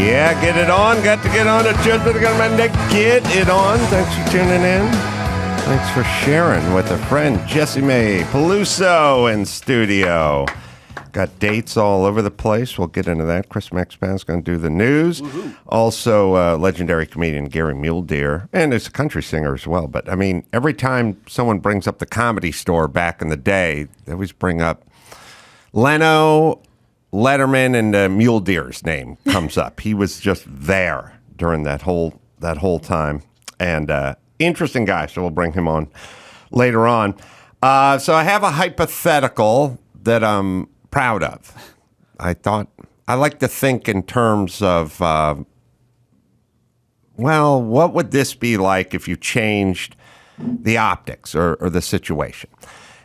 Yeah, get it on. Got to get on it. Just get it on. Thanks for tuning in. Thanks for sharing with a friend. Jessimae Peluso in studio. Got dates all over the place. We'll get into that. Chris Maxpan's going to do the news. Woo-hoo. Also, legendary comedian Gary Mule Deer. And he's a country singer as well. But, I mean, every time someone brings up the Comedy Store back in the day, they always bring up Leno, Letterman, and Mule Deer's name comes up. He was just there during that whole time. And interesting guy, so we'll bring him on later on. So I have a hypothetical that I'm proud of. I like to think in terms of, what would this be like if you changed the optics or the situation?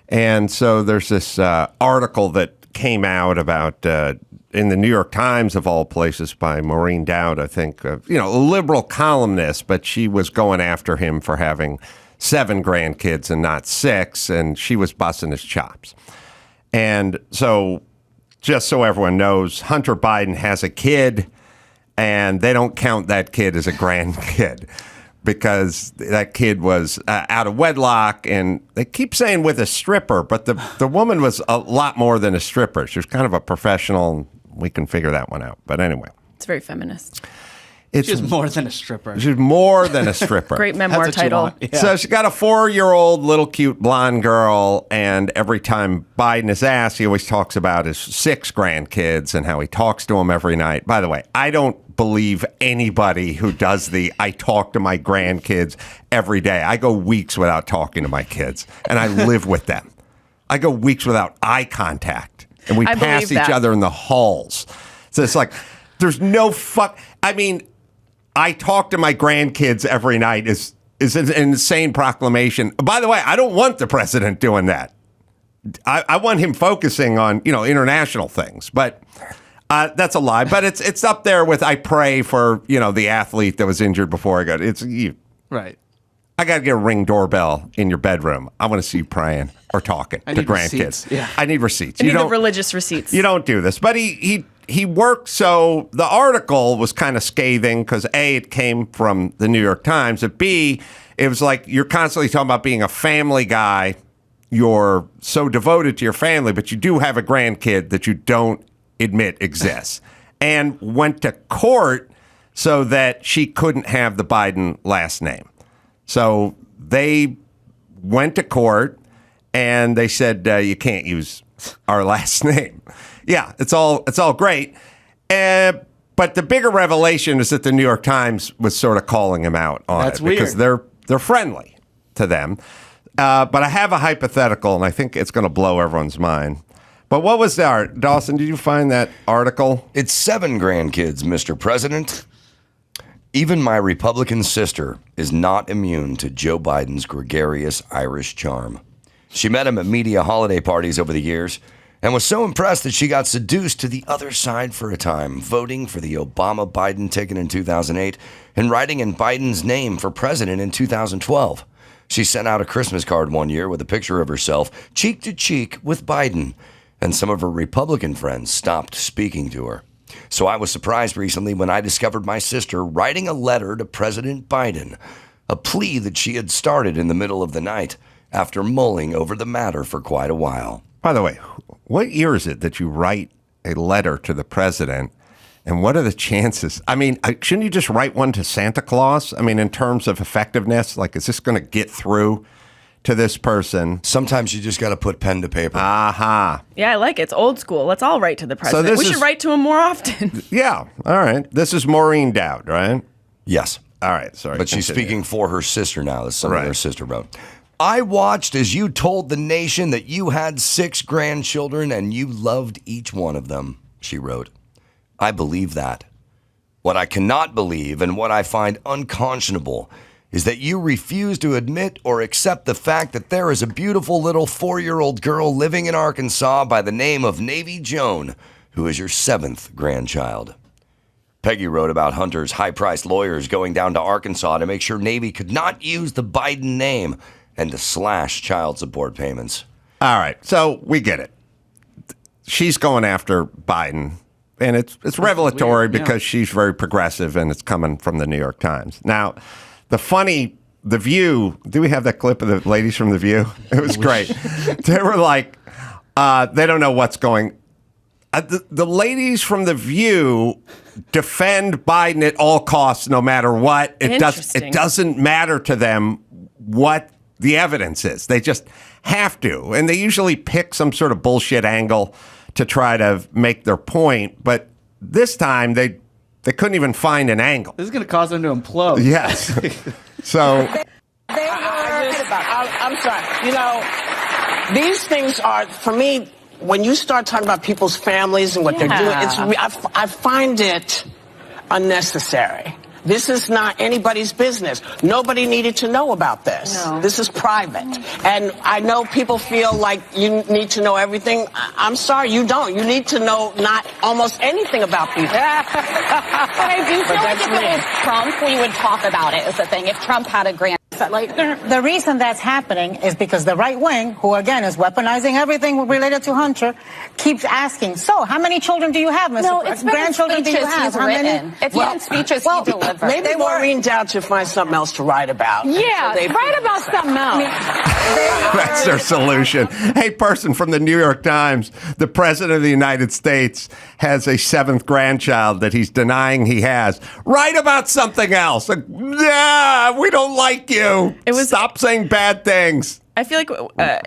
And so there's this article that came out about in the New York Times, of all places, by Maureen Dowd, I think, a liberal columnist, but she was going after him for having 7 grandkids and not 6, and she was busting his chops. And so, just so everyone knows, Hunter Biden has a kid, and they don't count that kid as a grandkid because that kid was out of wedlock, and they keep saying with a stripper, but the woman was a lot more than a stripper. She was kind of a professional, and we can figure that one out. But anyway. It's very feminist. She's more than a stripper. She's more than a stripper. Great memoir title. Yeah. So she got a 4-year-old little cute blonde girl, and every time Biden is asked, he always talks about his 6 grandkids and how he talks to them every night. By the way, I don't believe anybody who does I talk to my grandkids every day. I go weeks without talking to my kids, and I live with them. I go weeks without eye contact, and we pass each other in the halls. So it's like, there's no I mean, I talk to my grandkids every night is an insane proclamation. By the way, I don't want the president doing that. I want him focusing on, international things. But that's a lie. But it's up there with I pray for, the athlete that was injured before I got it. Right. I got to get a Ring doorbell in your bedroom. I want to see you praying or talking to grandkids. Yeah. I need receipts. I need the religious receipts. You don't do this. But he worked, so the article was kind of scathing because A, it came from the New York Times, but B, it was like you're constantly talking about being a family guy. You're so devoted to your family, but you do have a grandkid that you don't admit exists, and went to court so that she couldn't have the Biden last name. So they went to court, and they said, you can't use our last name. Yeah, it's all great. But the bigger revelation is that the New York Times was sort of calling him out on it because they're friendly to them. But I have a hypothetical, and I think it's going to blow everyone's mind. But what was that? Dawson, did you find that article? It's 7 grandkids, Mr. President. Even my Republican sister is not immune to Joe Biden's gregarious Irish charm. She met him at media holiday parties over the years and was so impressed that she got seduced to the other side for a time, voting for the Obama-Biden ticket in 2008 and writing in Biden's name for president in 2012. She sent out a Christmas card one year with a picture of herself cheek to cheek with Biden, and some of her Republican friends stopped speaking to her. So I was surprised recently when I discovered my sister writing a letter to President Biden, a plea that she had started in the middle of the night after mulling over the matter for quite a while. By the way, what year is it that you write a letter to the president, and what are the chances? I mean, shouldn't you just write one to Santa Claus? I mean, in terms of effectiveness, like, is this going to get through to this person? Sometimes you just got to put pen to paper. Aha. Yeah, I like it. It's old school. Let's all write to the president. We should write to him more often. Yeah. All right. This is Maureen Dowd, right? Yes. All right. Sorry. But she's speaking for her sister now. That's something her sister wrote. I watched as you told the nation that you had 6 grandchildren and you loved each one of them, she wrote. I believe that. What I cannot believe and what I find unconscionable is that you refuse to admit or accept the fact that there is a beautiful little 4-year-old girl living in Arkansas by the name of Navy Joan, who is your 7th grandchild. Peggy wrote about Hunter's high-priced lawyers going down to Arkansas to make sure Navy could not use the Biden name and to slash child support payments. All right, so we get it. She's going after Biden And it's revelatory weird, yeah. because she's very progressive and it's coming from the New York Times. Now, The View, do we have that clip of the ladies from The View? It was great. They were like, they don't know what's going. The ladies from The View defend Biden at all costs, no matter what. It doesn't matter to them what the evidence is. They just have to. And they usually pick some sort of bullshit angle to try to make their point. But this time, they couldn't even find an angle. This is going to cause them to implode. Yes. So... I'm sorry. You know, these things are, for me, when you start talking about people's families and what they're doing, I find it unnecessary. This is not anybody's business. Nobody needed to know about this. No. This is private. And I know people feel like you need to know everything. I'm sorry, you don't. You need to know not almost anything about people. But I do feel like if it was Trump, we would talk about it, is the thing. If Trump had a grand... The reason that's happening is because the right wing, who again is weaponizing everything related to Hunter, keeps asking, so how many children do you have, Mr. President? Grandchildren do you have? How many? It's been speeches he delivered. Maybe Maureen Dowd should find something else to write about. Yeah, write about something else. That's their solution. Hey, person from the New York Times, the President of the United States has a 7th grandchild that he's denying he has. Write about something else. Like, yeah, we don't like you. Stop saying bad things. I feel like,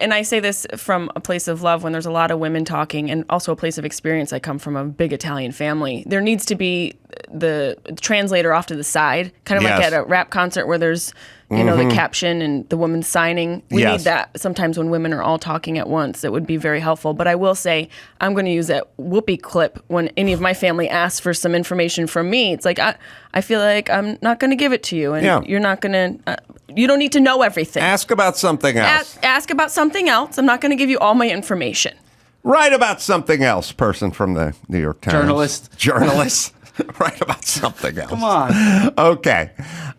and I say this from a place of love when there's a lot of women talking, and also a place of experience. I come from a big Italian family. There needs to be the translator off to the side, kind of like at a rap concert where there's, you know, the caption and the woman signing. We need that sometimes when women are all talking at once. It would be very helpful. But I will say, I'm going to use that Whoopi clip when any of my family asks for some information from me. It's like, I feel like I'm not going to give it to you, and you're not going to... you don't need to know everything. Ask about something else. Ask about something else. I'm not going to give you all my information. Write about something else, person from the New York Times. Journalist. Write about something else. Come on. Okay.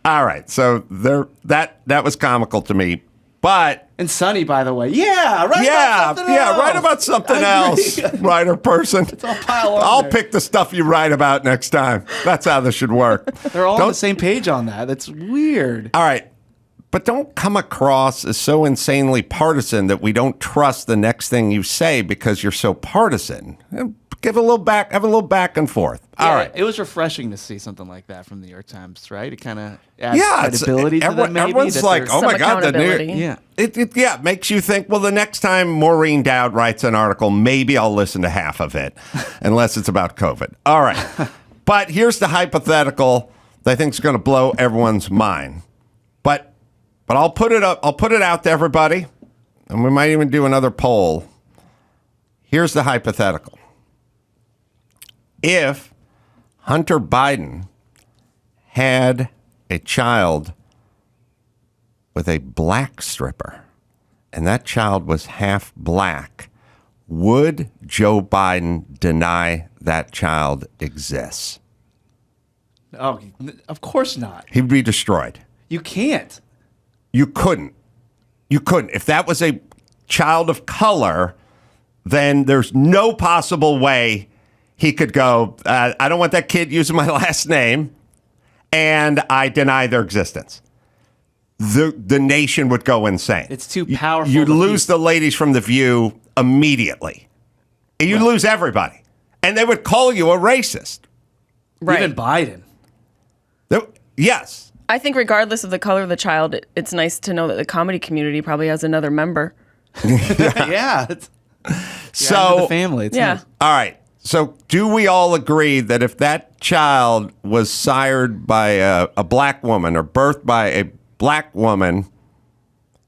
All right. So that was comical to me. But and Sonny, by the way, write about something else, writer person. It's all piled on I'll there. pick the stuff you write about next time. That's how this should work. They're all on the same page on that. That's weird. All right. But don't come across as so insanely partisan that we don't trust the next thing you say because you're so partisan. Have a little back and forth. All right. It was refreshing to see something like that from the New York Times, right? It kind of adds credibility to them, maybe. Everyone's like, oh my God, the New York. It makes you think, well, the next time Maureen Dowd writes an article, maybe I'll listen to half of it, unless it's about COVID. All right. But here's the hypothetical that I think is going to blow everyone's mind. But I'll put it up. I'll put it out to everybody, and we might even do another poll. Here's the hypothetical. If Hunter Biden had a child with a black stripper, and that child was half black, would Joe Biden deny that child exists? Oh, of course not. He'd be destroyed. You can't. You couldn't. If that was a child of color, then there's no possible way he could go, I don't want that kid using my last name, and I deny their existence. The nation would go insane. It's too powerful. You'd lose the ladies from The View immediately. You'd lose everybody. And they would call you a racist. Right. Even Biden. Yes. I think regardless of the color of the child, it's nice to know that the comedy community probably has another member. Yeah. So the family. It's nice. All right. So do we all agree that if that child was sired by a black woman or birthed by a black woman,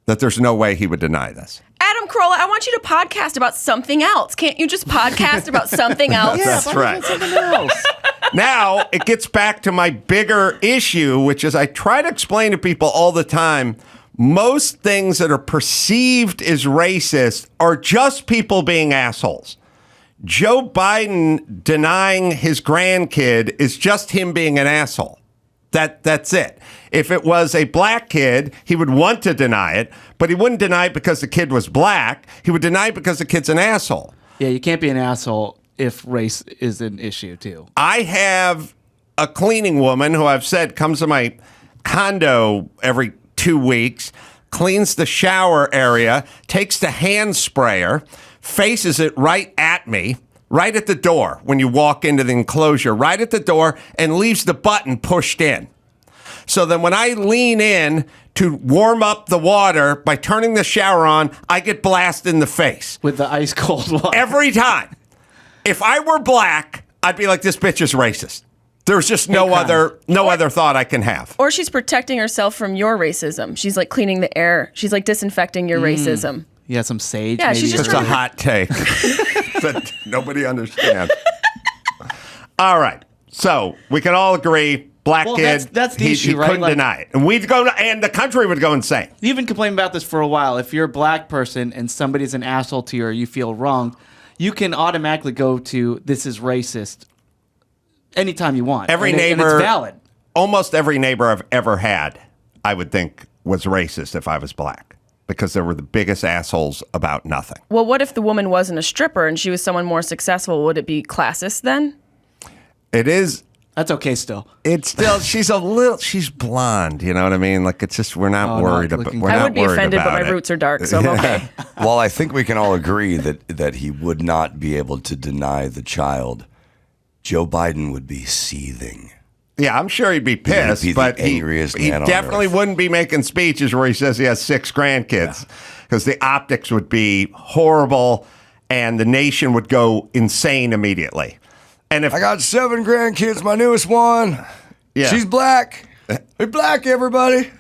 that there's no way he would deny this? Adam Carolla, I want you to podcast about something else. Can't you just podcast about something else? That's right. Something else. Now, it gets back to my bigger issue, which is I try to explain to people all the time, most things that are perceived as racist are just people being assholes. Joe Biden denying his grandkid is just him being an asshole. That's it. If it was a black kid, he would want to deny it, but he wouldn't deny it because the kid was black. He would deny it because the kid's an asshole. Yeah, you can't be an asshole if race is an issue too. I have a cleaning woman who I've said comes to my condo every 2 weeks, cleans the shower area, takes the hand sprayer, faces it right at me, right at the door when you walk into the enclosure, right at the door, and leaves the button pushed in. So then when I lean in to warm up the water by turning the shower on, I get blasted in the face. With the ice cold water. Every time. If I were black, I'd be like, this bitch is racist. There's just no other thought I can have. Or she's protecting herself from your racism. She's like cleaning the air. She's like disinfecting your racism. Yeah, some sage. Yeah, maybe. she's just It's a hot take that nobody understands. All right. So we can all agree, black kid, that's the issue, he right? couldn't deny it. And and the country would go insane. You've been complaining about this for a while. If you're a black person and somebody's an asshole to you or you feel wronged, you can automatically go to this is racist anytime you want. Every and neighbor, it's valid. Almost every neighbor I've ever had, I would think was racist if I was black, because they were the biggest assholes about nothing. Well, what if the woman wasn't a stripper and she was someone more successful? Would it be classist then? It is. That's okay still. It's still, she's blonde, you know what I mean? Like, it's just, we're not worried about it. I would be offended, but my roots are dark, so I'm okay. Well, I think we can all agree that he would not be able to deny the child. Joe Biden would be seething. Yeah, I'm sure he'd be pissed, He'd be but the angriest he man on definitely earth. wouldn't be making speeches where he says he has 6 grandkids, because the optics would be horrible and the nation would go insane immediately. And if I got 7 grandkids, my newest one. Yeah. She's black. Hey, black, everybody.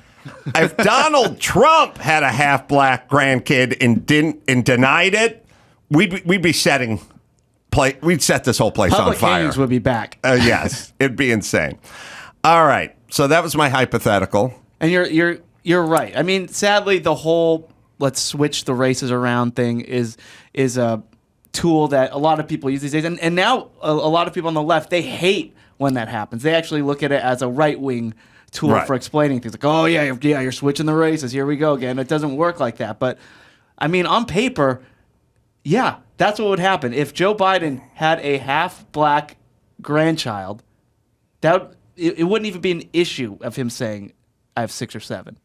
if Donald Trump had a half black grandkid and denied it, we'd be setting we'd set this whole place Public on fire. hearings would be back. Yes, it'd be insane. All right, so that was my hypothetical. And you're right. I mean, sadly, the whole let's switch the races around thing is a tool that a lot of people use these days. And now a lot of people on the left, they hate when that happens. They actually look at it as a right-wing tool for explaining things. Like, oh, yeah, you're switching the races. Here we go again. It doesn't work like that. But, I mean, on paper, yeah, that's what would happen. If Joe Biden had a half-black grandchild, it wouldn't even be an issue of him saying, I have 6 or 7.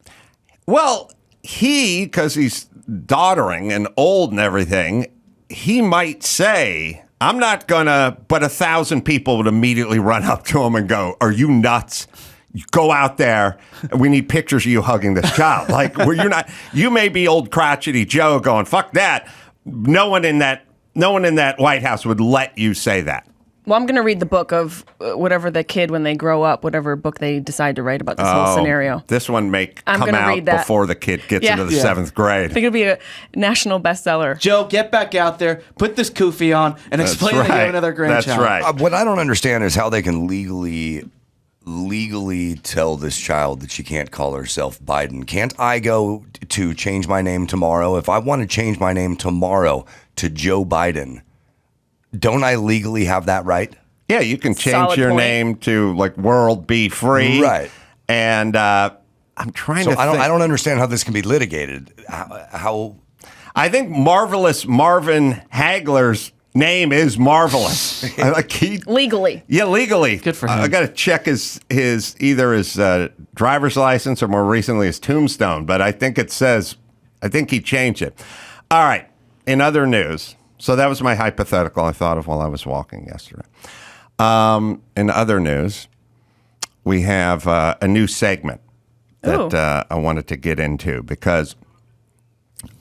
Well, because he's doddering and old and everything, he might say, I'm not gonna, but 1,000 people would immediately run up to him and go, are you nuts? You go out there. We need pictures of you hugging this child. Like, where you're not, you may be old crotchety Joe going, fuck that. No one in that White House would let you say that. Well, I'm going to read the book of whatever the kid, when they grow up, whatever book they decide to write about this whole scenario. This one may come out before the kid gets into the 7th grade. I think it'll be a national bestseller. Joe, get back out there, put this kufi on, and explain that you have another grandchild. That's right. What I don't understand is how they can legally tell this child that she can't call herself Biden. Can't I go to change my name tomorrow? If I want to change my name tomorrow to Joe Biden, don't I legally have that right? Yeah, you can change your name to like World Be Free. Right. And I'm trying to think. I don't understand how this can be litigated. How I think Marvelous Marvin Hagler's name is Marvelous. Legally. Yeah, legally. Good for him. I got to check his driver's license or more recently his tombstone, but I think he changed it. All right. In other news, so that was my hypothetical I thought of while I was walking yesterday. In other news, we have a new segment that I wanted to get into, because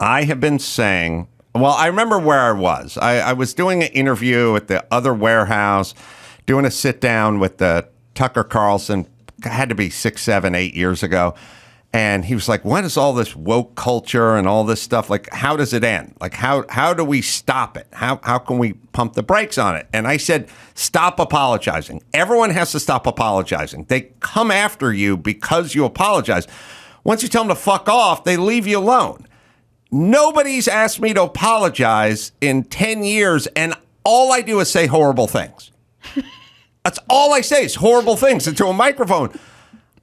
I have been saying, well, I remember where I was. I was doing an interview at the other warehouse, doing a sit down with Tucker Carlson. It had to be 6, 7, 8 years ago. And he was like, what is all this woke culture and all this stuff? Like, how does it end? Like, how do we stop it? How can we pump the brakes on it? And I said, stop apologizing. Everyone has to stop apologizing. They come after you because you apologize. Once you tell them to fuck off, they leave you alone. Nobody's asked me to apologize in 10 years, and all I do is say horrible things. That's all I say is horrible things into a microphone.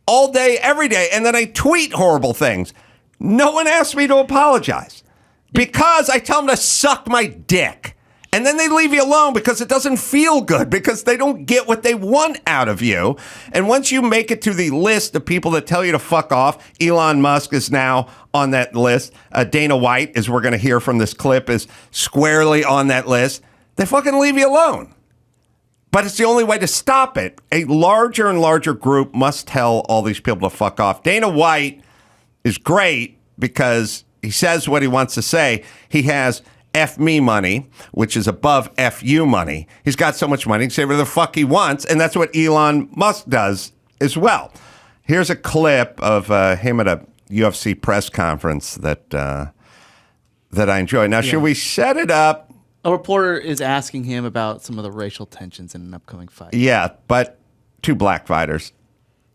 All day, every day, and then I tweet horrible things. No one asked me to apologize because I tell them to suck my dick. And then they leave you alone because it doesn't feel good, because they don't get what they want out of you. And once you make it to the list of people that tell you to fuck off, Elon Musk is now on that list. Dana White, as we're going to hear from this clip, is squarely on that list. They fucking leave you alone. But it's the only way to stop it. A larger and larger group must tell all these people to fuck off. Dana White is great because he says what he wants to say. He has F me money, which is above F you money. He's got so much money, he can say whatever the fuck he wants, and that's what Elon Musk does as well. Here's a clip of him at a UFC press conference that I enjoy. Now, should we set it up? A reporter is asking him about some of the racial tensions in an upcoming fight. Yeah, but two black fighters.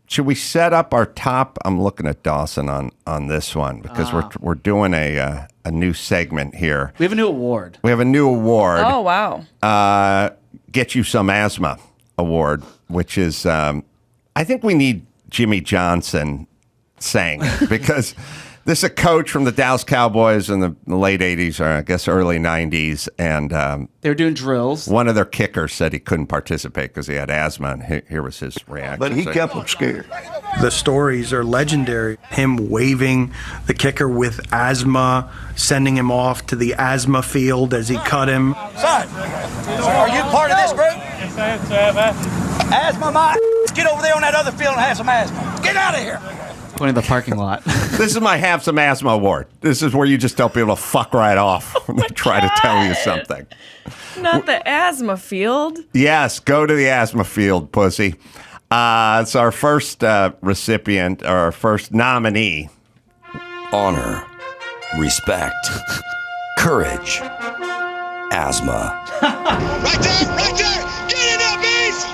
Should we set up our top? I'm looking at Dawson on this one because we're doing a new segment here. We have a new award. Oh, wow. Get You Some Asthma Award, which is, I think we need Jimmy Johnson saying it because this is a coach from the Dallas Cowboys in the late 80s, or I guess early 90s. And they were doing drills. One of their kickers said he couldn't participate because he had asthma, and here was his reaction. But he kept them scared. The stories are legendary. Him waving the kicker with asthma, sending him off to the asthma field as he cut him. Son, are you part of this group? Asthma, my get over there on that other field and have some asthma. Get out of here. Pointing the parking lot. This is my Have Some Asthma Award. This is where you just tell people to fuck right off when they try to tell you something. Not the asthma field. Yes, go to the asthma field, pussy. It's our first recipient, or our first nominee. Honor, respect, courage, asthma. Right there! Get it up, beast!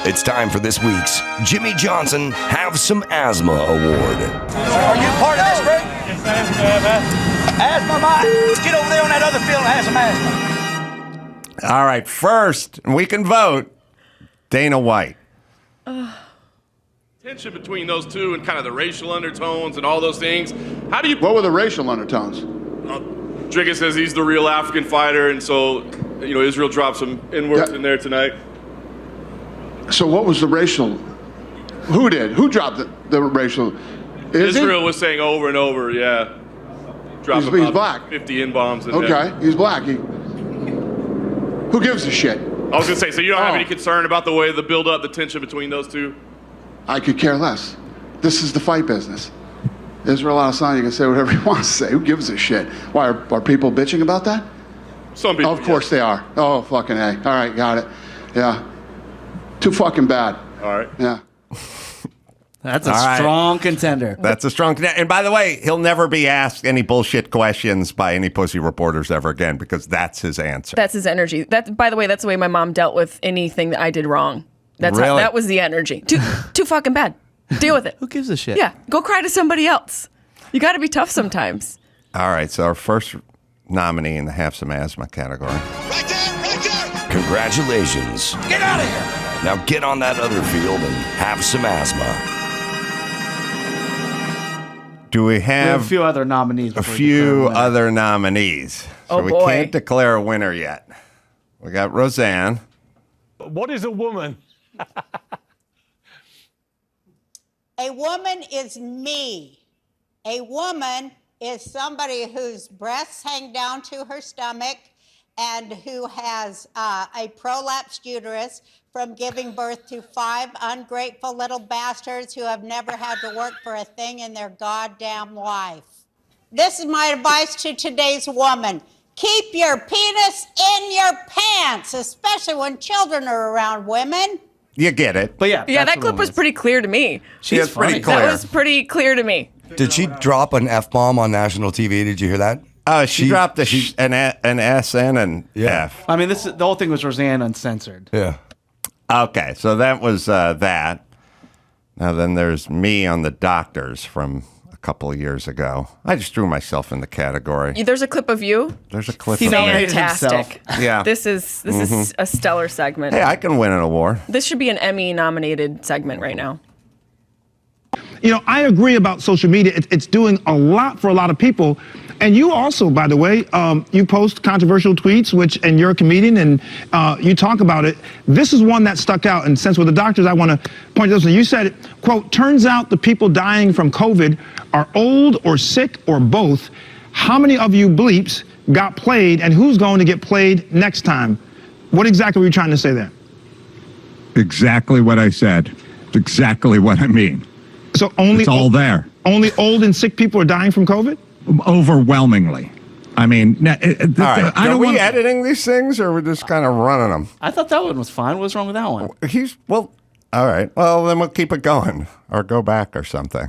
It's time for this week's Jimmy Johnson Have Some Asthma Award. Are you part of this group? Asthma, my get over there on that other field and have some asthma. All right, first, we can vote, Dana White. Tension between those two and kind of the racial undertones and all those things. How do you... What were the racial undertones? Drigga says he's the real African fighter, and so, Israel dropped some N-words in there tonight. So what was the racial? Who did? Who dropped the racial? Israel was saying over and over, dropped he's black. 50 N-bombs in there. Okay, he's black. Who gives a shit? I was going to say, so you don't have any concern about the way the build-up, the tension between those two? I could care less. This is the fight business. Israel Adesanya can say whatever he wants to say. Who gives a shit? Why, are people bitching about that? Some people, of course they are. Oh, fucking A. All right, got it. Yeah. Too fucking bad. All right. Yeah. That's a strong contender. That's a strong contender. And by the way, he'll never be asked any bullshit questions by any pussy reporters ever again because that's his answer. That's his energy. By the way, that's the way my mom dealt with anything that I did wrong. That was the energy. Too fucking bad. Deal with it. Who gives a shit? Yeah. Go cry to somebody else. You got to be tough sometimes. All right. So our first nominee in the Have Some Asthma category. Right there! Congratulations. Get out of here! Now get on that other field and have some asthma. Do we have a few other nominees? A few other nominees. So we boy. can't declare a winner yet. We got Roseanne. What is a woman? A woman is me. A woman is somebody whose breasts hang down to her stomach and who has a prolapsed uterus from giving birth to 5 ungrateful little bastards who have never had to work for a thing in their goddamn life. This is my advice to today's woman. Keep your penis in your pants, especially when children are around women. You get it. But yeah, that clip was pretty clear to me. She's pretty clear. That was pretty clear to me. Did she drop an F-bomb on national TV? Did you hear that? She dropped an S, N, and F. I mean, the whole thing was Roseanne uncensored. Yeah. Okay, so that was that. Now then there's me on the doctors from a couple of years ago. I just threw myself in the category. There's a clip of you. There's a clip He of me. nominated Fantastic. Yeah. This is a stellar segment. Hey, I can win an award. This should be an Emmy nominated segment right now. I agree about social media. It's doing a lot for a lot of people. And you also, by the way, you post controversial tweets, and you're a comedian, and you talk about it. This is one that stuck out. And since we're the doctors, I want to point to this one. You said, quote, turns out the people dying from COVID are old or sick or both. How many of you bleeps got played, and who's going to get played next time? What exactly were you trying to say there? Exactly what I said. It's exactly what I mean. So it's all there. Only old and sick people are dying from COVID? Overwhelmingly. I mean, all right. Are we editing these things, or we're just kind of running them? I thought that one was fine. What's wrong with that one? All right. Well, then we'll keep it going, or go back, or something.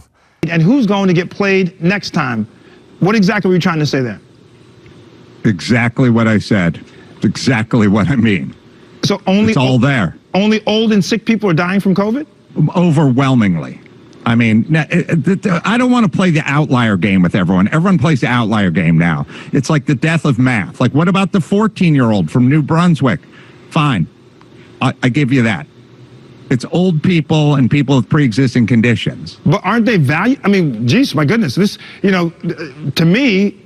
And who's going to get played next time? What exactly were you trying to say there? Exactly what I said. It's exactly what I mean. So it's all there. Only old and sick people are dying from COVID? Overwhelmingly. I mean, I don't want to play the outlier game with everyone. Everyone plays the outlier game now. It's like the death of math. Like, what about the 14-year-old from New Brunswick? Fine. I give you that. It's old people and people with pre-existing conditions. But aren't they valued? I mean, geez, my goodness. This, to me,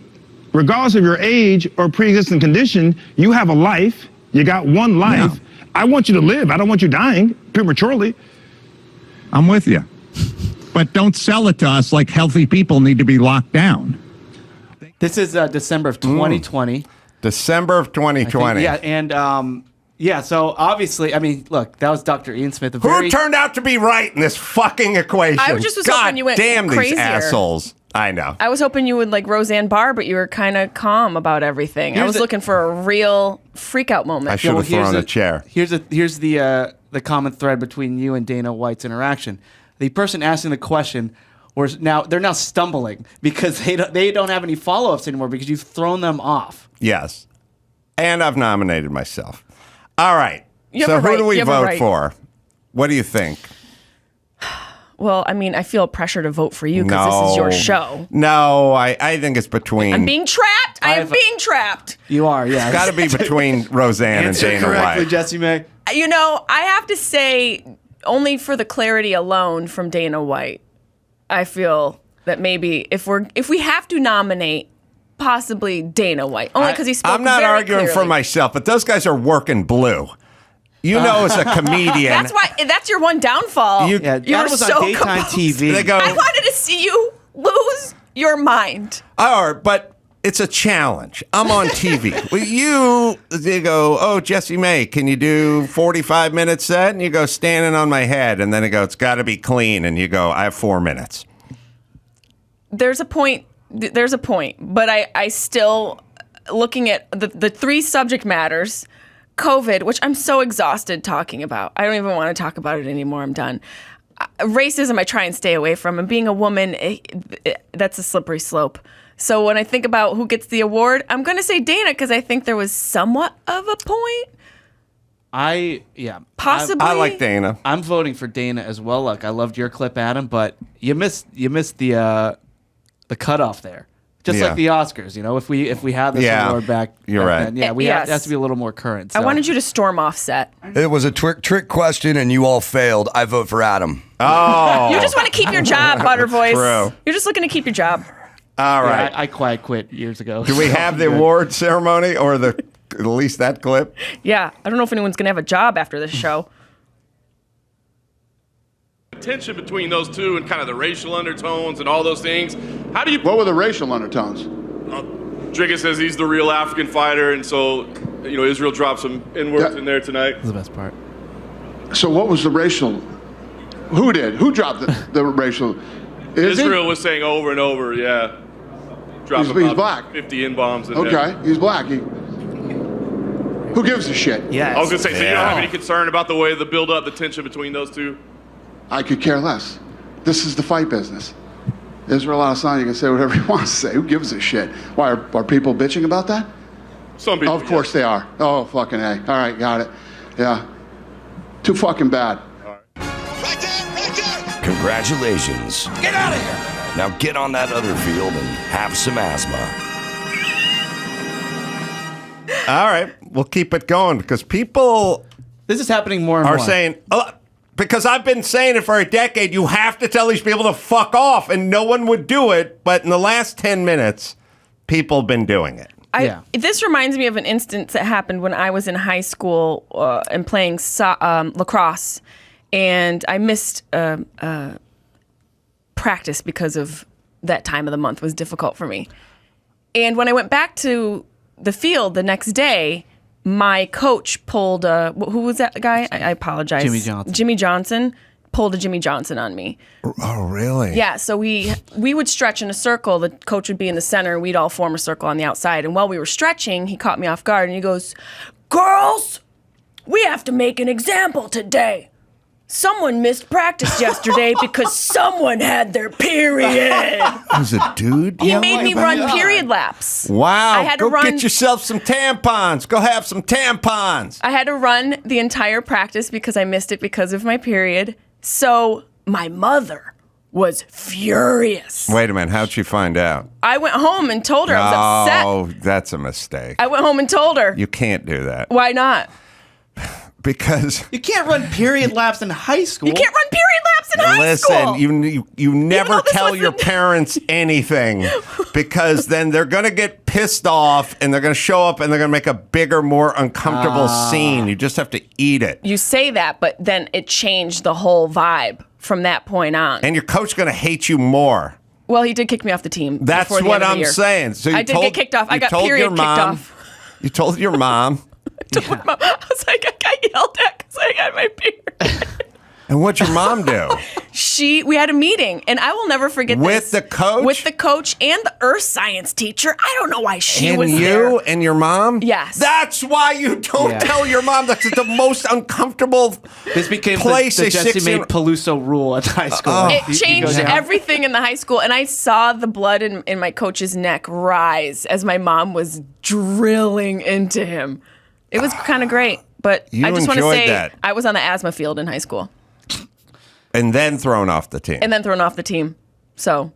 regardless of your age or pre-existing condition, you have a life. You got one life. Yeah. I want you to live. I don't want you dying prematurely. I'm with you. But don't sell it to us like healthy people need to be locked down. This is December of 2020. December of 2020. Yeah, and so obviously, I mean, look, that was Dr. Ian Smith. Who turned out to be right in this fucking equation? I just was hoping you went damn crazier. These assholes. I know. I was hoping you would like Roseanne Barr, but you were kind of calm about everything. I was looking for a real freak out moment. I should have thrown a chair. Here's the common thread between you and Dana White's interaction. The person asking the question they're now stumbling because they don't have any follow-ups anymore because you've thrown them off. Yes. And I've nominated myself. All right. So who do we vote for? What do you think? Well, I mean, I feel pressure to vote for you because this is your show. No, I think it's between... I'm being trapped. I am being trapped. You are, yeah. It's got to be between Roseanne and Dana correctly, White. Jessimae. I have to say, only for the clarity alone from Dana White, I feel that maybe if we have to nominate, possibly Dana White, only because he spoke I'm not very arguing clearly. for myself, but those guys are working blue. As a comedian. That's your one downfall. That was on daytime TV. They go, I wanted to see you lose your mind. All right, but it's a challenge. I'm on TV. They go, oh, Jessimae, can you do 45-minute set? And you go, standing on my head. And then they go, it's got to be clean. And you go, I have 4 minutes. There's a point, but I still, looking at the three subject matters, COVID, which I'm so exhausted talking about. I don't even want to talk about it anymore. I'm done. Racism, I try and stay away from. And being a woman, that's a slippery slope. So when I think about who gets the award, I'm going to say Dana because I think there was somewhat of a point. Possibly. I like Dana. I'm voting for Dana as well. Look, I loved your clip, Adam, but you missed the cutoff there. Just like the Oscars, if we have this award back, you're right. then, it has to be a little more current. So. I wanted you to storm off set. It was a trick question, and you all failed. I vote for Adam. Oh, you just want to keep your job, Butter Voice. True. You're just looking to keep your job. All right. I quiet quit years ago. Do we have the award ceremony or at least that clip? Yeah, I don't know if anyone's gonna have a job after this show. Tension between those two and kind of the racial undertones and all those things. What were the racial undertones? Drigga says he's the real African fighter, and so Israel dropped some N-words in there tonight. That's the best part. So what was the racial? Who did? Who dropped the racial? Israel was saying over and over, yeah. Dropped He's black. 50 N-bombs in there. Okay, he's black. Who gives a shit? Yeah. I was going to say, so you don't have any concern about the way the build-up, the tension between those two? I could care less. This is the fight business. Israel Adesanya, you can say whatever you want to say. Who gives a shit? Why, are people bitching about that? Some people. Of course they are. Oh, fucking A. All right, got it. Yeah. Too fucking bad. Right there. Congratulations. Get out of here. Now get on that other field and have some asthma. All right, we'll keep it going because people This is happening more and more. are saying, because I've been saying it for a decade. You have to tell these people to fuck off, and no one would do it. But in the last 10 minutes, people have been doing it. This reminds me of an instance that happened when I was in high school and playing lacrosse, and I missed practice because of that time of the month was difficult for me. And when I went back to the field the next day, my coach pulled who was that guy? I apologize. Jimmy Johnson pulled a Jimmy Johnson on me. Oh, really? Yeah, so we would stretch in a circle. The coach would be in the center. We'd all form a circle on the outside. And while we were stretching, he caught me off guard, and he goes, "Girls, we have to make an example today. Someone missed practice yesterday because someone had their period." Was a dude? He made me run period laps. Wow. I had to run. Get yourself some tampons. Go have some tampons. I had to run the entire practice because I missed it because of my period. So my mother was furious. Wait a minute. How'd she find out? I went home and told her. I was upset. Oh, that's a mistake. I went home and told her. You can't do that. Why not? Because you can't run period laps in high school. You can't run period laps in high school. Listen, you never tell your parents anything because then they're going to get pissed off and they're going to show up and they're going to make a bigger, more uncomfortable scene. You just have to eat it. You say that, but then it changed the whole vibe from that point on. And your coach's going to hate you more. Well, he did kick me off the team. That's what I'm saying. So I did get kicked off. I got period kicked off. You told your mom. I was like, I got yelled at because I got my period. And what'd your mom do? We had a meeting, and I will never forget this. With the coach? With the coach and the earth science teacher. I don't know why she was there. And you and your mom? Yes. That's why you don't tell your mom. That's the most uncomfortable This became place. the Jessimae Peluso rule at high school. It changed everything in the high school, and I saw the blood in my coach's neck rise as my mom was drilling into him. It was kind of great, but I just want to say that. I was on the asthma field in high school. And then thrown off the team. So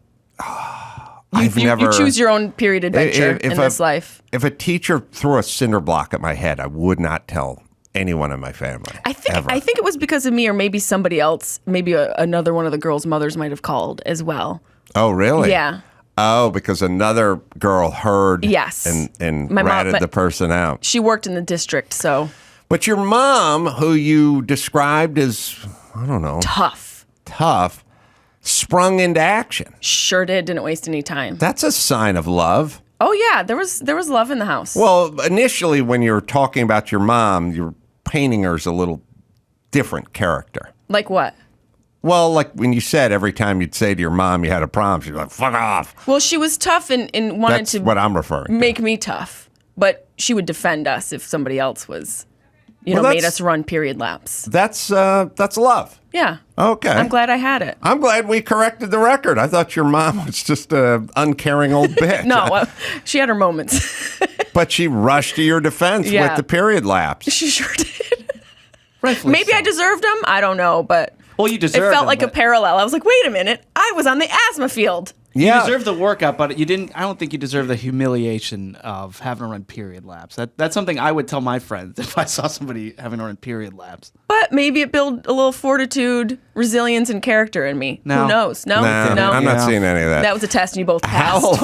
you choose your own period adventure in this life. If a teacher threw a cinder block at my head, I would not tell anyone in my family. I think it was because of me or maybe somebody else. Maybe another one of the girls' mothers might have called as well. Oh, really? Yeah. Oh, because another girl heard and my ratted the person out. She worked in the district, so. But your mom, who you described as, I don't know. Tough, sprung into action. Sure did. Didn't waste any time. That's a sign of love. Oh, yeah. There was love in the house. Well, initially when you're talking about your mom, you're painting her as a little different character. Like what? Well, like when you said every time you'd say to your mom you had a problem, she'd be like, fuck off. Well, she was tough and wanted That's to what I'm referring to. Make me tough. But she would defend us if somebody else was, made us run period laps. That's love. Yeah. Okay. I'm glad I had it. I'm glad we corrected the record. I thought your mom was just an uncaring old bitch. No, she had her moments. But she rushed to your defense with the period laps. She sure did. Maybe I deserved them. I don't know, but... Well, you deserve. It felt like a parallel. I was like, wait a minute, I was on the asthma field. Yeah. You deserve the workout, but you didn't. I don't think you deserve the humiliation of having to run period laps. That's something I would tell my friends if I saw somebody having to run period laps. But maybe it built a little fortitude, resilience, and character in me. No. Who knows? No, I'm not seeing any of that. That was a test, and you both passed.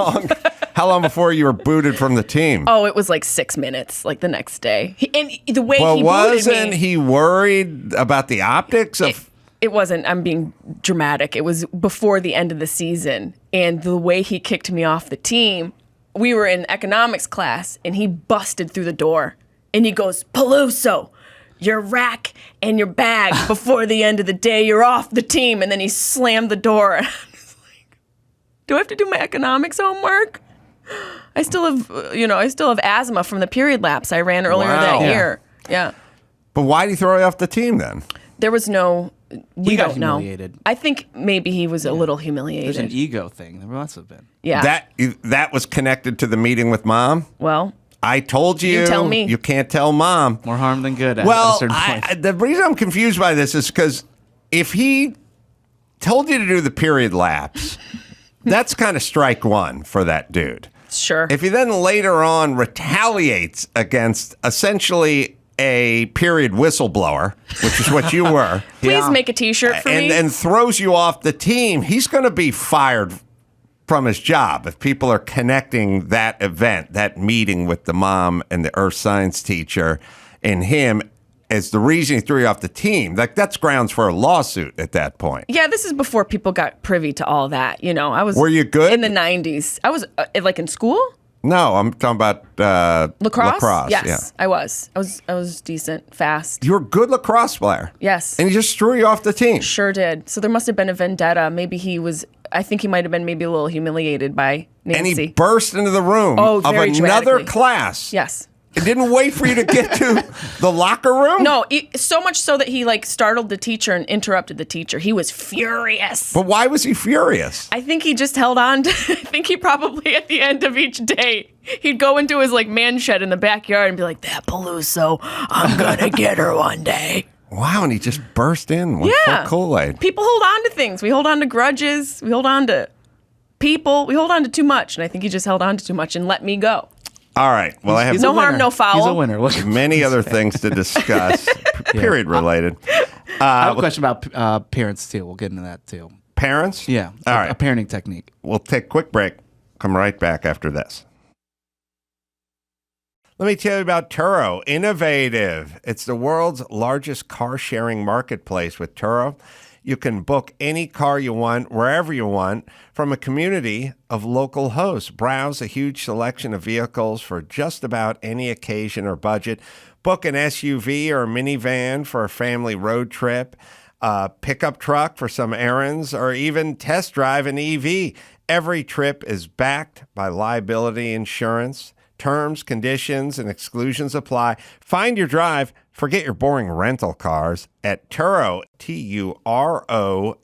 How long before you were booted from the team? Oh, it was like 6 minutes, like the next day. And the way he booted me. Wasn't he worried about the optics of? It wasn't. I'm being dramatic. It was before the end of the season. And the way he kicked me off the team, we were in economics class, and he busted through the door. And he goes, Peluso, your rack and your bag. Before the end of the day, you're off the team. And then he slammed the door. And I was like, do I have to do my economics homework? I still have asthma from the period laps I ran earlier that year. Yeah. But why did he throw you off the team then? There was no... He got humiliated. I think maybe he was a little humiliated. There's an ego thing. There must have been. Yeah. That was connected to the meeting with mom? Well, I told you. You tell me. You can't tell mom. More harm than good. Well, at a certain point. The reason I'm confused by this is because if he told you to do the period laps, that's kind of strike one for that dude. Sure. If he then later on retaliates against essentially a period whistleblower, which is what you were. Please make a T-shirt for me. And throws you off the team, he's going to be fired from his job if people are connecting that event, that meeting with the mom and the earth science teacher and him as the reason he threw you off the team. Like, that's grounds for a lawsuit at that point. Yeah, this is before people got privy to all that. You know, I was. Were you good? In the 90s. I was, like, in school? No, I'm talking about lacrosse. Yes, yeah. I was decent, fast. You were a good lacrosse player. Yes. And he just threw you off the team. Sure did. So there must have been a vendetta. I think he might have been maybe a little humiliated by Nancy. And he burst into the room of another dramatically. class. Yes. It didn't wait for you to get to the locker room? No, so much so that he like startled the teacher and interrupted the teacher. He was furious. But why was he furious? I think he just held on to, I think he probably at the end of each day, he'd go into his like man shed in the backyard and be like, that Peluso, I'm gonna get her one day. Wow, and he just burst in with full Kool-Aid. People hold on to things. We hold on to grudges. We hold on to people. We hold on to too much. And I think he just held on to too much and let me go. All right. Well, I have no harm, no foul. He's a winner. Many other things to discuss, period related. I have a question about parents, too. We'll get into that, too. Parents? Yeah. All right. A parenting technique. We'll take a quick break. Come right back after this. Let me tell you about Turo. Innovative. It's the world's largest car-sharing marketplace. With Turo, you can book any car you want, wherever you want, from a community of local hosts. Browse a huge selection of vehicles for just about any occasion or budget. Book an SUV or a minivan for a family road trip, a pickup truck for some errands, or even test drive an EV. Every trip is backed by liability insurance. Terms, conditions, and exclusions apply. Find your drive. Forget your boring rental cars at Turo, Turo.com.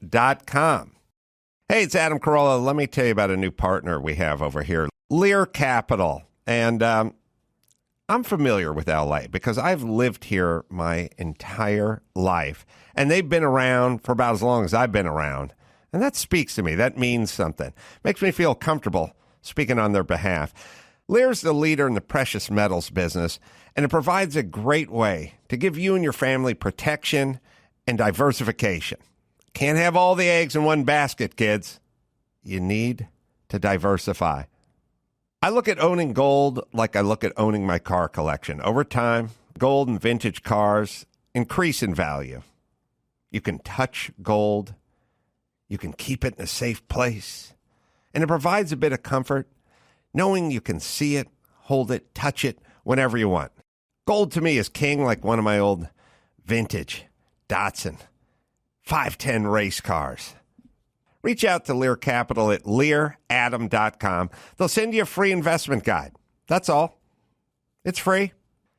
Hey, it's Adam Carolla. Let me tell you about a new partner we have over here, Lear Capital. And I'm familiar with LA because I've lived here my entire life. And they've been around for about as long as I've been around. And that speaks to me. That means something. Makes me feel comfortable speaking on their behalf. Lear's the leader in the precious metals business, and it provides a great way to give you and your family protection and diversification. Can't have all the eggs in one basket, kids. You need to diversify. I look at owning gold like I look at owning my car collection. Over time, gold and vintage cars increase in value. You can touch gold. You can keep it in a safe place. And it provides a bit of comfort knowing you can see it, hold it, touch it whenever you want. Gold to me is king, like one of my old vintage Datsun 510 race cars. Reach out to Lear Capital at learadam.com. They'll send you a free investment guide. That's all. It's free.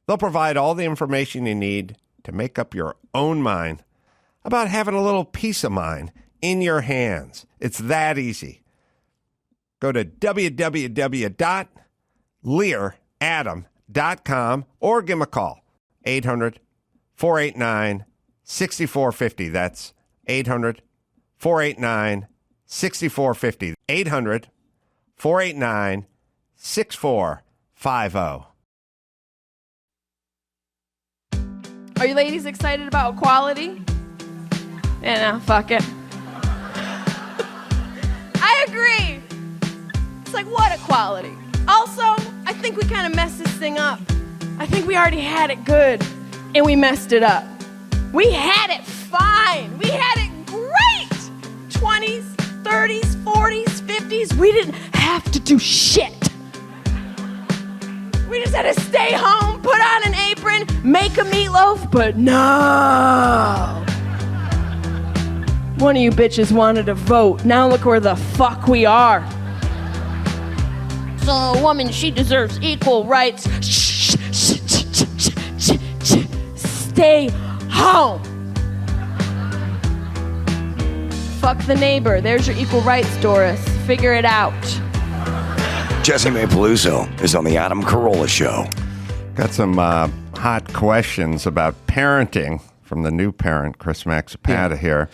They'll provide all the information you need to make up your own mind about having a little peace of mind in your hands. It's that easy. Go to www.learadam.com or give them a call. 800-489-6450. That's 800-489-6450. 800-489-6450. Are you ladies excited about equality? Yeah, no, fuck it. I agree. It's like, what equality? Also, I think we kind of messed this thing up. I think we already had it good, and we messed it up. We had it fine. We had it great. 20s, 30s, 40s, 50s. We didn't have to do shit. We just had to stay home, put on an apron, make a meatloaf, but no. One of you bitches wanted to vote. Now look where the fuck we are. So a woman, she deserves equal rights. Stay home. Fuck the neighbor. There's your equal rights, Doris. Figure it out. Jessimae Peluso is on the Adam Carolla Show. Got some hot questions about parenting from the new parent, Chris Maxipata here.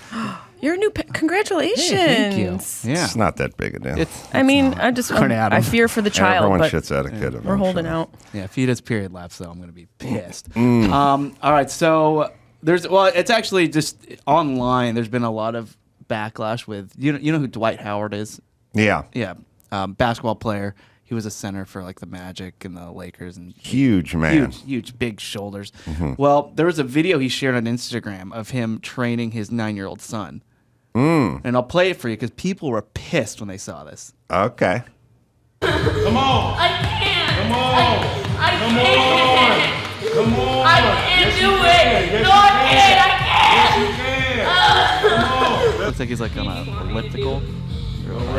You're a new congratulations. Hey, thank you. Yeah. It's not that big a deal. I fear for the child. Everyone but shits out a kid. We're holding out. Yeah, if he does period lapse, though, I'm going to be pissed. All right, so it's actually just online. There's been a lot of backlash with, you know who Dwight Howard is? Yeah. Yeah, basketball player. He was a center for like the Magic and the Lakers, and huge man, huge, big shoulders. Well, there was a video he shared on Instagram of him training his 9-year-old son, and I'll play it for you because people were pissed when they saw this. Okay. Come on. I can't. Come on. I Come can't. on. Come on. I can't Yes, do you it. can. Yes, No, I you can't. can. I Yes, you can. Come on. Looks like he's like on a elliptical.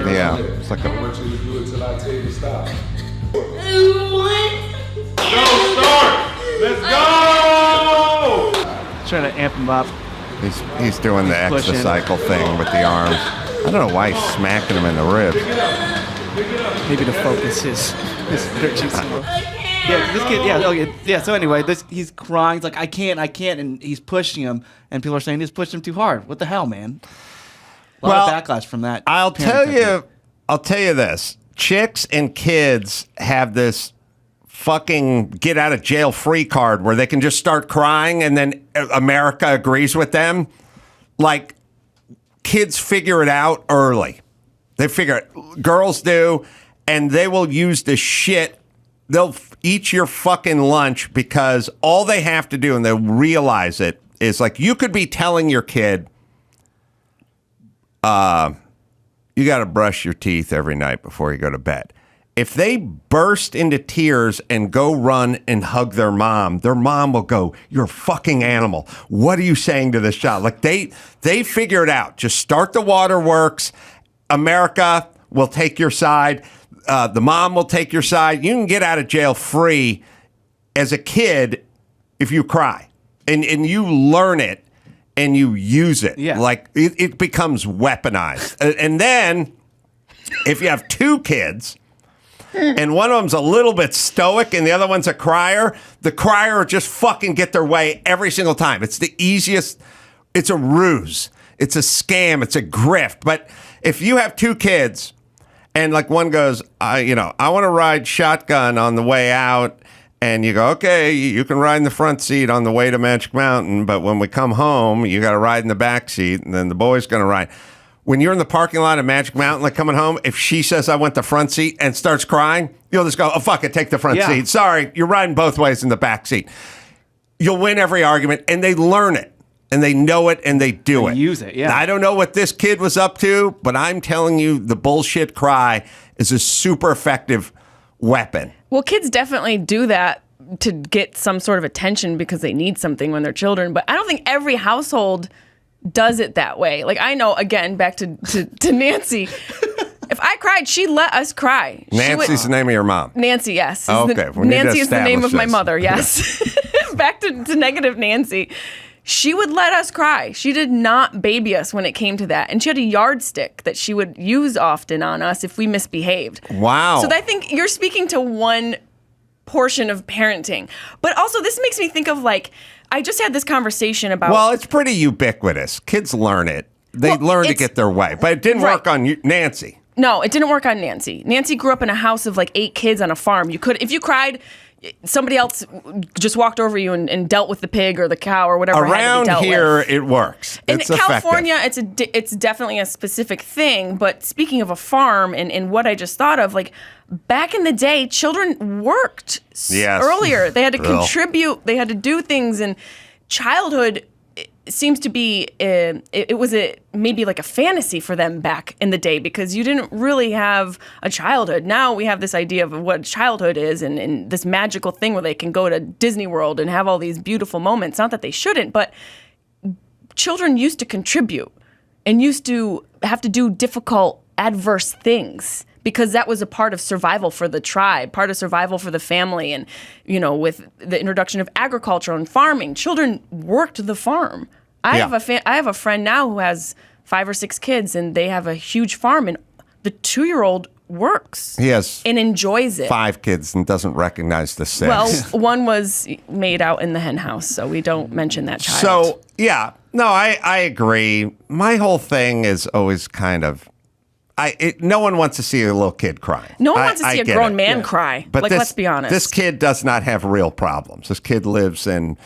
Yeah, it's like I want you to do it till I tell you to stop. What? Go, start. Let's go. Trying to amp him up. He's doing the pushing. exocycle thing with the arms. I don't know why he's smacking him in the ribs. Maybe to focus his energy. Yeah, this kid. Yeah. So anyway, he's crying. He's like, I can't, and he's pushing him, and people are saying he's pushed him too hard. What the hell, man? A lot of backlash from that. I'll tell you this. Chicks and kids have this fucking get out of jail free card where they can just start crying and then America agrees with them. Like, kids figure it out early. They figure it. Girls do, and they will use the shit. They'll eat your fucking lunch because all they have to do, and they'll realize it, is like you could be telling your kid, you got to brush your teeth every night before you go to bed. If they burst into tears and go run and hug their mom will go, you're a fucking animal. What are you saying to this child? Like they figure it out. Just start the waterworks. America will take your side. The mom will take your side. You can get out of jail free as a kid if you cry and you learn it. And you use it. Yeah. Like it becomes weaponized. And then if you have two kids and one of them's a little bit stoic and the other one's a crier, the crier will just fucking get their way every single time. It's the easiest. It's a ruse. It's a scam. It's a grift. But if you have two kids and like one goes, I want to ride shotgun on the way out. And you go, okay, you can ride in the front seat on the way to Magic Mountain, but when we come home, you got to ride in the back seat, and then the boy's going to ride. When you're in the parking lot of Magic Mountain, like coming home, if she says, I want the front seat, and starts crying, you'll just go, oh, fuck it, take the front seat. Sorry, you're riding both ways in the back seat. You'll win every argument, and they learn it, and they know it, and they do it. Use it, yeah. I don't know what this kid was up to, but I'm telling you, the bullshit cry is a super effective weapon. Well, kids definitely do that to get some sort of attention because they need something when they're children. But I don't think every household does it that way. Like, I know, again, back to Nancy. If I cried, she'd let us cry. Nancy's the name of your mom. Nancy, yes. Okay. Nancy is the name of my this. mother, yes. Back to negative Nancy. She would let us cry. She did not baby us when it came to that. And she had a yardstick that she would use often on us if we misbehaved. Wow. So I think you're speaking to one portion of parenting. But also, this makes me think of, like, I just had this conversation about... Well, it's pretty ubiquitous. Kids learn it. They learn to get their way. But it didn't work on you, Nancy. No, it didn't work on Nancy. Nancy grew up in a house of like 8 kids on a farm. You could, if you cried, somebody else just walked over you and dealt with the pig or the cow or whatever. Around here, it works. In It's California, effective. it's definitely a specific thing. But speaking of a farm and what I just thought of, like back in the day, children worked earlier. They had to contribute. They had to do things. And childhood seems to be it was maybe like a fantasy for them back in the day because you didn't really have a childhood. Now we have this idea of what childhood is and this magical thing where they can go to Disney World and have all these beautiful moments. Not that they shouldn't, but children used to contribute and used to have to do difficult, adverse things because that was a part of survival for the tribe, part of survival for the family. And, you know, with the introduction of agriculture and farming, children worked the farm. I have a friend now who has 5 or 6 kids, and they have a huge farm, and the 2-year-old works. He has and enjoys it. 5 kids and doesn't recognize the 6. Well, one was made out in the hen house, so we don't mention that child. So, yeah, No, I agree. My whole thing is always kind of, no one wants to see a little kid crying. No one wants to see a grown man cry. But let's be honest. This kid does not have real problems. This kid lives in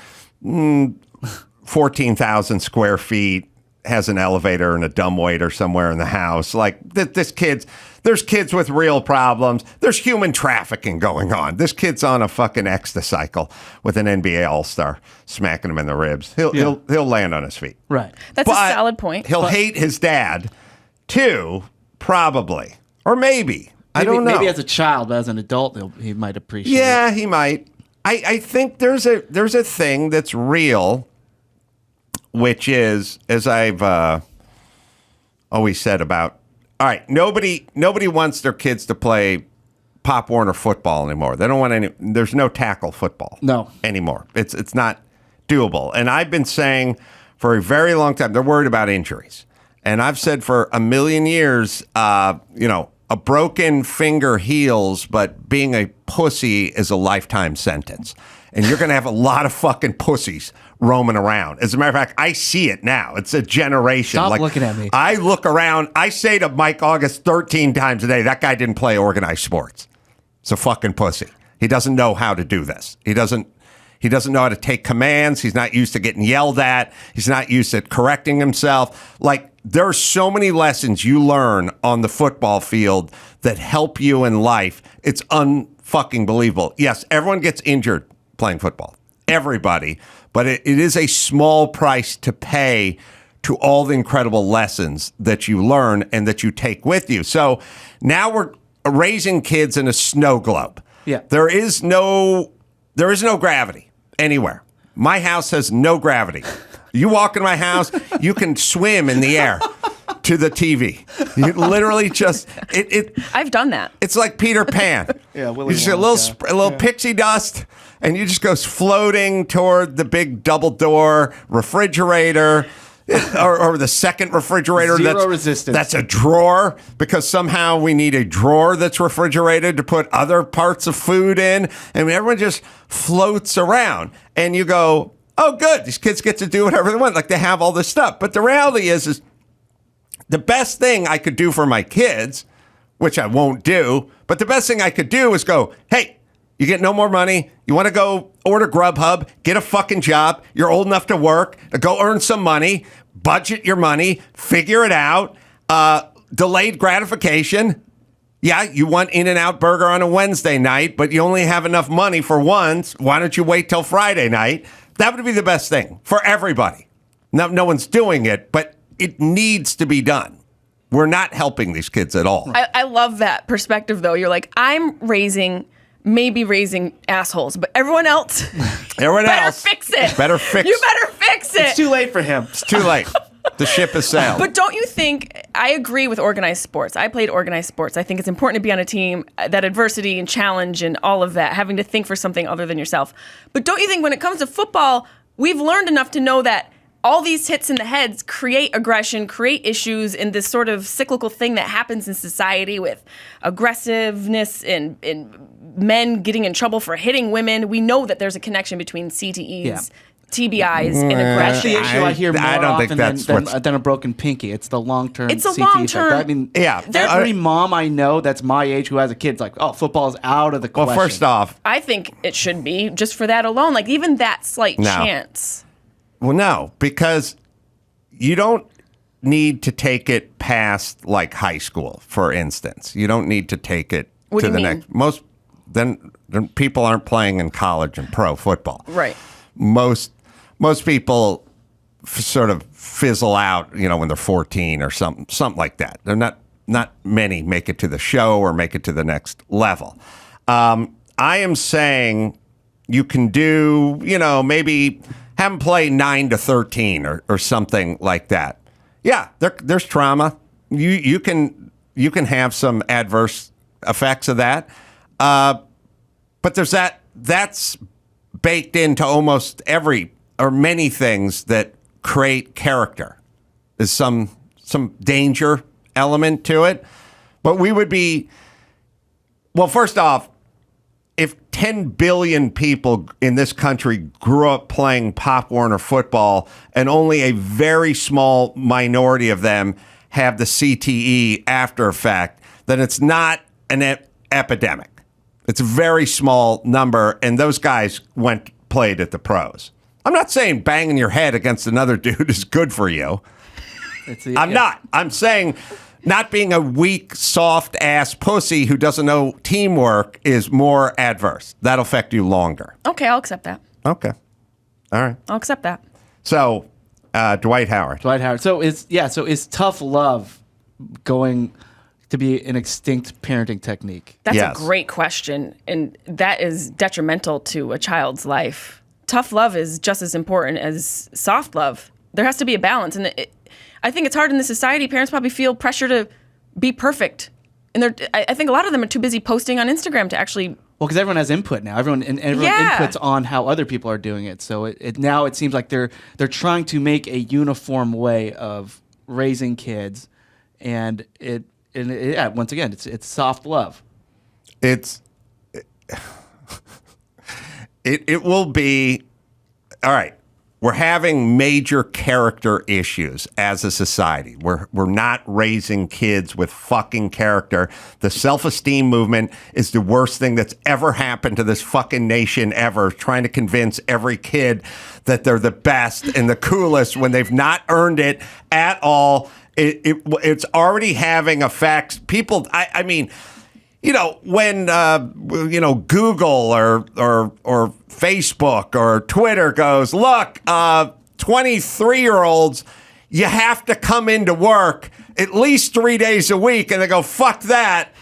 14,000 square feet, has an elevator and a dumbwaiter somewhere in the house. Like there's kids with real problems. There's human trafficking going on. This kid's on a fucking Exta-cycle with an NBA All-Star smacking him in the ribs. He'll land on his feet. Right. That's a solid point. He'll hate his dad too, probably, or maybe. I don't know. Maybe as a child, but as an adult, he might appreciate it. Yeah, he might. I think there's a thing that's real, which is, as I've always said about, all right, nobody wants their kids to play Pop Warner football anymore. They don't want there's no tackle football anymore. It's not doable. And I've been saying for a very long time, they're worried about injuries. And I've said for a million years, a broken finger heals, but being a pussy is a lifetime sentence. And you're going to have a lot of fucking pussies roaming around. As a matter of fact, I see it now. It's a generation. Stop looking at me. I look around. I say to Mike August 13 times a day, that guy didn't play organized sports. It's a fucking pussy. He doesn't know how to do this. He doesn't know how to take commands. He's not used to getting yelled at. He's not used to correcting himself. Like, there are so many lessons you learn on the football field that help you in life. It's unfucking believable. Yes, everyone gets injured playing football. Everybody. But it is a small price to pay to all the incredible lessons that you learn and that you take with you. So now we're raising kids in a snow globe. Yeah. There is no gravity anywhere. My house has no gravity. You walk in my house, you can swim in the air to the TV. You literally just I've done that. It's like Peter Pan. Yeah, you just get a little pixie dust, and you just go floating toward the big double door refrigerator. Or the second refrigerator. Zero resistance. That's a drawer, because somehow we need a drawer that's refrigerated to put other parts of food in. And everyone just floats around. And you go, oh, good, these kids get to do whatever they want. Like, they have all this stuff. But the reality is the best thing I could do for my kids, which I won't do, but the best thing I could do is go, hey, you get no more money. You want to go order Grubhub, get a fucking job. You're old enough to work. Go earn some money. Budget your money. Figure it out. Delayed gratification. Yeah, you want In-N-Out Burger on a Wednesday night, but you only have enough money for once. Why don't you wait till Friday night? That would be the best thing for everybody. No one's doing it, but it needs to be done. We're not helping these kids at all. I love that perspective, though. You're like, I'm maybe raising assholes, but everyone else better fix it. Better fix it. You better fix it. It's too late for him. It's too late. The ship has sailed. But don't you think, I agree with organized sports. I played organized sports. I think it's important to be on a team, that adversity and challenge and all of that, having to think for something other than yourself. But don't you think when it comes to football, we've learned enough to know that all these hits in the heads create aggression, create issues, in this sort of cyclical thing that happens in society with aggressiveness and men getting in trouble for hitting women. We know that there's a connection between CTEs, TBIs, and aggression. That's the issue I hear more often think than a broken pinky. It's the long-term It's a CTE long-term. effect. I mean, yeah. Every mom I know that's my age who has a kid's like, oh, football is out of the question. Well, first off, I think it should be, just for that alone. Like, even that slight chance. Well, no, because you don't need to take it past, like, high school, for instance. You don't need to take it to the next. Then people aren't playing in college and pro football. Right. Most people sort of fizzle out, when they're 14 or something like that. They're not many make it to the show or make it to the next level. I am saying you can do, maybe have them play 9 to 13 or something like that. Yeah, there's trauma. You can have some adverse effects of that. But there's that's baked into almost many things that create character. There's some danger element to it. But we would be, well, first off, if 10 billion people in this country grew up playing Pop Warner football and only a very small minority of them have the CTE after effect, then it's not an epidemic. It's a very small number, and those guys played at the pros. I'm not saying banging your head against another dude is good for you. I'm not. I'm saying not being a weak, soft-ass pussy who doesn't know teamwork is more adverse. That'll affect you longer. Okay, I'll accept that. Okay. All right. I'll accept that. So, Dwight Howard. So is tough love going to be an extinct parenting technique? That's a great question, and that is detrimental to a child's life. Tough love is just as important as soft love. There has to be a balance, and I think it's hard in this society. Parents probably feel pressure to be perfect, and I think a lot of them are too busy posting on Instagram to actually. Well, because everyone has input now. Everyone inputs on how other people are doing it. So now it seems like they're trying to make a uniform way of raising kids, and once again, it's soft love. It will be, all right, we're having major character issues as a society. We're not raising kids with fucking character. The self-esteem movement is the worst thing that's ever happened to this fucking nation ever, trying to convince every kid that they're the best and the coolest when they've not earned it at all. It's already having effects. People, I mean, you know, when Google or Facebook or Twitter goes, look, 23-year-olds, you have to come into work at least 3 days a week, and they go, fuck that.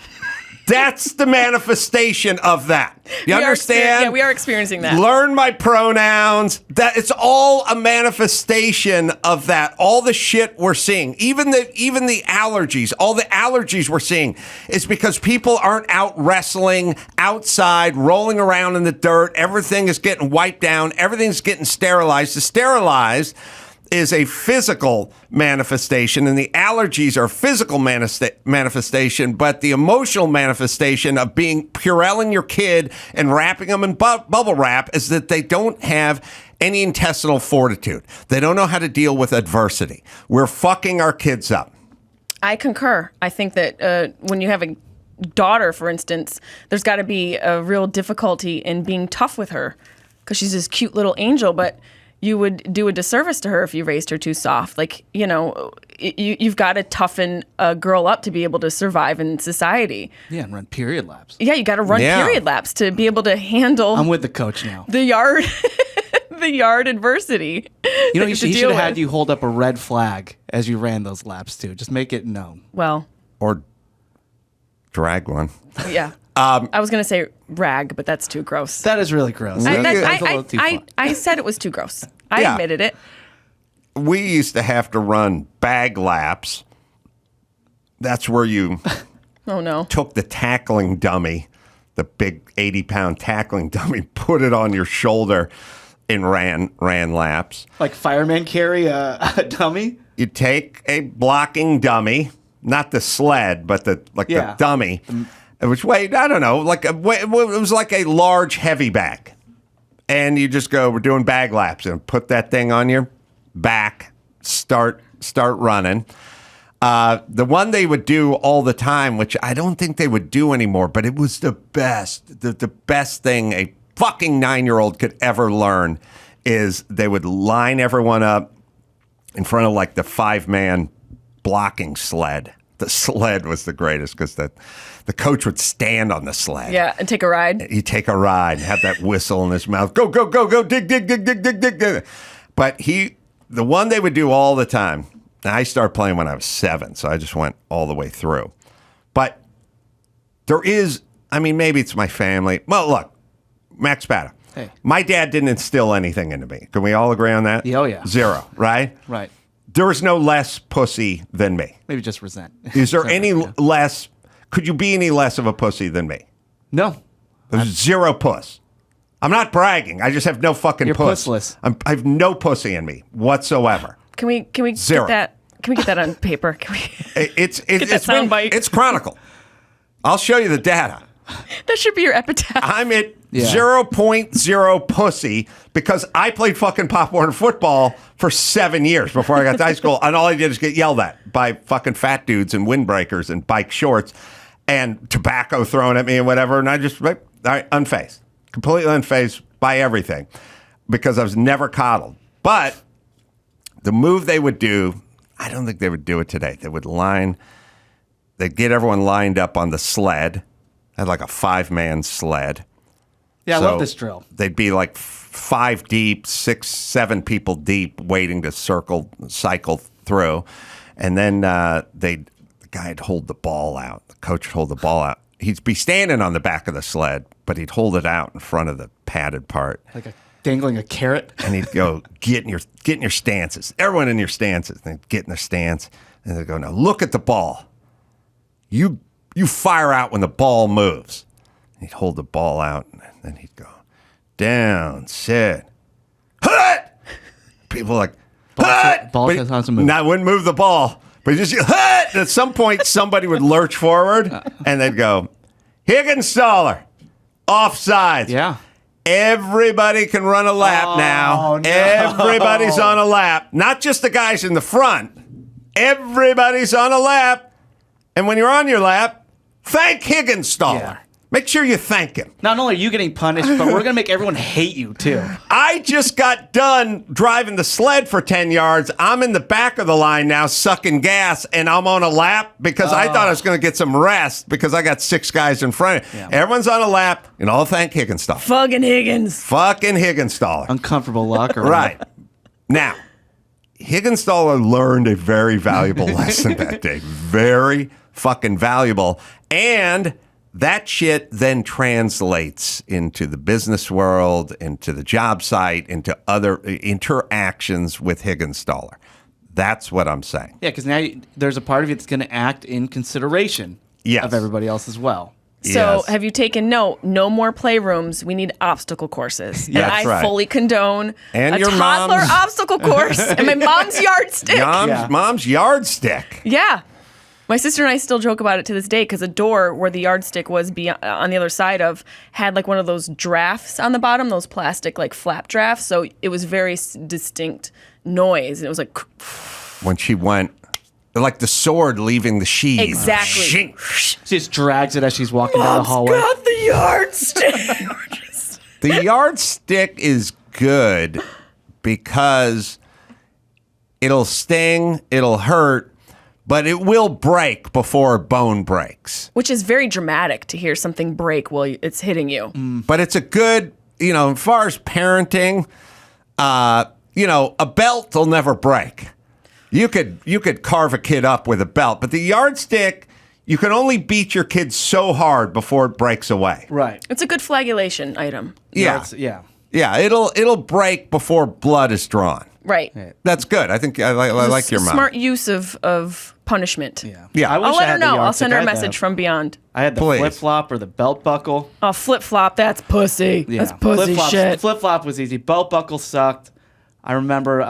That's the manifestation of that. You understand? Yeah, we are experiencing that. Learn my pronouns. That it's all a manifestation of that. All the shit we're seeing, even the allergies, all the allergies we're seeing is because people aren't out wrestling outside, rolling around in the dirt. Everything is getting wiped down. Everything's getting sterilized. The sterilized is a physical manifestation, and the allergies are a physical manifestation, but the emotional manifestation of being Purelling your kid and wrapping them in bubble wrap is that they don't have any intestinal fortitude. They don't know how to deal with adversity. We're fucking our kids up. I concur. I think that when you have a daughter, for instance, there's got to be a real difficulty in being tough with her because she's this cute little angel, but you would do a disservice to her if you raised her too soft. Like, you know, you've got to toughen a girl up to be able to survive in society. Yeah, and run period laps. Yeah, you got to run period laps to be able to handle. I'm with the coach now. The yard, the yard adversity. You know, he should have had you hold up a red flag as you ran those laps too. Just make it known. Well, or drag one. Yeah. I was going to say rag, but that's too gross. That is really gross. That's a little too fun. I said it was too gross. I admitted it. We used to have to run bag laps. That's where you took the tackling dummy, the big 80-pound tackling dummy, put it on your shoulder and ran laps. Like firemen carry a dummy? You take a blocking dummy, not the sled, but the dummy. Which weighed, I don't know, it was like a large heavy bag. And you just go, we're doing bag laps, and put that thing on your back, start running. The one they would do all the time, which I don't think they would do anymore, but it was the best. The best thing a fucking 9-year-old could ever learn is they would line everyone up in front of like the 5-man blocking sled. The sled was the greatest because the coach would stand on the sled. Yeah, and take a ride. He'd take a ride, have that whistle in his mouth. Go, go, go, go, dig, dig, dig, dig, dig, dig, dig. But the one they would do all the time, I started playing when I was 7, so I just went all the way through. But there is, I mean, maybe it's my family. Well, look, Max Spada. Hey. My dad didn't instill anything into me. Can we all agree on that? Oh, yeah. 0, right? Right. There is no less pussy than me. Maybe just resent. Is there any less? Could you be any less of a pussy than me? No. There's 0 puss. I'm not bragging. I just have no fucking puss. You're pussless. I have no pussy in me whatsoever. Can we 0. get that? Can we get that on paper? Can we? It's chronicled. I'll show you the data. That should be your epitaph. I'm at 0.0 pussy because I played fucking Pop Warner football for 7 years before I got to high school, and all I did is get yelled at by fucking fat dudes in windbreakers and bike shorts and tobacco thrown at me and whatever, and I just, all right, unfazed. Completely unfazed by everything because I was never coddled. But the move they would do, I don't think they would do it today. They'd get everyone lined up on the sled. Had like a 5-man sled. Yeah, I love this drill. They'd be like 5 deep, 6, 7 people deep, waiting to cycle through, and then the guy'd hold the ball out. The coach would hold the ball out. He'd be standing on the back of the sled, but he'd hold it out in front of the padded part, like dangling a carrot. And he'd go, "Get in your stances. Everyone in your stances." And they'd get in their stance, and they'd go, "Now look at the ball. You fire out when the ball moves." And he'd hold the ball out, and then he'd go, "Down, sit, hut." People like, hut. Ball has to move. I wouldn't move the ball, but he just hut. And at some point, somebody would lurch forward, and they'd go, "Higginstaller, offsides." Yeah. Everybody can run a lap now. No. Everybody's on a lap. Not just the guys in the front. Everybody's on a lap. And when you're on your lap, thank Higginstaller. Yeah. Make sure you thank him. Not only are you getting punished, but we're going to make everyone hate you, too. I just got done driving the sled for 10 yards. I'm in the back of the line now sucking gas, and I'm on a lap because I thought I was going to get some rest because I got 6 guys in front of me. Yeah. Everyone's on a lap, and all thank Higginstaller. Fucking Higgins. Fucking Higginstaller. Uncomfortable locker. Right. Now, Higginstaller learned a very valuable lesson that day. Very fucking valuable. And that shit then translates into the business world, into the job site, into other interactions with Higginstaller. That's what I'm saying. Yeah, because now there's a part of you that's going to act in consideration of everybody else as well. So have you taken note? No more playrooms. We need obstacle courses. Yeah, and that's I right. fully condone And a your toddler mom's- obstacle course and my mom's yardstick. Mom's yardstick. Yeah. My sister and I still joke about it to this day because a door where the yardstick was on the other side of had like one of those drafts on the bottom, those plastic like flap drafts. So it was very distinct noise. And it was like... When she went, like the sword leaving the sheath. Exactly. She just drags it as she's walking down the hallway. got the yardstick. The yardstick is good because it'll sting, it'll hurt, but it will break before a bone breaks. Which is very dramatic to hear something break while it's hitting you. But it's a good, as far as parenting, a belt will never break. You could carve a kid up with a belt, but the yardstick, you can only beat your kid so hard before it breaks away. Right. It's a good flagellation item. Yeah. Yeah, it'll break before blood is drawn. Right. That's good. I think I like your mom. Smart use of punishment. Yeah. I wish I'll I let her had the know. I'll yardstick. send her I a had message from beyond. I had the Please. flip-flop or the belt buckle. Oh, flip-flop. That's pussy. That's pussy Flip-flops- shit. Flip-flop was easy. Belt buckle sucked. I remember,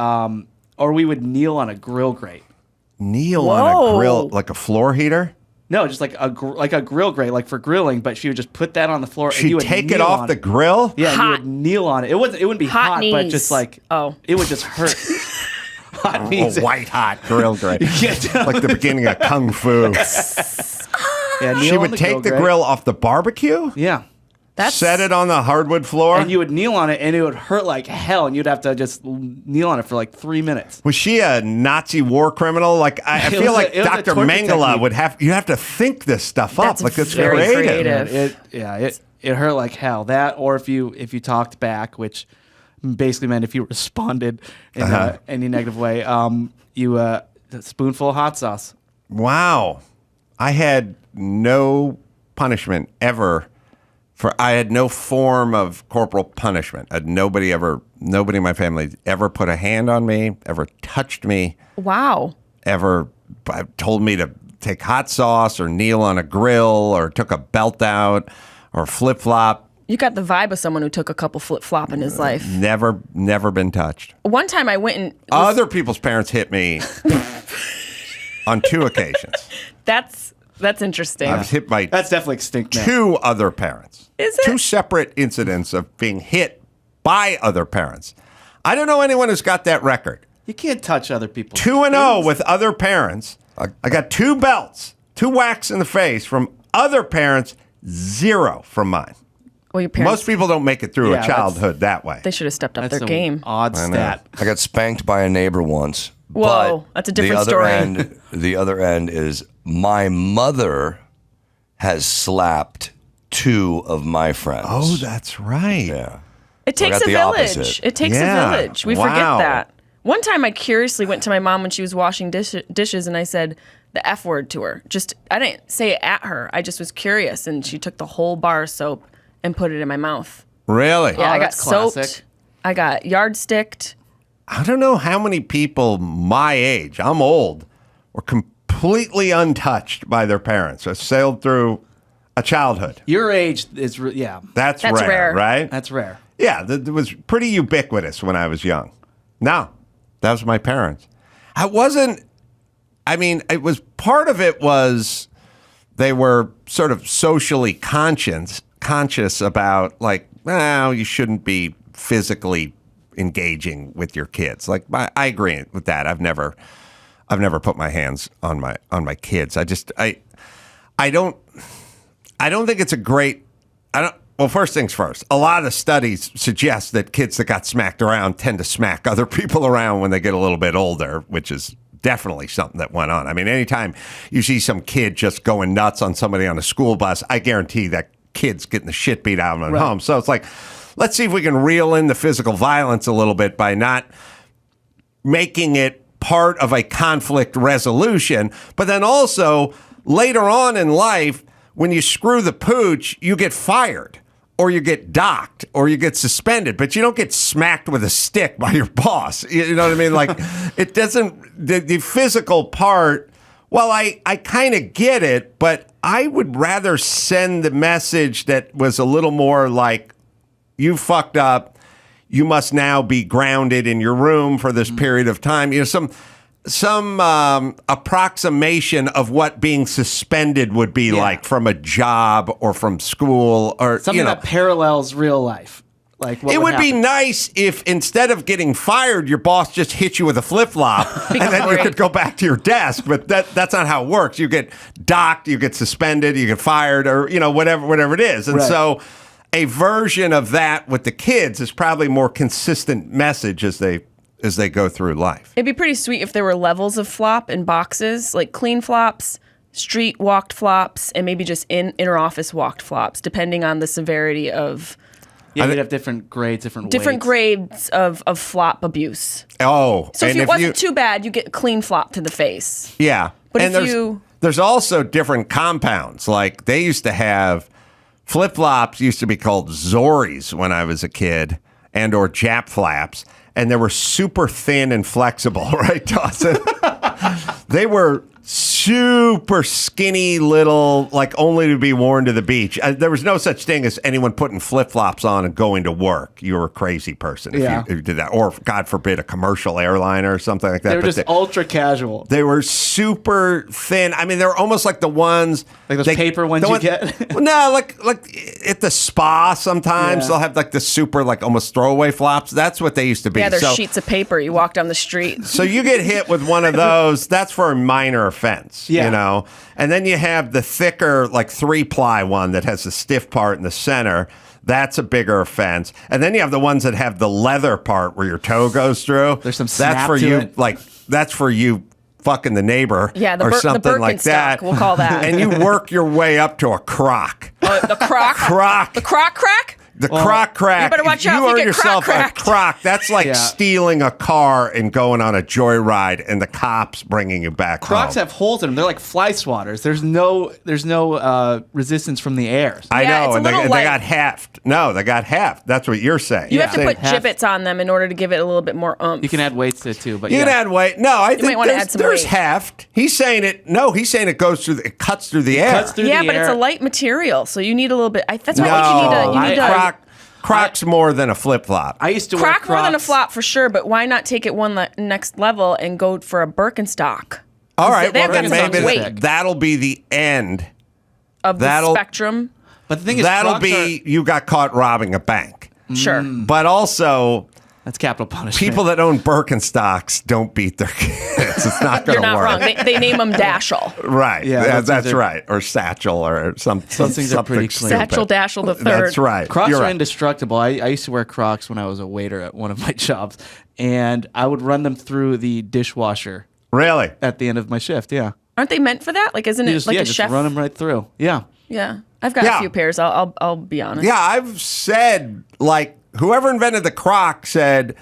or we would kneel on a grill grate. Kneel on a grill, like a floor heater? No, just like a grill grate, like for grilling. But she would just put that on the floor. and She'd you would take it kneel off on the grill? Yeah, you would kneel on it. It wouldn't be hot, but knees. just like it would just hurt. Hot knees. A white hot grill grate. Yeah. Like the beginning of Kung Fu. Yeah, kneel She on would the take the grate. grill off the barbecue? Yeah. Set it on the hardwood floor? And you would kneel on it, and it would hurt like hell, and you'd have to just kneel on it for like 3 minutes. Was she a Nazi war criminal? Like I It feel was like it was a Dr. torture Mengele technique. you have to think this stuff up. That's Like it's very creative. creative. It hurt like hell. That, or if you talked back, which basically meant if you responded in any negative way, you a spoonful of hot sauce. Wow. I had no punishment ever. I had no form of corporal punishment. Nobody in my family ever put a hand on me, ever touched me, Wow. ever told me to take hot sauce or kneel on a grill or took a belt out or flip-flop. You got the vibe of someone who took a couple flip-flop in his life. Never been touched. One time I went and... Other people's parents hit me on 2 occasions. That's That's interesting. I was hit by That's definitely extinct now. 2 other parents. Is it? 2 separate incidents of being hit by other parents. I don't know anyone who's got that record. You can't touch other people. 2-0 with other parents. I got 2 belts, 2 whacks in the face from other parents, 0 from mine. Well, your parents, Most people don't make it through Yeah, a childhood that way. they should have stepped up That's their an game. odd I know. stat. I got spanked by a neighbor once. Whoa, but that's a different the other story. The other end is my mother has slapped 2 of my friends. Oh, that's right. Yeah. It So I takes got a the village. opposite. It takes Yeah. a village. We Wow. forget that. One time I curiously went to my mom when she was washing dishes and I said the F word to her. I didn't say it at her. I just was curious and she took the whole bar of soap and put it in my mouth. Really? Yeah, I got that's classic. soaped. I got yardsticked. I don't know how many people my age, I'm old, were completely untouched by their parents. I sailed through a childhood. Your age is, That's That's rare, rare. right? that's rare. Yeah, that was pretty ubiquitous when I was young. No, that was my parents. It was part of it was they were sort of socially conscious about like, well, you shouldn't be physically engaging with your kids. Like, I agree with that. I've never put my hands on my kids. I don't think it's a great. Well, first things first. A lot of studies suggest that kids that got smacked around tend to smack other people around when they get a little bit older, which is definitely something that went on. I mean, anytime you see some kid just going nuts on somebody on a school bus, I guarantee that kid's getting the shit beat out of him at home. So it's like, let's see if we can reel in the physical violence a little bit by not making it part of a conflict resolution. But then also, later on in life, when you screw the pooch, you get fired. Or you get docked, or you get suspended, but you don't get smacked with a stick by your boss. You know what I mean? Like, it doesn't, the physical part, well, I kind of get it, but I would rather send the message that was a little more like, you fucked up, you must now be grounded in your room for this period of time. You know, some approximation of what being suspended would be like from a job or from school or something that parallels real life. Like what it would be happen? nice if instead of getting fired, your boss just hit you with a flip flop and then you could go back to your desk. But that's not how it works. You get docked, you get suspended, you get fired, or whatever it is. And so a version of that with the kids is probably more consistent message as they go through life. It'd be pretty sweet if there were levels of flop in boxes, like clean flops, street walked flops, and maybe just inner office walked flops, depending on the severity of. Yeah, you'd have different grades, different weights. grades of flop abuse. Oh, So if it wasn't too bad, you get a clean flop to the face. Yeah, But and there's also different compounds. Like they used to have flip flops used to be called Zoris when I was a kid, or Jap flaps. And they were super thin and flexible, right, Dawson? They were super skinny little, like only to be worn to the beach. There was no such thing as anyone putting flip-flops on and going to work. You were a crazy person if you did that. Or, God forbid, a commercial airliner or something like that. They were just ultra casual. They were super thin. I mean, they were almost like the ones... Like those paper ones you get? No, like at the spa sometimes they'll have like the super, like almost throwaway flops. That's what they used to be. Yeah, they're sheets of paper. You walk down the street. So you get hit with one of those, that's for a minor offense, you know? And then you have the thicker, like 3-ply one that has the stiff part in the center. That's a bigger offense. And then you have the ones that have the leather part where your toe goes through. There's some snap that's for to you, it. like, that's for you fucking the neighbor Yeah, or something like that. We'll call that. And you work your way up to a croc. The croc? Croc. The croc crack? The croc crack. You better watch out if you earn get yourself croc-cracked. a croc. That's like stealing a car and going on a joyride and the cops bringing you back Crocs home. have holes in them. They're like fly swatters. There's no resistance from the air. I know, and they light. got heft. No, they got heft. That's what you're saying. You have to put gibbets on them in order to give it a little bit more oomph. You can add weights to it too, but You can add weight. No, I think might wanna add some there's weight. heft. He's saying it. No, he's saying it goes through. It cuts through the air. Yeah, but it's a light material, so you need a little bit. That's why you need a Croc's more than a flip flop. I used to wear Croc more than a Crocs. flop for sure, but why not take it one next level and go for a Birkenstock? All right, They have well, got then some maybe weight that'll be the end. of the spectrum. But the thing is, That'll Crocs be you got caught robbing a bank. Sure. But also, that's capital punishment. people that own Birkenstocks don't beat their kids. It's not going You're to not work. wrong. They name them Dashel. Right. Yeah, Yeah, those that's things are- right. Or Satchel or something. Those things are pretty clean. Satchel Dashel the third. That's right. Crocs You're are right. indestructible. I used to wear Crocs when I was a waiter at one of my jobs, and I would run them through the dishwasher. Really? At the end of my shift, yeah. Aren't they meant for that? Like, isn't You it just, like yeah, a just chef? run them right through. Yeah. Yeah, I've got Yeah. a few pairs. I'll be honest. Yeah, I've said, like, whoever invented the Croc said,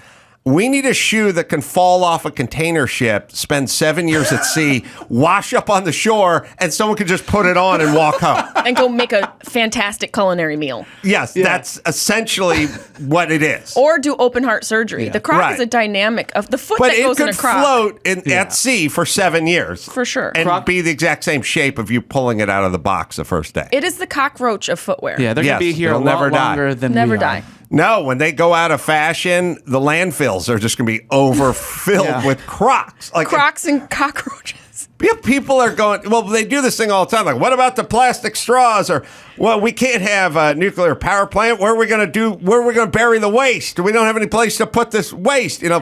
we need a shoe that can fall off a container ship, spend 7 years at sea, wash up on the shore, and someone could just put it on and walk home. And go make a fantastic culinary meal. Yes, that's essentially what it is. Or do open heart surgery. The Croc Right. is a dynamic of the foot But that it goes in a could Croc. float at sea for 7 years. For sure. And be the exact same shape of you pulling it out of the box the first day. It is the cockroach of footwear. Yeah, they're going to be here a it'll lot never die. longer than Never we die. are. No, when they go out of fashion, the landfills are just going to be overfilled with Crocs. Like Crocs and cockroaches. people are going, well, they do this thing all the time. Like, what about the plastic straws? Or, well, we can't have a nuclear power plant. Where are we going to bury the waste? We don't have any place to put this waste. You know,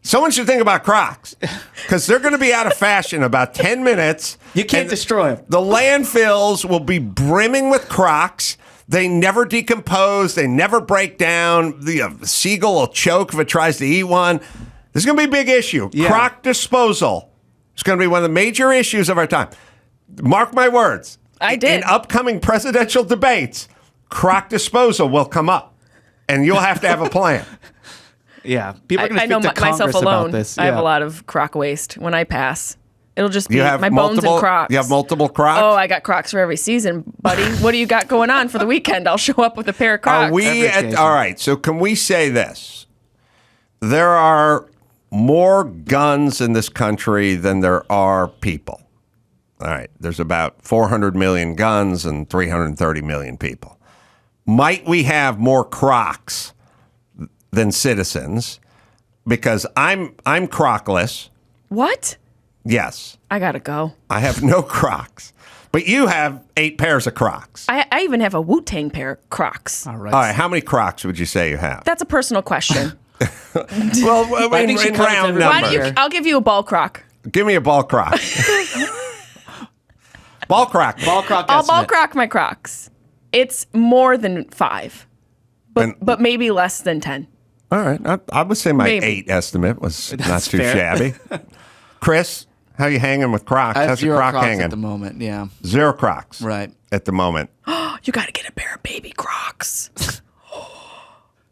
someone should think about Crocs because they're going to be out of fashion in about 10 minutes. You can't destroy them. The landfills will be brimming with Crocs. They never decompose. They never break down. The seagull will choke if it tries to eat one. This is going to be a big issue. Yeah. Croc disposal is going to be one of the major issues of our time. Mark my words. I did. In upcoming presidential debates, Croc disposal will come up, and you'll have to have a plan. Yeah. People are going I to know speak to myself Congress alone. about this. I have Yeah. a lot of Croc waste when I pass. It'll just be You have my bones multiple and Crocs. You have multiple Crocs? Oh, I got Crocs for every season, buddy. What do you got going on for the weekend? I'll show up with a pair of Crocs. Are we all right, so can we say this? There are more guns in this country than there are people. All right, there's about 400 million guns and 330 million people. Might we have more Crocs than citizens? Because I'm Crocless. What? Yes. I gotta go. I have no Crocs. But you have 8 pairs of Crocs. I even have a Wu-Tang pair of Crocs. All right. All right, how many Crocs would you say you have? That's a personal question. Well, I think she in counts round every- Why numbers. don't you? I'll give you a ball Croc. Give me a ball Croc. Ball Croc. Ball Croc I'll ball estimate. Croc my Crocs. It's more than 5, but maybe less than 10. All right. I would say my Maybe. 8 estimate was not That's too fair. shabby. Chris, how you hanging with Crocs? I have How's your 0 Croc Crocs hanging? at the moment. Yeah. 0 Crocs. Right. At the moment. You got to get a pair of baby Crocs.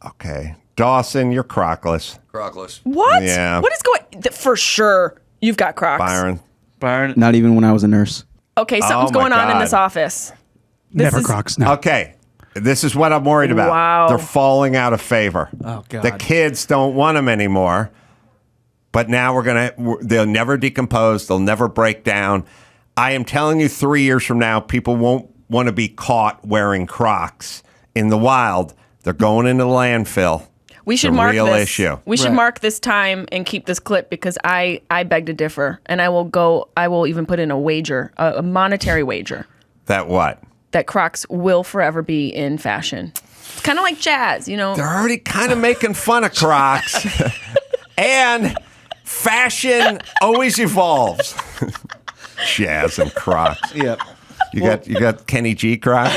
Okay. Dawson, you're Crocless. Crocless. What? Yeah. What is going? For sure, you've got Crocs. Byron. Not even when I was a nurse. Okay, something's Oh, my going on in God. this office. Never is- Crocs. No. Okay. This is what I'm worried about. Wow. They're falling out of favor. Oh, God. The kids don't want them anymore. But now they'll never decompose. They'll never break down. I am telling you, 3 years from now, people won't want to be caught wearing Crocs in the wild. They're going into the landfill. We should It's a mark real this. issue. We should Right. mark this time and keep this clip because I beg to differ, and I will even put in a wager, a monetary wager, That what? that Crocs will forever be in fashion. It's kind of like jazz, you know. They're already kind of making fun of Crocs. And fashion always evolves. Jazz and Crocs. Yep. You got Kenny G Crocs?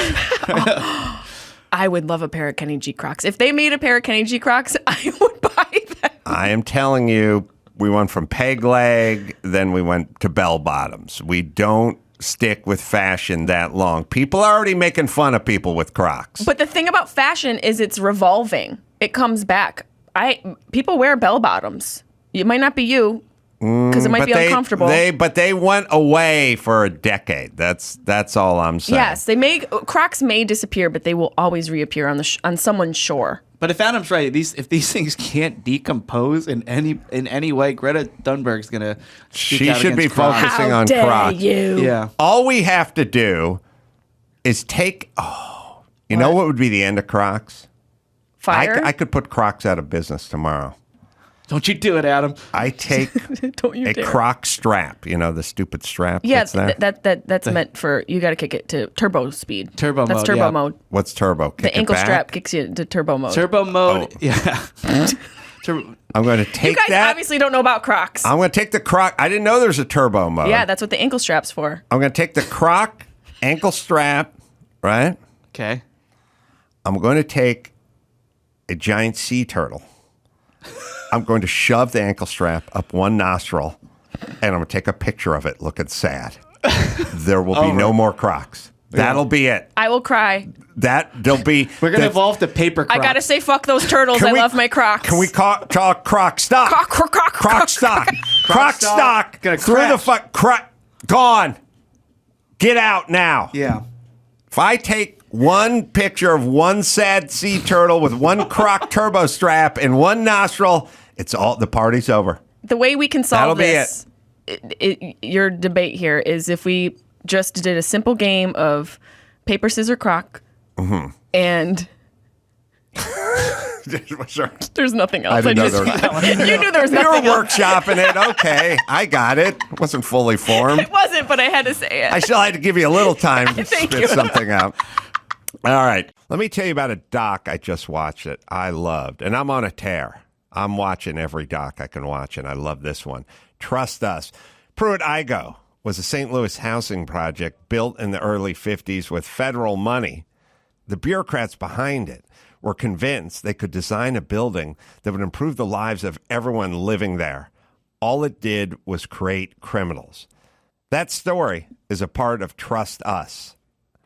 I would love a pair of Kenny G Crocs. If they made a pair of Kenny G Crocs, I would buy them. I am telling you, we went from peg leg, then we went to bell bottoms. We don't stick with fashion that long. People are already making fun of people with Crocs. But the thing about fashion is it's revolving. It comes back. People wear bell bottoms. It might not be you because it might be uncomfortable. But they went away for a decade. That's all I'm saying. Yes, Crocs may disappear, but they will always reappear on someone's shore. But if Adam's right, if these things can't decompose in any way, Greta Thunberg's gonna. She should be focusing on Crocs. You? Yeah. All we have to do is take. Oh, you know what would be the end of Crocs? Fire. I could put Crocs out of business tomorrow. Don't you do it, Adam. I take Don't you a dare. Croc strap, the stupid strap. Yeah, that's there. that's meant for, you got to kick it to turbo speed. That's mode, turbo yeah. mode. What's turbo? Kick The it ankle back? strap kicks you to turbo mode. Turbo mode, yeah. I'm going to take You guys that. obviously don't know about Crocs. I'm going to take the Croc. I didn't know there's a turbo mode. Yeah, that's what the ankle strap's for. I'm going to take the Croc ankle strap, right? Okay. I'm going to take a giant sea turtle. I'm going to shove the ankle strap up one nostril, and I'm going to take a picture of it looking sad. There will be no more Crocs. That'll be it. I will cry. There'll be. We're going to evolve to paper Crocs. I got to say, fuck those turtles. I love my Crocs. Can we talk Croc stock? Croc stock. Croc stock. Gonna Through the fuck. Gone. Get out now. Yeah. If I take one picture of one sad sea turtle with one Croc turbo strap in one nostril, the party's over. The way we can solve That'll this, your debate here is if we just did a simple game of paper, scissors, Croc, and there's nothing else. I didn't know there was. You knew there was You were nothing else. workshopping it. Okay, I got it. It wasn't fully formed. It wasn't, but I had to say it. I still had to give you a little time to Thank spit you. something out. All right. Let me tell you about a doc. I just watched it. I loved. And I'm on a tear. I'm watching every doc I can watch, and I love this one. Trust Us. Pruitt-Igoe was a St. Louis housing project built in the early 50s with federal money. The bureaucrats behind it were convinced they could design a building that would improve the lives of everyone living there. All it did was create criminals. That story is a part of Trust Us,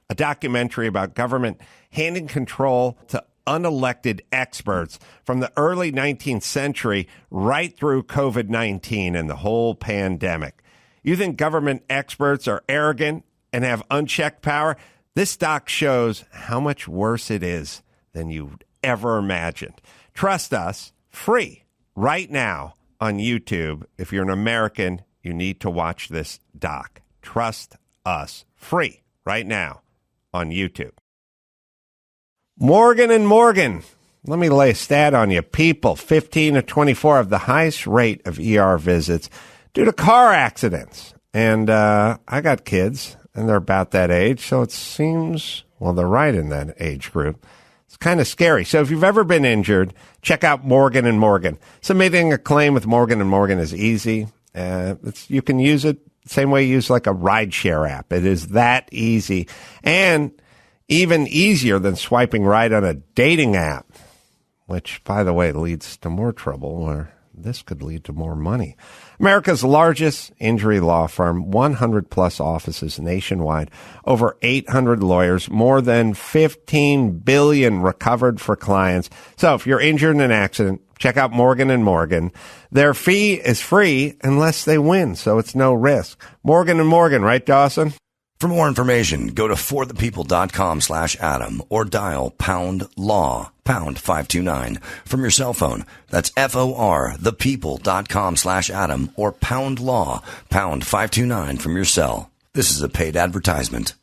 a documentary about government handing control to unelected experts from the early 19th century right through COVID-19 and the whole pandemic. You think government experts are arrogant and have unchecked power? This doc shows how much worse it is than you'd ever imagined. Trust Us, free, right now on YouTube. If you're an American, you need to watch this doc. Trust Us, free, right now on YouTube. Morgan & Morgan. Let me lay a stat on you. People 15 to 24 have the highest rate of ER visits due to car accidents. And I got kids, and they're about that age, so it seems, well, they're right in that age group. It's kind of scary. So if you've ever been injured, check out Morgan & Morgan. Submitting a claim with Morgan & Morgan is easy. You can use it the same way you use like a rideshare app. It is that easy. And even easier than swiping right on a dating app, which, by the way, leads to more trouble, or this could lead to more money. America's largest injury law firm, 100-plus offices nationwide, over 800 lawyers, more than $15 billion recovered for clients. So if you're injured in an accident, check out Morgan & Morgan. Their fee is free unless they win, so it's no risk. Morgan & Morgan, right, Dawson? For more information, go to forthepeople.com/Adam or dial #law, #529 from your cell phone. That's FORthepeople.com/Adam or #law, #529 from your cell. This is a paid advertisement.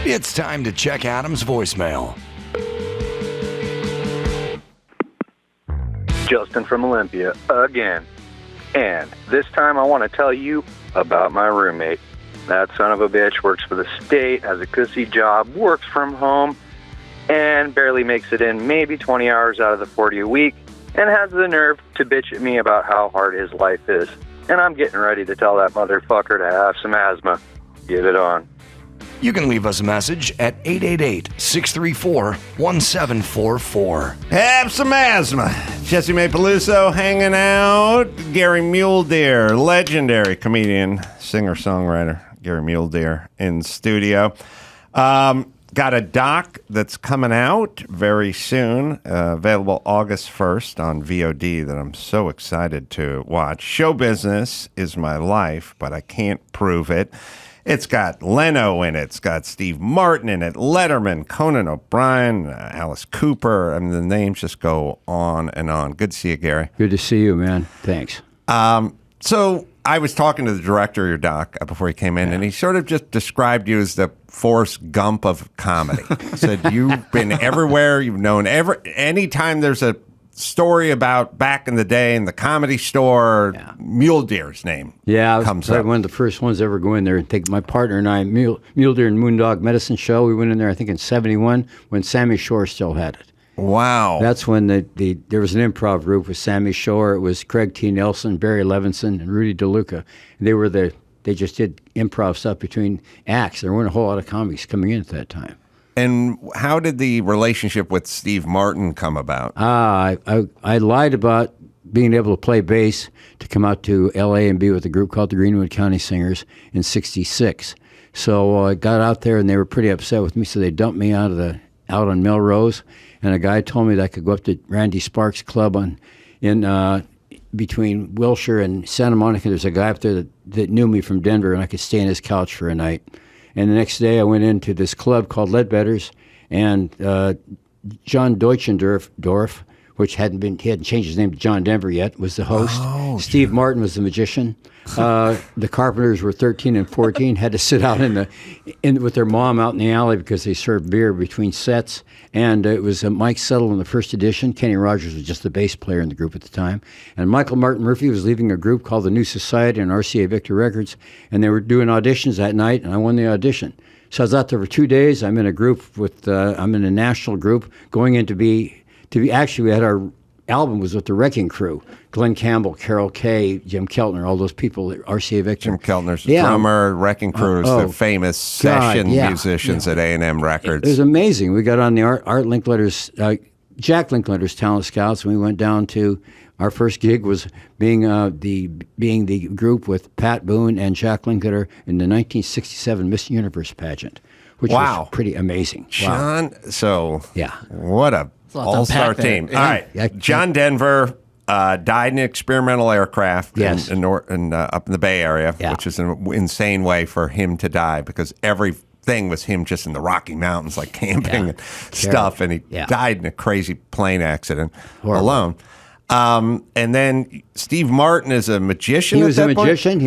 It's time to check Adam's voicemail. Justin from Olympia again. And this time I want to tell you about my roommate. That son of a bitch works for the state, has a cushy job, works from home, and barely makes it in maybe 20 hours out of the 40 a week, and has the nerve to bitch at me about how hard his life is. And I'm getting ready to tell that motherfucker to have some asthma. Get it on. You can leave us a message at 888-634-1744. Have some asthma. May Peluso hanging out. Gary Mule Deer, legendary comedian, singer-songwriter. Gary Mule Deer in studio. Got a doc that's coming out very soon, available August 1st on VOD that I'm so excited to watch. Show Business is My Life, but I can't prove it. It's got Leno in it. It's got Steve Martin in it, Letterman, Conan O'Brien, Alice Cooper. I mean, the names just go on and on. Good to see you, Gary. Good to see you, man. Thanks. So I was talking to the director of your doc before he came in, and he sort of just described you as the Forrest Gump of comedy. Said you've been everywhere, you've known anytime there's a story about back in the day in the Comedy Store, Mule Deer's name comes up. One of the first ones to ever go in there and take my partner and I, Mule Deer and Moondog Medicine Show. We went in there, I think, in 71 when Sammy Shore still had it. Wow. That's when there was an improv group with Sammy Shore. It was Craig T. Nelson, Barry Levinson, and Rudy DeLuca. They just did improv stuff between acts. There weren't a whole lot of comics coming in at that time. And how did the relationship with Steve Martin come about? I lied about being able to play bass to come out to L.A. and be with a group called the Greenwood County Singers in '66. So I got out there, and they were pretty upset with me, so they dumped me out on Melrose. And a guy told me that I could go up to Randy Sparks' club between Wilshire and Santa Monica. There's a guy up there that knew me from Denver, and I could stay in his couch for a night. And the next day I went into this club called Ledbetter's, and John Deutschendorf, which he hadn't changed his name to John Denver yet, was the host. Oh, Steve Martin was the magician. The Carpenters were 13 and 14, had to sit out with their mom out in the alley because they served beer between sets. And it was Mike Settle in the first edition. Kenny Rogers was just the bass player in the group at the time. And Michael Martin Murphy was leading a group called the New Society and RCA Victor Records. And they were doing auditions that night, and I won the audition. So I was out there for 2 days. I'm in a group I'm in a national group going in to be actually, we had our album was with the Wrecking Crew. Glenn Campbell, Carol Kay, Jim Keltner, all those people, RCA Victor. Jim Keltner's the drummer, Wrecking Crew is the famous session musicians at A&M Records. It was amazing. We got on the Art Linkletter's, Jack Linkletter's Talent Scouts, and we went down to, our first gig was being the group with Pat Boone and Jack Linkletter in the 1967 Miss Universe pageant, which was pretty amazing. John, what a all-star team. Yeah. All right. John Denver died in an experimental aircraft in up in the Bay Area, which is an insane way for him to die because everything was him just in the Rocky Mountains, like camping and stuff, and he died in a crazy plane accident alone. And then Steve Martin is a magician. He was a magician. He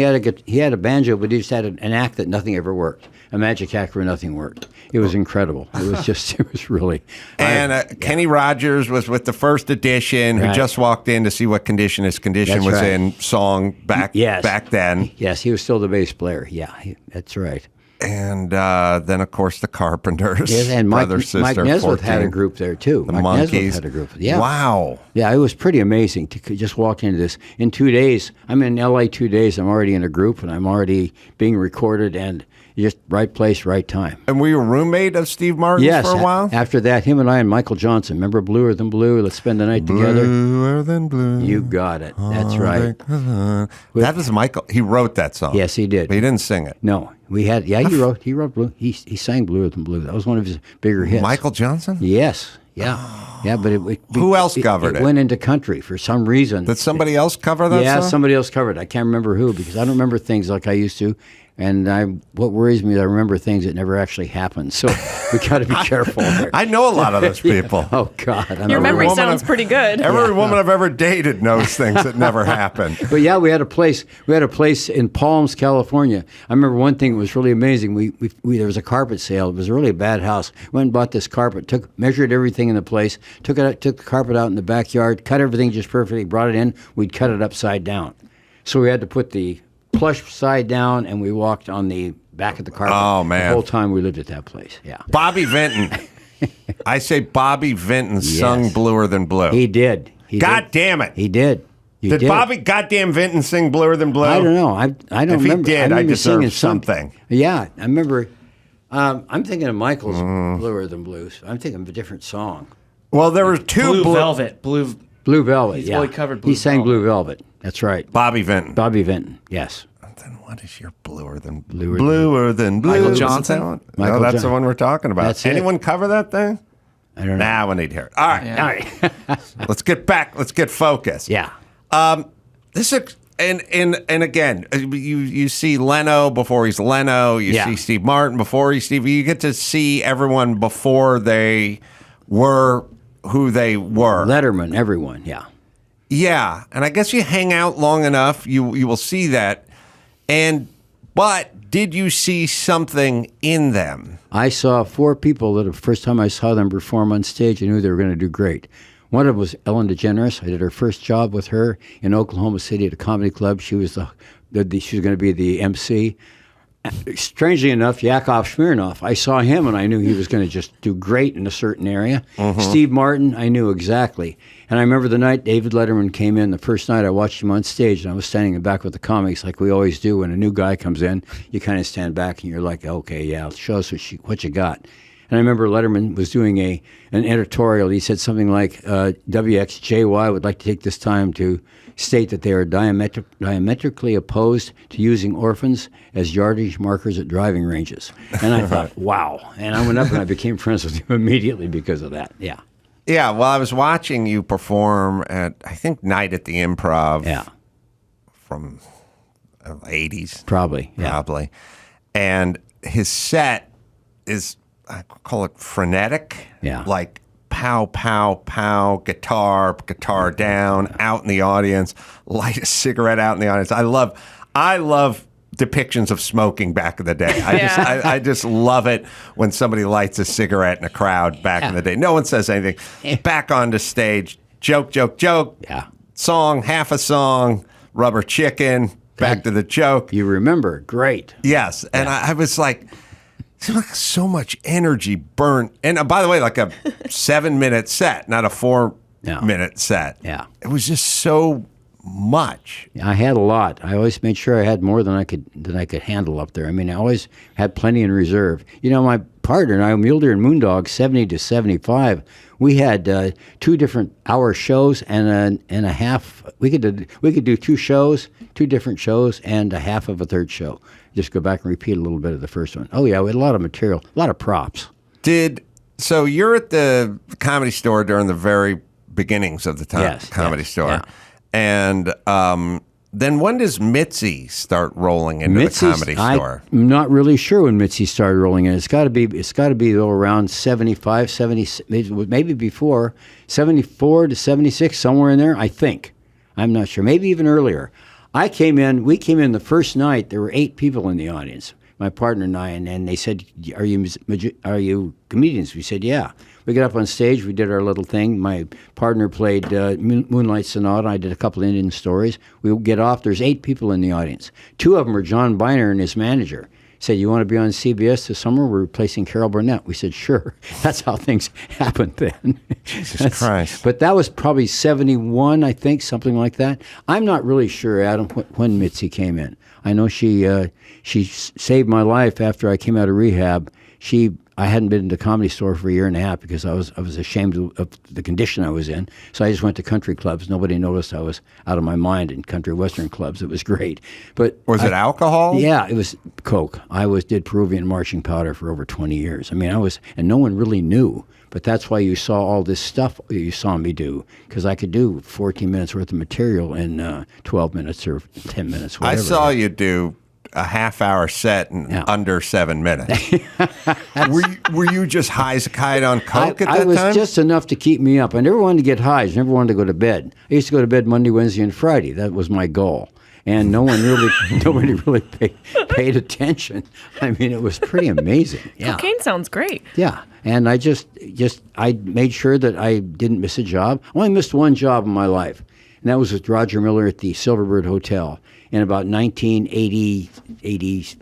had a banjo, but he just had an act that nothing ever worked. A magic act where nothing worked. It was incredible. It was really. And Kenny Rogers was with the first edition, who just walked in to see what condition his condition was in. Song back then. Yes, he was still the bass player. Yeah, that's right. And then, of course, the Carpenters. Yes, and brother, sister, Mike Nesmith 14. had a group there, too. The Mike Monkees. Nesmith had a group. Yeah. Wow. Yeah, it was pretty amazing to just walk into this. In 2 days, I'm in L.A. 2 days. I'm already in a group, and I'm already being recorded, and just right place, right time. And were you a roommate of Steve Martin for a while? After that, him and I and Michael Johnson. Remember Bluer Than Blue? Let's spend the night together. Bluer Than Blue. You got it. That's right. That was Michael. He wrote that song. Yes, he did. But he didn't sing it. No. He wrote Blue. He sang Bluer Than Blue. That was one of his bigger hits. Michael Johnson? Yes. Yeah. Yeah, but who else covered it? It went into country for some reason. Did somebody else cover that song? Yeah, somebody else covered it. I can't remember who because I don't remember things like I used to. And what worries me is I remember things that never actually happened. So we got to be careful there. I know a lot of those people. Oh, God. Your memory sounds pretty good. Every woman I've ever dated knows things that never happened. But yeah, we had a place in Palms, California. I remember one thing that was really amazing. There was a carpet sale. It was really a bad house. Went and bought this carpet, measured everything in the place, took the carpet out in the backyard, cut everything just perfectly, brought it in. We'd cut it upside down. So we had to put the plush side down, and we walked on the back of the carpet. Oh, man. The whole time we lived at that place, yeah. Bobby Vinton. I say Bobby Vinton sung Bluer Than Blue. He did. Damn it. He did. Did Bobby goddamn Vinton sing Bluer Than Blue? I don't know. I don't remember. If he did, I deserve something. Yeah, I remember. I'm thinking of Michael's Bluer Than Blues. I'm thinking of a different song. Well, there were two Blue Velvet. Blue Velvet, He's yeah. really covered Blue He sang Velvet. Blue Velvet. That's right. Bobby Vinton, yes. Then what is your Bluer Than Blue? Bluer Than Blue. Michael Johnson? No, that's the one we're talking about. That's it. Anyone cover that thing? I don't know. Nah, we need to hear it. All right. Let's get back. Let's get focused. Yeah. This is, and again, you see Leno before he's Leno. You see Steve Martin before he's Steve. You get to see everyone before they were who they were. Letterman, everyone, yeah. Yeah, and I guess you hang out long enough, you will see that. But did you see something in them? I saw 4 people that the first time I saw them perform on stage, I knew they were going to do great. One of them was Ellen DeGeneres. I did her first job with her in Oklahoma City at a comedy club. She was she was going to be the MC. Strangely enough, Yakov Smirnoff, I saw him and I knew he was going to just do great in a certain area. Steve Martin, I knew exactly. And I remember the night David Letterman came in, the first night I watched him on stage, and I was standing in the back with the comics like we always do when a new guy comes in. You kind of stand back and you're like, okay, yeah, show us what you got. And I remember Letterman was doing an editorial. He said something like, WXJY would like to take this time to state that they are diametrically opposed to using orphans as yardage markers at driving ranges. And I thought, wow. And I went up and I became friends with him immediately because of that. Yeah. Yeah, well, I was watching you perform at, I think, Night at the Improv. Yeah. From 80s. Probably. Yeah. Probably. And his set is, I call it frenetic. Yeah. Like pow, pow, pow, guitar down, out in the audience, light a cigarette out in the audience. I love depictions of smoking back in the day. I just love it when somebody lights a cigarette in a crowd back in the day. No one says anything. Back onto stage, joke. Yeah. Song, half a song, rubber chicken, back to the joke. You remember. Great. Yes. And I was like, so much energy burnt. And by the way, like a 7-minute set, not a 4-minute set. Yeah. It was just so much. I had a lot. I always made sure I had more than I could handle up there. I mean, I always had plenty in reserve. You know, my partner and I, Mule Deer and Moondog, 70 to 75, we had 2 different hour shows and a half. We could do 2 shows, 2 different shows, and a half of a third show. Just go back and repeat a little bit of the first one. Oh yeah, we had a lot of material, a lot of props. So you're at the Comedy Store during the very beginnings of the Comedy Store. Yeah. And then when does Mitzi start rolling into the Comedy Store? I'm not really sure when Mitzi started rolling in. It's got to be though around 75, 70, maybe before 74 to 76, somewhere in there. I think. I'm not sure. Maybe even earlier. We came in the first night. There were 8 people in the audience. My partner and I, and they said, "Are you comedians?" We said, "Yeah." We got up on stage. We did our little thing. My partner played Moonlight Sonata. I did a couple Indian stories. We get off. There's 8 people in the audience. 2 of them are John Biner and his manager. Said, "You want to be on CBS this summer? We're replacing Carol Burnett." We said, "Sure." That's how things happened then. Jesus Christ. But that was probably 71, I think, something like that. I'm not really sure, Adam, when Mitzi came in. I know she saved my life after I came out of rehab. I hadn't been to the Comedy Store for a year and a half because I was ashamed of the condition I was in. So I just went to country clubs. Nobody noticed I was out of my mind in country western clubs. It was great. But was it alcohol? Yeah, it was Coke. I did Peruvian marching powder for over 20 years. I mean, and no one really knew. But that's why you saw all this stuff you saw me do, because I could do 14 minutes worth of material in 12 minutes or 10 minutes, whatever. I saw you do a half-hour set in under 7 minutes. were you just high as a kite on Coke at that time? I was just enough to keep me up. I never wanted to get high. I never wanted to go to bed. I used to go to bed Monday, Wednesday, and Friday. That was my goal. And nobody really paid attention. I mean, it was pretty amazing. Yeah. Cocaine sounds great. Yeah. And I I made sure that I didn't miss a job. I only missed one job in my life, and that was with Roger Miller at the Silverbird Hotel in about 1980.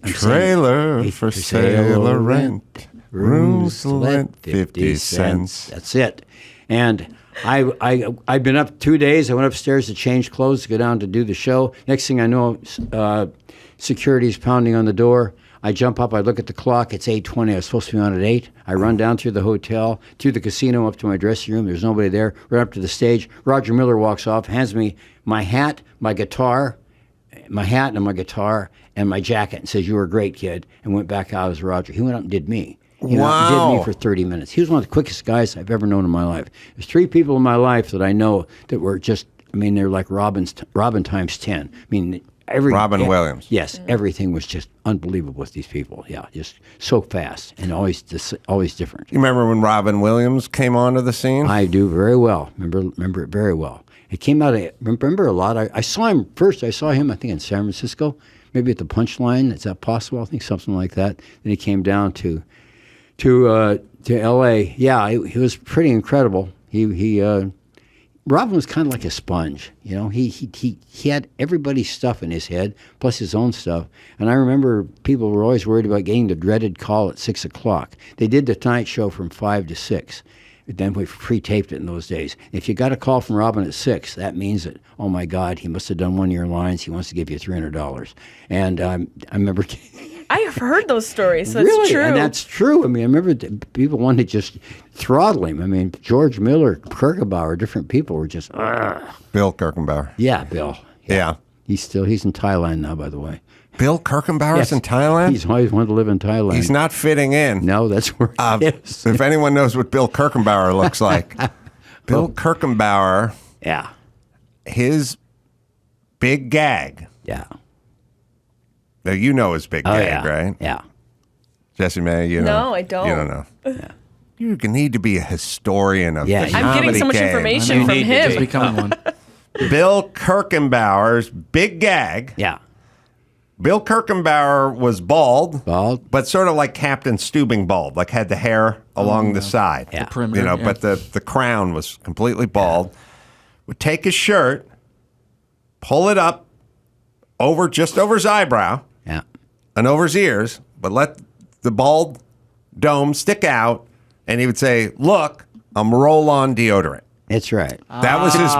Trailer for sale or rent. Rooms lent 50 cents. That's it. And I'd been up 2 days. I went upstairs to change clothes to go down to do the show. Next thing I know, security's pounding on the door. I jump up. I look at the clock. It's 8:20. I was supposed to be on at 8. I run down through the hotel, through the casino, up to my dressing room. There's nobody there. Right up to the stage. Roger Miller walks off, hands me my hat, my guitar, and my jacket, and says, "You were a great kid," and went back out as Roger. He went up and did me. He did me for 30 minutes. He was one of the quickest guys I've ever known in my life. There's 3 people in my life that I know that were just, I mean, they're like Robin times 10. I mean, Robin Williams. Yes, everything was just unbelievable with these people. Yeah, just so fast and always different. You remember when Robin Williams came onto the scene? I do very well. Remember it very well. It came out. I remember a lot. I saw him first. I saw him, I think, in San Francisco. maybe at the Punchline. Is that possible? I think something like that. Then he came down to L.A. Yeah, he was pretty incredible. Robin was kind of like a sponge, you know. He had everybody's stuff in his head, plus his own stuff. And I remember people were always worried about getting the dreaded call at 6 o'clock. They did the Tonight Show from 5 to 6. Then we pre-taped it in those days. If you got a call from Robin at 6, that means that, oh my God, he must have done one of your lines. He wants to give you $300. And I remember. I've heard those stories, so really? it's true. And that's true. I mean, I remember people wanted to just throttle him. I mean, George Miller, Kirkenbauer, different people were just. Bill Kirkenbauer. Yeah, Bill. Yeah. He's in Thailand now, by the way. Bill Kirkenbauer's in Thailand? He's always wanted to live in Thailand. He's not fitting in. No, that's where he is. If anyone knows what Bill Kirkenbauer looks like, Bill Kirkenbauer. Yeah. His big gag. Yeah. Now, you know his big gag, right? Yeah. Jessimae, you know? No, I don't. You don't know. Yeah. You need to be a historian of the I'm getting so much information from him. Just becoming one. Bill Kirkenbauer's big gag. Yeah. Bill Kirkenbauer was bald, but sort of like Captain Steubing bald, like had the hair along the side. Yeah. The perimeter, you know, yeah. but the crown was completely bald. Would take his shirt, pull it up just over his eyebrow, and over his ears, but let the bald dome stick out, and he would say, "Look, I'm roll-on deodorant." That's right. That was his.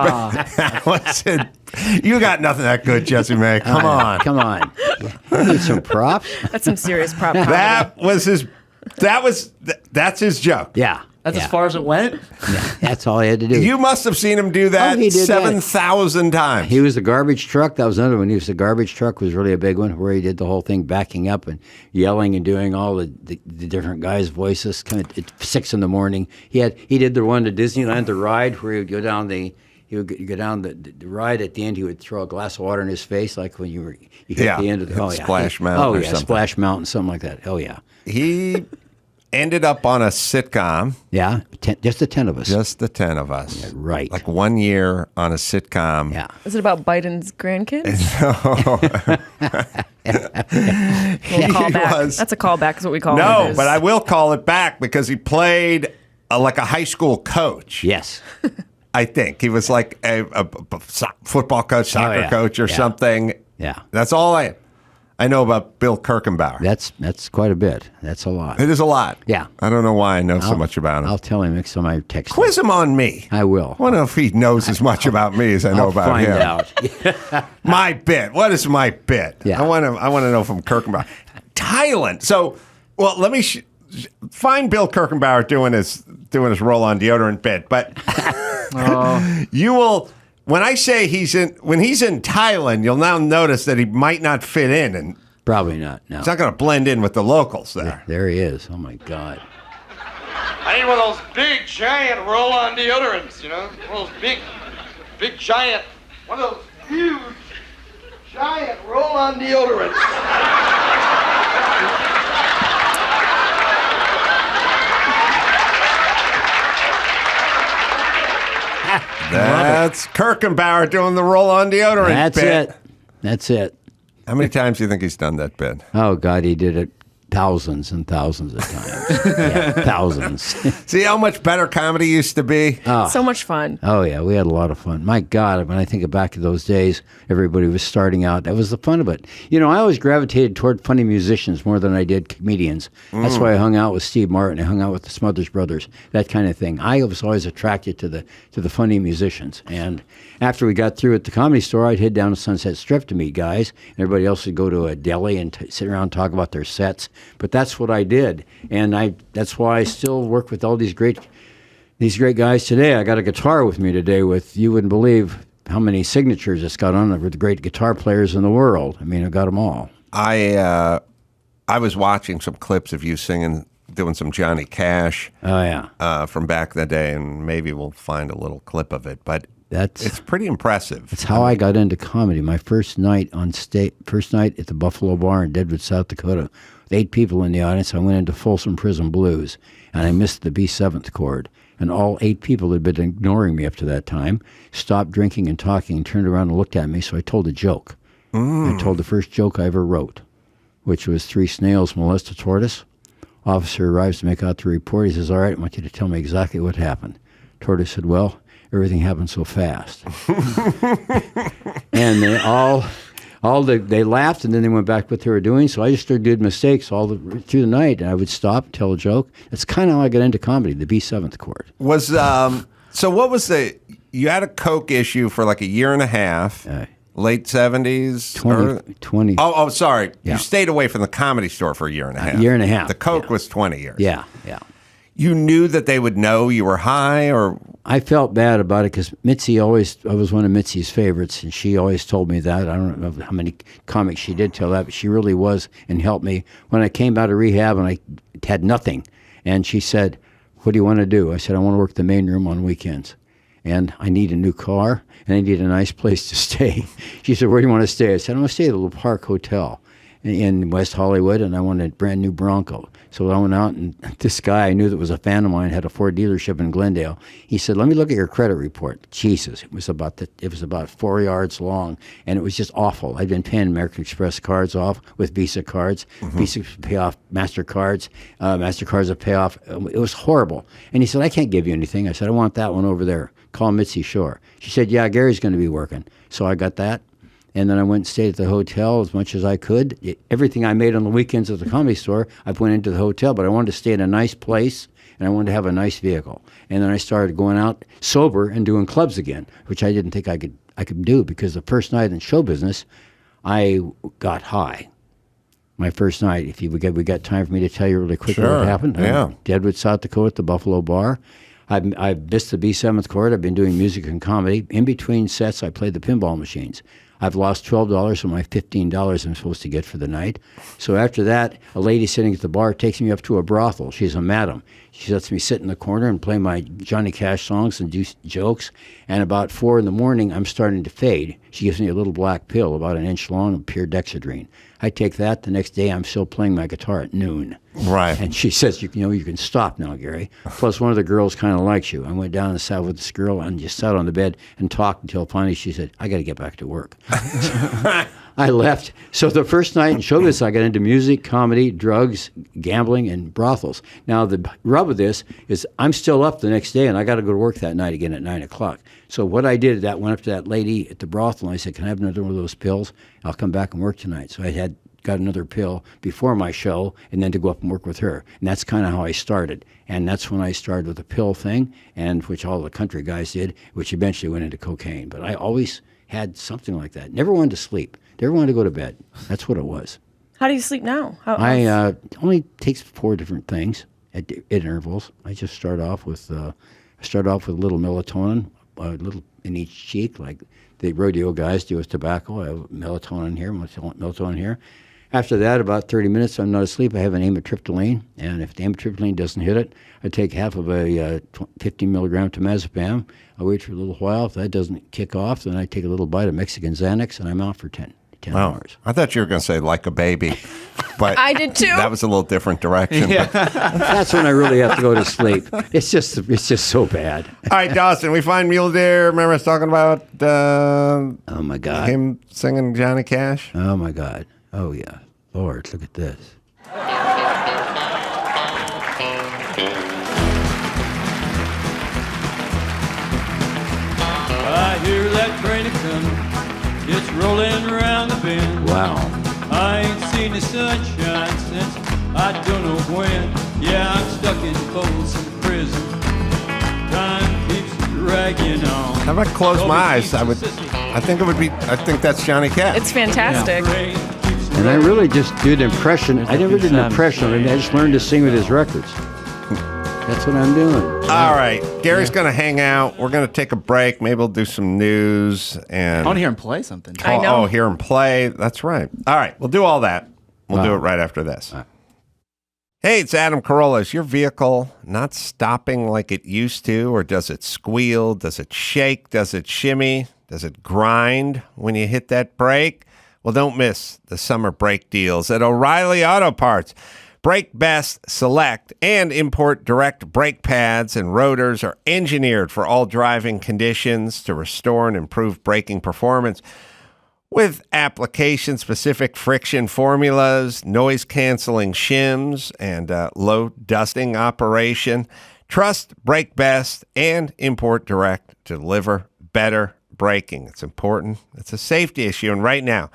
That was it. You got nothing that good, Jessimae. Come on. Come on. Need some props. That's some serious prop. comedy. That was his. That's his joke. Yeah. That's as far as it went? Yeah, that's all he had to do. You must have seen him do that he did 7,000 times. He was the garbage truck. That was another one. The garbage truck was really a big one, where he did the whole thing, backing up and yelling and doing all the different guys' voices. Kind of at 6 in the morning. He did the one to Disneyland, the ride, where he would go down the ride. At the end, he would throw a glass of water in his face, like when you hit the end of the Splash Mountain. Oh or yeah, something. Splash Mountain, something like that. Hell yeah. He ended up on a sitcom. Yeah, just the 10 of us. Just the 10 of us. Yeah, right. Like 1 year on a sitcom. Yeah. Is it about Biden's grandkids? He was. That's a callback, is what we call it. No, but I will call it back because he played like a high school coach. Yes. I think he was like a football coach, soccer coach, or something. Yeah. That's all I know about Bill Kirkenbauer. That's quite a bit. That's a lot. It is a lot. Yeah. I don't know why I know so much about him. I'll tell him next time I text him. Quiz him on me. I will. I wonder if he knows as much about me as I know about him. I'll find out. My bit. What is my bit? Yeah. I want to know from Kirkenbauer. Thailand. So, well, let me find Bill Kirkenbauer doing his roll-on deodorant bit. But you will. When I say when he's in Thailand, you'll now notice that he might not fit in, and probably not. No, he's not going to blend in with the locals there. There he is. Oh my God! I need one of those big, giant roll-on deodorants, you know? One of those big, giant, one of those huge, giant roll-on deodorants. That's Kirkenbauer doing the roll-on deodorant That's bit. it. That's it. How many times do you think he's done that bit? Oh God, he did it thousands and thousands of times. Yeah, thousands. See how much better comedy used to be? Oh. So much fun. Oh yeah, we had a lot of fun. My God, when I think back to those days, everybody was starting out. That was the fun of it. You know, I always gravitated toward funny musicians more than I did comedians. That's why I hung out with Steve Martin. I hung out with the Smothers Brothers, that kind of thing. I was always attracted to the funny musicians. And after we got through at the Comedy Store, I'd head down to Sunset Strip to meet guys. Everybody else would go to a deli and sit around and talk about their sets. But that's what I did, and that's why I still work with all these great guys today. I got a guitar with me today with, you wouldn't believe how many signatures it's got on it with the great guitar players in the world. I mean, I got them all. I was watching some clips of you doing some Johnny Cash. Oh yeah, from back in the day, and maybe we'll find a little clip of it. But it's pretty impressive. It's how I got into comedy. My first night at the Buffalo Bar in Deadwood, South Dakota. With 8 people in the audience, I went into Folsom Prison Blues, and I missed the B7th chord. And all 8 people that had been ignoring me up to that time stopped drinking and talking and turned around and looked at me, so I told a joke. I told the first joke I ever wrote, which was 3 snails molest a tortoise. Officer arrives to make out the report. He says, all right, I want you to tell me exactly what happened. Tortoise said, well, everything happened so fast. And they laughed, and then they went back to what they were doing. So I just started doing mistakes through the night, and I would stop, tell a joke. That's kind of how I got into comedy, the B7th chord. Was so what was you had a coke issue for like a year and a half, late 70s? 20. Oh, sorry. Yeah. You stayed away from the Comedy Store for a year and a half. A year and a half. The coke was 20 years. Yeah. You knew that they would know you were high, or? I felt bad about it because I was one of Mitzi's favorites, and she always told me that. I don't know how many comics she did tell that, but she really was and helped me. When I came out of rehab and I had nothing, and she said, what do you want to do? I said, I want to work the main room on weekends, and I need a new car, and I need a nice place to stay. She said, where do you want to stay? I said, I want to stay at the Little Park Hotel in West Hollywood, and I want a brand new Bronco. So I went out, and this guy I knew that was a fan of mine had a Ford dealership in Glendale. He said, let me look at your credit report. Jesus, it was about 4 yards long, and it was just awful. I'd been paying American Express cards off with Visa cards. Visa would pay off MasterCards. MasterCards would pay off. It was horrible. And he said, I can't give you anything. I said, I want that one over there. Call Mitzi Shore. She said, yeah, Gary's going to be working. So I got that. And then I went and stayed at the hotel as much as I could. Everything I made on the weekends at the Comedy Store, I went into the hotel, but I wanted to stay in a nice place, and I wanted to have a nice vehicle. And then I started going out sober and doing clubs again, which I didn't think I could do, because the first night in show business, I got high. My first night, if we got time for me to tell you really quickly what happened. Yeah. Deadwood, South Dakota, at the Buffalo Bar. I missed the B7th chord. I've been doing music and comedy. In between sets, I played the pinball machines. I've lost $12 from my $15 I'm supposed to get for the night. So after that, a lady sitting at the bar takes me up to a brothel. She's a madam. She lets me sit in the corner and play my Johnny Cash songs and do jokes. And about 4 in the morning, I'm starting to fade. She gives me a little black pill about an inch long of pure dexedrine. I take that. The next day, I'm still playing my guitar at noon. Right. And she says, you can stop now, Gary. Plus, one of the girls kind of likes you. I went down and sat with this girl and just sat on the bed and talked until finally she said, I got to get back to work. I left. So the first night in show business, I got into music, comedy, drugs, gambling, and brothels. Now, the rub of this is I'm still up the next day, and I got to go to work that night again at 9 o'clock. So what I did, went up to that lady at the brothel, and I said, can I have another one of those pills? I'll come back and work tonight. So I got another pill before my show, and then to go up and work with her. And that's kind of how I started. And that's when I started with the pill thing, and which all the country guys did, which eventually went into cocaine. But I always had something like that. Never wanted to sleep. Never wanted to go to bed. That's what it was. How do you sleep now? It only takes 4 different things at intervals. I just start off with a little melatonin, a little in each cheek, like the rodeo guys do with tobacco. I have melatonin here, melatonin here. After that, about 30 minutes, I'm not asleep. I have an amitriptyline, and if the amitriptyline doesn't hit it, I take half of a 15 milligram temazepam. I wait for a little while. If that doesn't kick off, then I take a little bite of Mexican Xanax, and I'm out for 10 hours. I thought you were going to say like a baby, but I did too. That was a little different direction. Yeah. That's when I really have to go to sleep. It's just so bad. All right, Dawson, we find Mule Deer. Remember us talking about oh my God, him singing Johnny Cash? Oh my God. Oh yeah. Lord, look at this. I hear that train coming. It's rolling around the bend. Wow. I ain't seen the sunshine since I don't know when. Yeah, I'm stuck in Folsom Prison. Time keeps dragging on. How about close my eyes? I think that's Johnny Cash. It's fantastic. And I really just did impression. I never did an impression. I just learned to sing with his records. That's what I'm doing. All right. Gary's going to hang out. We're going to take a break. Maybe we'll do some news. And I want to hear him play something. I know. Oh, hear him play. That's right. All right. We'll do all that. We'll do it right after this. Right. Hey, it's Adam Carolla. Is your vehicle not stopping like it used to? Or does it squeal? Does it shake? Does it shimmy? Does it grind when you hit that brake? Well, don't miss the summer brake deals at O'Reilly Auto Parts. Brake Best select and import direct brake pads and rotors are engineered for all driving conditions to restore and improve braking performance. With application-specific friction formulas, noise-canceling shims, and low dusting operation, trust Brake Best and Import Direct to deliver better braking. It's important. It's a safety issue. And right now,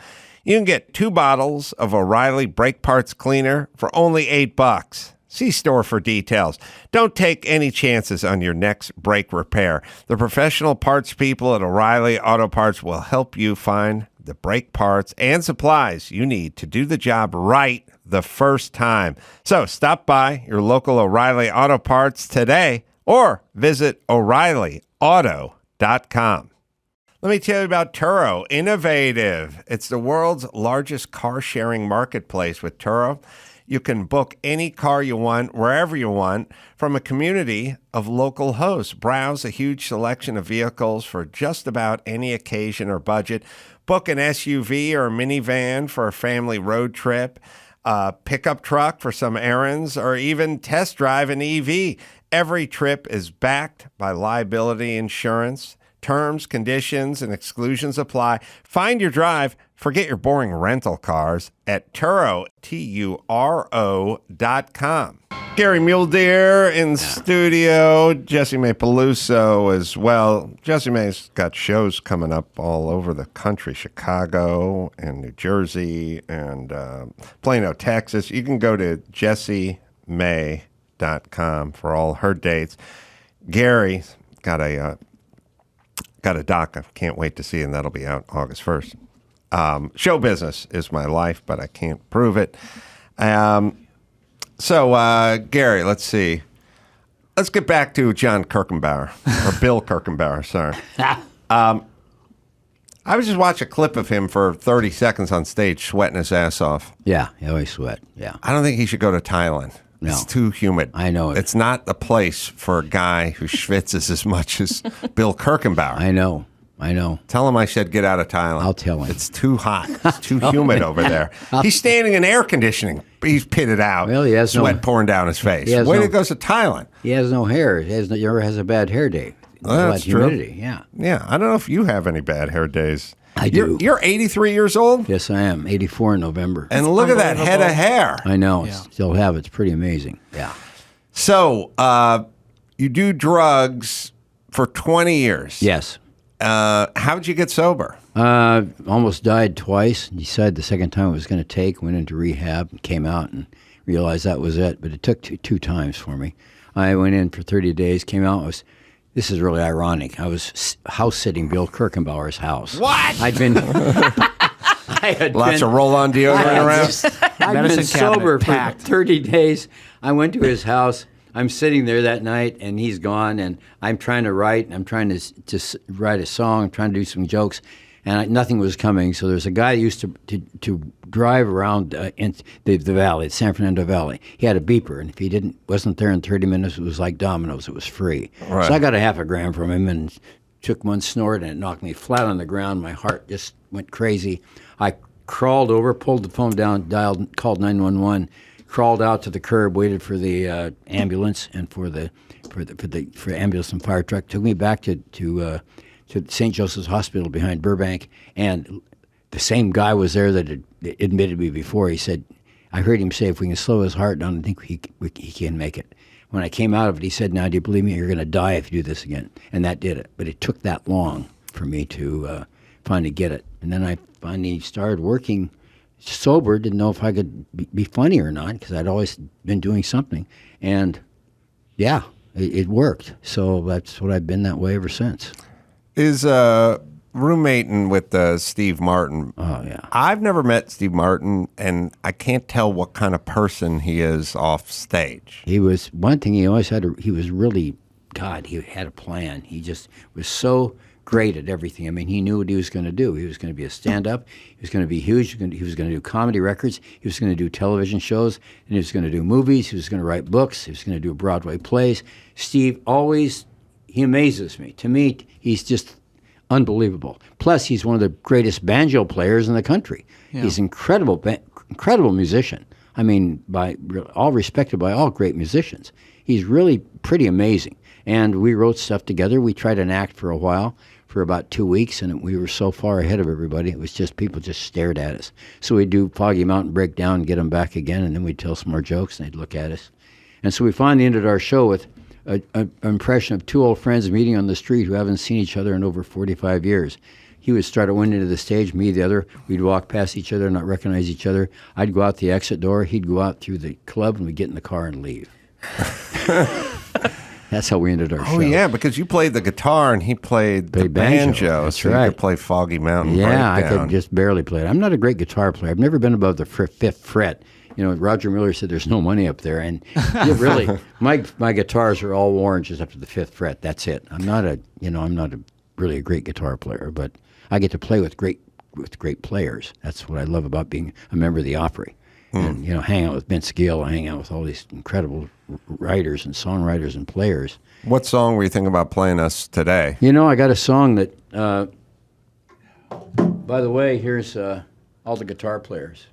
you can get 2 bottles of O'Reilly Brake Parts Cleaner for only $8. See store for details. Don't take any chances on your next brake repair. The professional parts people at O'Reilly Auto Parts will help you find the brake parts and supplies you need to do the job right the first time. So stop by your local O'Reilly Auto Parts today or visit O'ReillyAuto.com. Let me tell you about Turo Innovative. It's the world's largest car-sharing marketplace. With Turo, you can book any car you want, wherever you want, from a community of local hosts. Browse a huge selection of vehicles for just about any occasion or budget. Book an SUV or a minivan for a family road trip, a pickup truck for some errands, or even test drive an EV. Every trip is backed by liability insurance. Terms, conditions, and exclusions apply. Find your drive. Forget your boring rental cars at Turo, Turo.com. Gary Mule Deer in studio. Jessimae Peluso as well. Jessimae's got shows coming up all over the country, Chicago and New Jersey and Plano, Texas. You can go to Jessimae.com for all her dates. Gary's got a doc I can't wait to see, and that'll be out August 1st. Show business is my life, but I can't prove it. So, Gary, let's see. Let's get back to John Kirkenbauer, or Bill Kirkenbauer, sorry. I was just watching a clip of him for 30 seconds on stage sweating his ass off. Yeah, he always sweat, yeah. I don't think he should go to Thailand. No. It's too humid. I know it. It's not the place for a guy who schwitzes as much as Bill Kirkenbauer. I know. Tell him I said get out of Thailand. I'll tell him. It's too hot. It's too humid over there. He's standing in air conditioning. He's pitted out. Well, he has sweat pouring down his face. Wait, he goes to Thailand. He has no hair. He never has a bad hair day. Well, that's humidity, true. yeah. Yeah, I don't know if you have any bad hair days. I do. You're 83 years old? Yes, I am. 84 in November. And look at that head of hair. I know. Still have it. It's pretty amazing. Yeah. So, you do drugs for 20 years. Yes. How'd you get sober? Almost died twice. Decided the second time it was going to take. Went into rehab and came out and realized that was it. But it took two times for me. I went in for 30 days, came out. This is really ironic. I was house sitting Bill Kirkenbauer's house. What? I'd been... Lots of roll-on deodorant around. I'd been sober for 30 days. I went to his house. I'm sitting there that night, and he's gone, and I'm trying to write. I'm trying to just write a song. I'm trying to do some jokes, and nothing was coming. So there's a guy that used to drive around in the valley, the San Fernando Valley. He had a beeper, and if he wasn't there in 30 minutes, it was like dominoes. It was free. Right. So I got a half a gram from him and took one snort, and it knocked me flat on the ground. My heart just went crazy. I crawled over, pulled the phone down, called 911. Crawled out to the curb, waited for the ambulance and for ambulance and fire truck. Took me back to St. Joseph's Hospital behind Burbank, and the same guy was there that had admitted me before. He said, "I heard him say if we can slow his heart down, I think he can make it." When I came out of it, he said, "Now, do you believe me? You're going to die if you do this again." And that did it. But it took that long for me to finally get it. And then I finally started working sober, didn't know if I could be funny or not because I'd always been doing something. And, yeah, it worked. So that's what I've been that way ever since. Is roommating with Steve Martin. Oh, yeah. I've never met Steve Martin, and I can't tell what kind of person he is off stage. He was, one thing he always had, he was really, God, he had a plan. He just was so great at everything. I mean, he knew what he was going to do. He was going to be a stand-up. He was going to be huge. He was going to do comedy records. He was going to do television shows. And he was going to do movies. He was going to write books. He was going to do Broadway plays. Steve always, he amazes me. To me, he's just unbelievable. Plus, he's one of the greatest banjo players in the country. Yeah. He's incredible musician. I mean, all respected by all great musicians. He's really pretty amazing. And we wrote stuff together. We tried an act for a while for about 2 weeks, and we were so far ahead of everybody. It was just people just stared at us. So we'd do Foggy Mountain Breakdown and get them back again, and then we'd tell some more jokes, and they'd look at us. And so we finally ended our show with an impression of two old friends meeting on the street who haven't seen each other in over 45 years. He would start at one end of the stage, me the other. We'd walk past each other, not recognize each other. I'd go out the exit door. He'd go out through the club, and we'd get in the car and leave. That's how we ended our show. Oh, yeah, because you played the guitar and he played the banjo. That's so right. You could play Foggy Mountain Yeah, I Breakdown. could just barely play it. I'm not a great guitar player. I've never been above the fifth fret. You know, Roger Miller said there's no money up there, and really, my guitars are all worn just up to the fifth fret. That's it. I'm not really a great guitar player, but I get to play with great players. That's what I love about being a member of the Opry. And, hang out with Vince Gill, hang out with all these incredible writers and songwriters and players. What song were you thinking about playing us today? I got a song that, by the way, here's all the guitar players.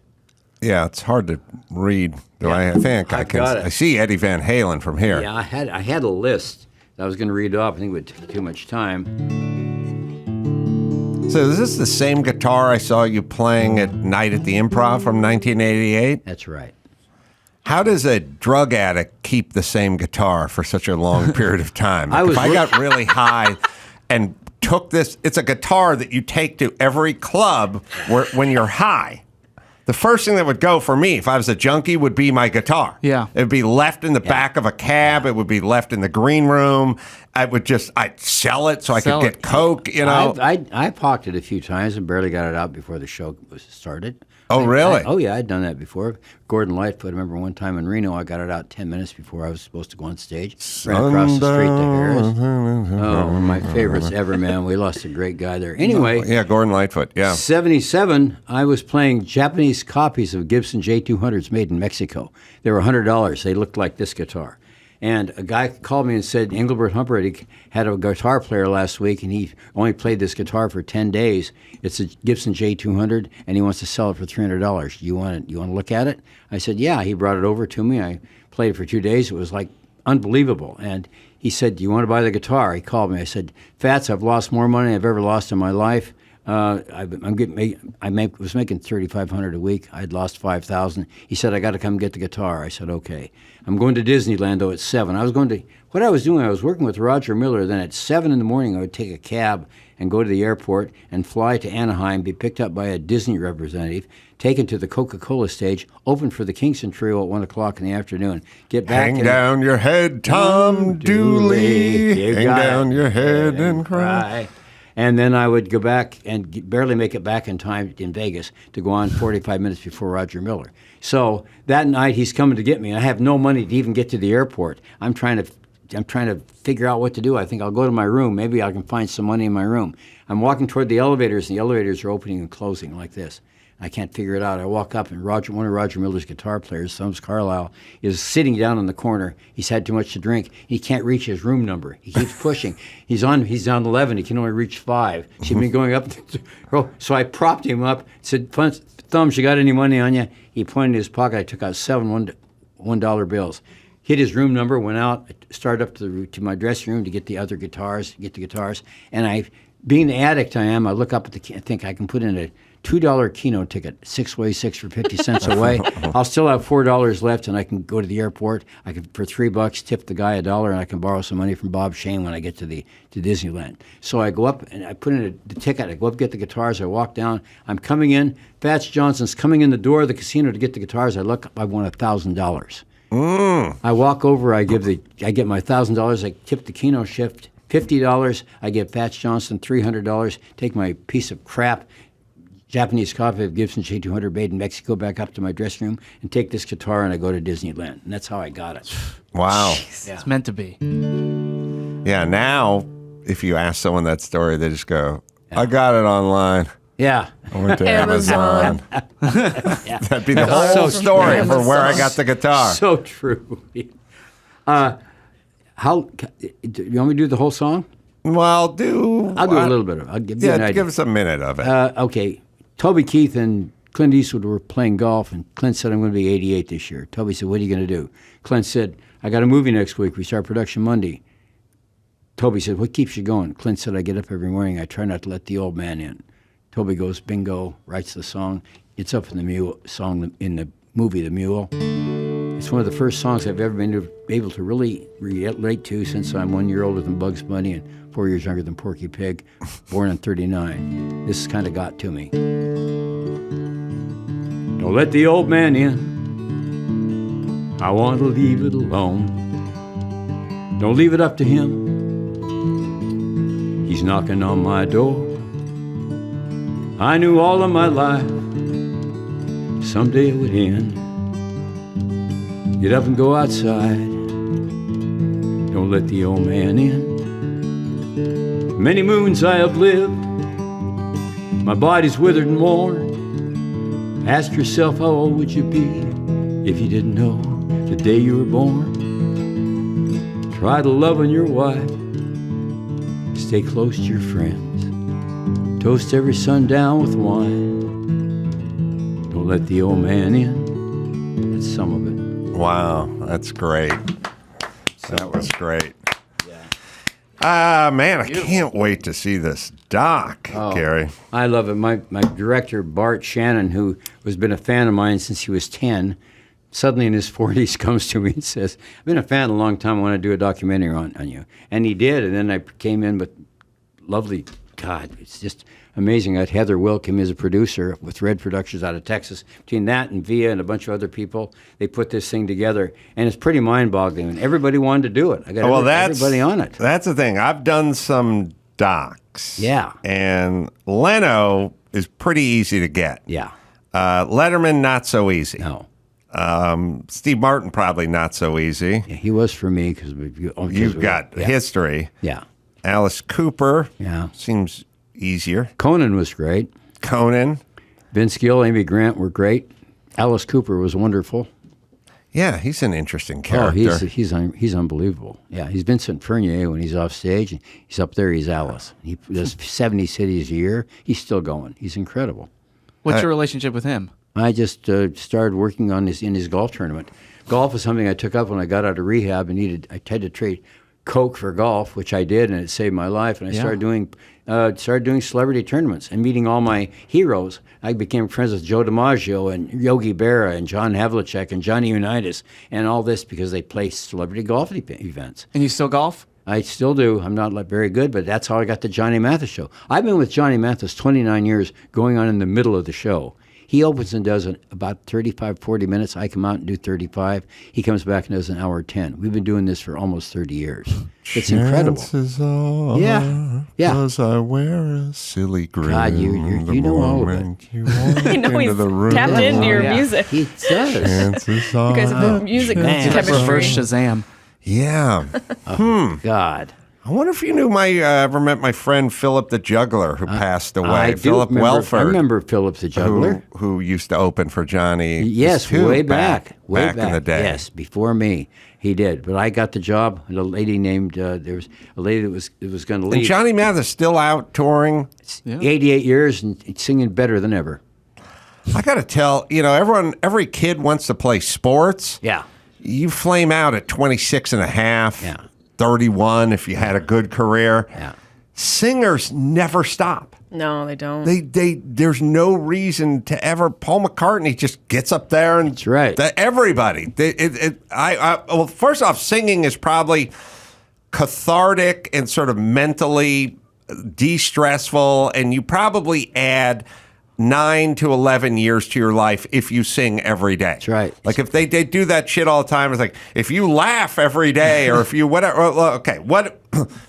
Yeah, it's hard to read. I think I can. got it. I see Eddie Van Halen from here. Yeah, I had a list that I was going to read off. I think it would take too much time. So is this the same guitar I saw you playing at Night at the Improv from 1988? That's right. How does a drug addict keep the same guitar for such a long period of time? If I got really high and took this, it's a guitar that you take to every club when you're high. The first thing that would go for me, if I was a junkie, would be my guitar. Yeah. It would be left in the back of a cab. It would be left in the green room. I'd sell it so I could get coke, I pocketed a few times and barely got it out before the show was started. Oh, really? I'd done that before. Gordon Lightfoot, I remember one time in Reno, I got it out 10 minutes before I was supposed to go on stage. Ran across the street to Harris. Oh, one of my favorites ever, man. We lost a great guy there. Anyway. Yeah, Gordon Lightfoot, yeah. 77, I was playing Japanese copies of Gibson J200s made in Mexico. They were $100. They looked like this guitar. And a guy called me and said, Engelbert Humperdinck had a guitar player last week, and he only played this guitar for 10 days. It's a Gibson J200, and he wants to sell it for $300. You want to look at it? I said, yeah. He brought it over to me. I played it for 2 days. It was like unbelievable. And he said, do you want to buy the guitar? He called me. I said, Fats, I've lost more money than I've ever lost in my life. I was making $3,500 a week. I'd lost $5,000. He said, I got to come get the guitar. I said, okay. I'm going to Disneyland, though, at 7. What I was doing, I was working with Roger Miller. Then at 7 in the morning, I would take a cab and go to the airport and fly to Anaheim, be picked up by a Disney representative, taken to the Coca-Cola stage, open for the Kingston Trio at 1 o'clock in the afternoon. Get back. Hang down your head, Tom Dooley. Hang down your head and cry. And then I would go back and barely make it back in time in Vegas to go on 45 minutes before Roger Miller. So that night he's coming to get me. I have no money to even get to the airport. I'm trying to figure out what to do. I think I'll go to my room. Maybe I can find some money in my room. I'm walking toward the elevators, and the elevators are opening and closing like this. I can't figure it out. I walk up, and one of Roger Miller's guitar players, Thumbs Carlisle, is sitting down in the corner. He's had too much to drink. He can't reach his room number. He keeps pushing. He's on 11. He can only reach 5. She'd been going up. So I propped him up, said, Thumbs, you got any money on you? He pointed in his pocket. I took out 7 $1 bills. Hit his room number, went out, started up to my dressing room to get the guitars, and being the addict I am, I look up at I think I can put in a $2 Keno ticket, 6 ways 6 for 50 cents away. I'll still have $4 left, and I can go to the airport. I can, for $3, tip the guy $1, and I can borrow some money from Bob Shane when I get to Disneyland. So I go up and I put in the ticket. I go up, get the guitars. I walk down. I'm coming in. Fats Johnson's coming in the door of the casino to get the guitars. I look up. I won $1,000. I walk over. I get my $1,000. I tip the Keno shift $50. I give Fats Johnson $300. Take my piece of crap Japanese copy of Gibson J200 made in Mexico back up to my dressing room and take this guitar, and I go to Disneyland. And that's how I got it. Wow. Yeah. It's meant to be. Yeah, now if you ask someone that story, they just go, I got it online. Yeah. I went to Amazon. That'd be the whole story for where I got the guitar. So true. Do you want me to do the whole song? Well, I'll do a little bit of it. I'll give you an idea. Give us a minute of it. Okay. Toby Keith and Clint Eastwood were playing golf, and Clint said, I'm going to be 88 this year. Toby said, what are you going to do? Clint said, I got a movie next week. We start production Monday. Toby said, what keeps you going? Clint said, I get up every morning. I try not to let the old man in. Toby goes, bingo, writes the song. It's up in the Mule song in the movie, The Mule. It's one of the first songs I've ever been able to really relate to since I'm 1 year older than Bugs Bunny and 4 years younger than Porky Pig, born in 39. This kind of got to me. Don't let the old man in. I want to leave it alone. Don't leave it up to him. He's knocking on my door. I knew all of my life someday it would end. Get up and go outside. Don't let the old man in. Many moons I have lived. My body's withered and worn. Ask yourself, how old would you be if you didn't know the day you were born? Try to love on your wife. Stay close to your friends. Toast every sundown with wine. Don't let the old man in. That's some of it. Wow, that's great. That was great. Man, I can't wait to see this doc, Gary. I love it. My director, Bart Shannon, who has been a fan of mine since he was 10, suddenly in his 40s comes to me and says, I've been a fan a long time. I want to do a documentary on you. And he did. And then I came in with lovely, God, it's just amazing. I had Heather Wilkham as a producer with Red Productions out of Texas. Between that and Via and a bunch of other people, they put this thing together. And it's pretty mind-boggling. And everybody wanted to do it. I got everybody on it. That's the thing. I've done some docs. Yeah. And Leno is pretty easy to get. Yeah. Letterman, not so easy. No. Steve Martin, probably not so easy. Yeah, he was for me because you've got history. Yeah. Alice Cooper. Yeah. Seems easier. Conan was great. Conan. Vince Gill, Amy Grant were great. Alice Cooper was wonderful. Yeah, he's an interesting character. Oh, he's unbelievable. Yeah, he's Vincent Fernier when he's off stage. And he's up there, he's Alice. He does 70 cities a year. He's still going. He's incredible. What's your relationship with him? I just started working on in his golf tournament. Golf is something I took up when I got out of rehab and I had to trade Coke for golf, which I did, and it saved my life. And I started doing celebrity tournaments and meeting all my heroes. I became friends with Joe DiMaggio and Yogi Berra and John Havlicek and Johnny Unitas and all this because they play celebrity golf events. And you still golf? I still do. I'm not very good, but that's how I got the Johnny Mathis show. I've been with Johnny Mathis 29 years, going on in the middle of the show. He opens and does about 35, 40 minutes. I come out and do 35. He comes back and does an hour 10. We've been doing this for almost 30 years. It's incredible. Yeah. Does I wear a silly grin? God, you know all of it. I know he's tapped into your music. He does. You guys have the music chemistry. First Shazam. Yeah. God. I wonder if you knew ever met my friend Philip the Juggler, who passed away. Philip Welford. I remember Philip the Juggler. Who used to open for Johnny. Yes, way back in the day. Yes, before me. He did. But I got the job, and a lady named, there was a lady that was going to leave. And Johnny Mathis still out touring? 88 years and singing better than ever. I got to tell, every kid wants to play sports. Yeah. You flame out at 26 and a half. Yeah. 31 if you had a good career. Yeah. Singers never stop. No, they don't. There's no reason to ever. Paul McCartney just gets up there and that's right. Everybody. Well, first off, singing is probably cathartic and sort of mentally de-stressful, and you probably add 9 to 11 years to your life if you sing every day. That's right. Like if they do that shit all the time, it's like if you laugh every day or if you whatever. Okay, what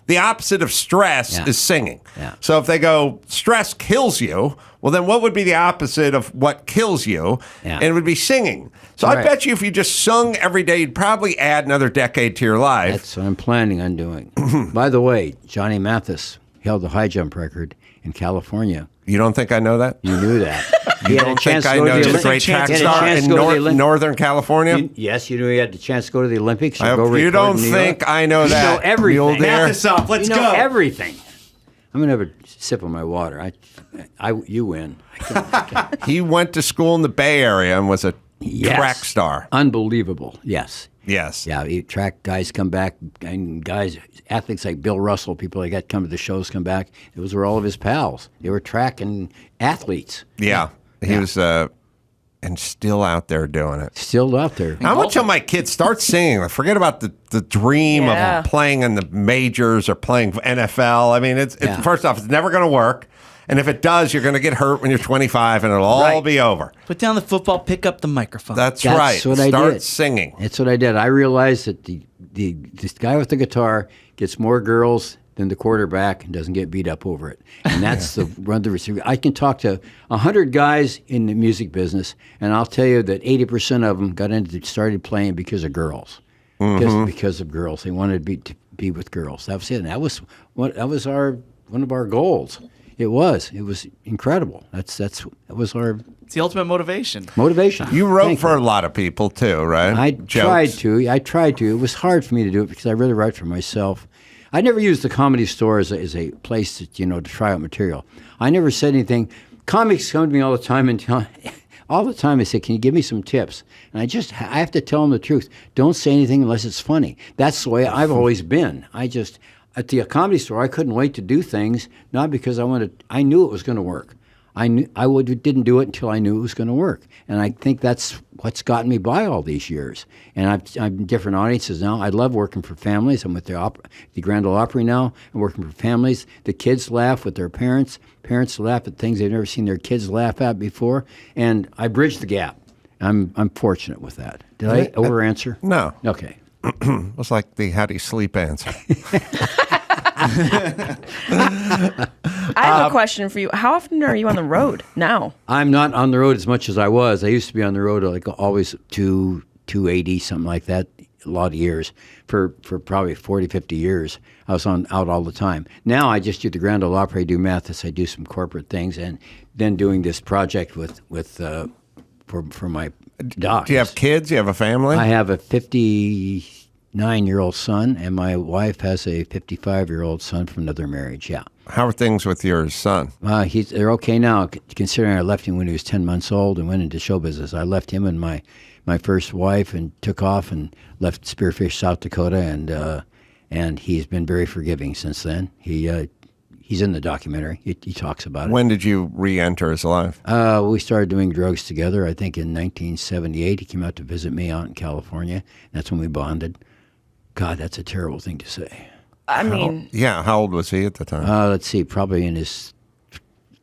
the opposite of stress is singing. Yeah. So if they go stress kills you, well then what would be the opposite of what kills you? Yeah. And it would be singing. So I bet you if you just sung every day, you'd probably add another decade to your life. That's what I'm planning on doing. By the way, Johnny Mathis held the high jump record in California. You don't think I know that? You knew that. You don't think I know the great track star in Northern California? Yes, you knew he had the chance to go to the Olympics. You don't think I know that? You know everything. Mule Deer? Math this up. Let's you go. know everything. I'm going to have a sip of my water. You win. He went to school in the Bay Area and was a track star. Unbelievable. Yes. Yes. Yeah, track guys come back, and athletes like Bill Russell, people like that come to the shows, come back. Those were all of his pals. They were track and athletes. Yeah. He was, and still out there doing it. Still out there. I'm going to tell my kids, start singing. Forget about the dream of playing in the majors or playing NFL. I mean, it's first off, it's never going to work. And if it does, you're going to get hurt when you're 25 and it'll all be over. Put down the football, pick up the microphone. That's right. What I Start did. singing. That's what I did. I realized that this guy with the guitar gets more girls than the quarterback and doesn't get beat up over it. And that's the receiver. I can talk to 100 guys in the music business, and I'll tell you that 80% of them started playing because of girls. Just because of girls. They wanted to be with girls. That was it. And that was one of our goals. It was incredible. That was our. It's the ultimate motivation. You wrote for a lot of people too, right? I tried to. It was hard for me to do it because I really write for myself. I never used the Comedy Store as a place to try out material. I never said anything. Comics come to me all the time and all the time. I say, "Can you give me some tips?" And I have to tell them the truth. Don't say anything unless it's funny. That's the way I've always been. At the Comedy Store, I couldn't wait to do things, not because I knew it was going to work. Didn't do it until I knew it was going to work. And I think that's what's gotten me by all these years. And I'm in different audiences now. I love working for families. I'm with the Grand Ole Opry now. I'm working for families. The kids laugh with their parents. Parents laugh at things they've never seen their kids laugh at before. And I bridge the gap. I'm fortunate with that. Did I over-answer? No. Okay. It was like the how do you sleep answer. I have a question for you. How often are you on the road now? I'm not on the road as much as I was. I used to be on the road like always 280, something like that, a lot of years. For probably 40, 50 years, I was out all the time. Now I just do the Grand Ole Opry, do Mathis, I do some corporate things, and then doing this project for my doc. Do you have kids? Do you have a family? I have a 59-year-old son, and my wife has a 55-year-old son from another marriage, yeah. How are things with your son? They're okay now, considering I left him when he was 10 months old and went into show business. I left him and my first wife and took off and left Spearfish, South Dakota, and he's been very forgiving since then. He's in the documentary. He talks about it. When did you re-enter his life? We started doing drugs together, I think, in 1978. He came out to visit me out in California. That's when we bonded. God, that's a terrible thing to say. How old was he at the time? Let's see, probably in his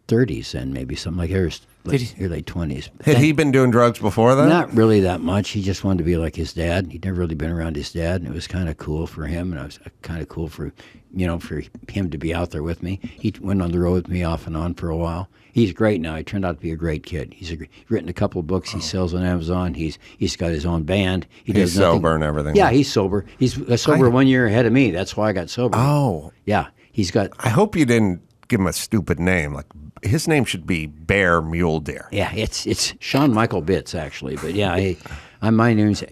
30s then, maybe something like that. Late 20s. Had he been doing drugs before that? Not really that much. He just wanted to be like his dad. He'd never really been around his dad, and it was kind of cool for him, and it was kind of cool for him to be out there with me. He went on the road with me off and on for a while. He's great now. He turned out to be a great kid. He's written a couple of books. He sells on Amazon. He's got his own band. He's sober and everything. Yeah, he's sober. He's sober 1 year ahead of me. That's why I got sober. Oh. Yeah, he's got... I hope you didn't give him a stupid name. Like, his name should be Bear Mule Deer. Yeah, it's Sean Michael Bitts, actually. But yeah, my name's a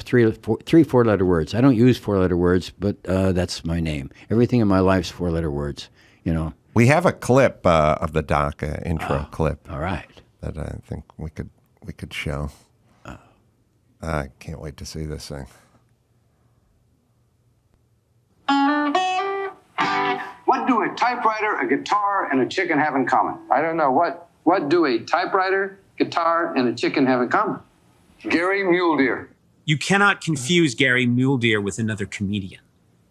three 4-letter words. I don't use 4-letter words, but that's my name. Everything in my life's 4-letter words, We have a clip of the doc, intro clip. All right. That I think we could show. I can't wait to see this thing. What do a typewriter, a guitar, and a chicken have in common? I don't know. What do a typewriter, guitar, and a chicken have in common? Gary Mule Deer. You cannot confuse Gary Mule Deer with another comedian.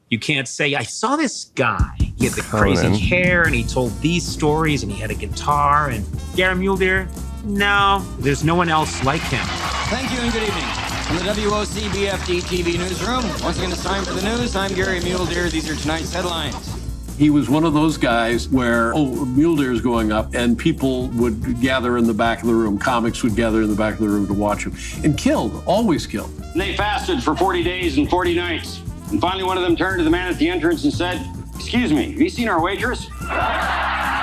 You can't say, I saw this guy. He had the crazy hair, and he told these stories, and he had a guitar. And Gary Mule Deer, no, there's no one else like him. Thank you and good evening. From the WOC BFD TV newsroom, once again it's time for the news. I'm Gary Mule Deer. These are tonight's headlines. He was one of those guys where, Mule Deer's going up, and people would gather in the back of the room. Comics would gather in the back of the room to watch him. And killed, always killed. And they fasted for 40 days and 40 nights. And finally one of them turned to the man at the entrance and said, "Excuse me, have you seen our waitress?"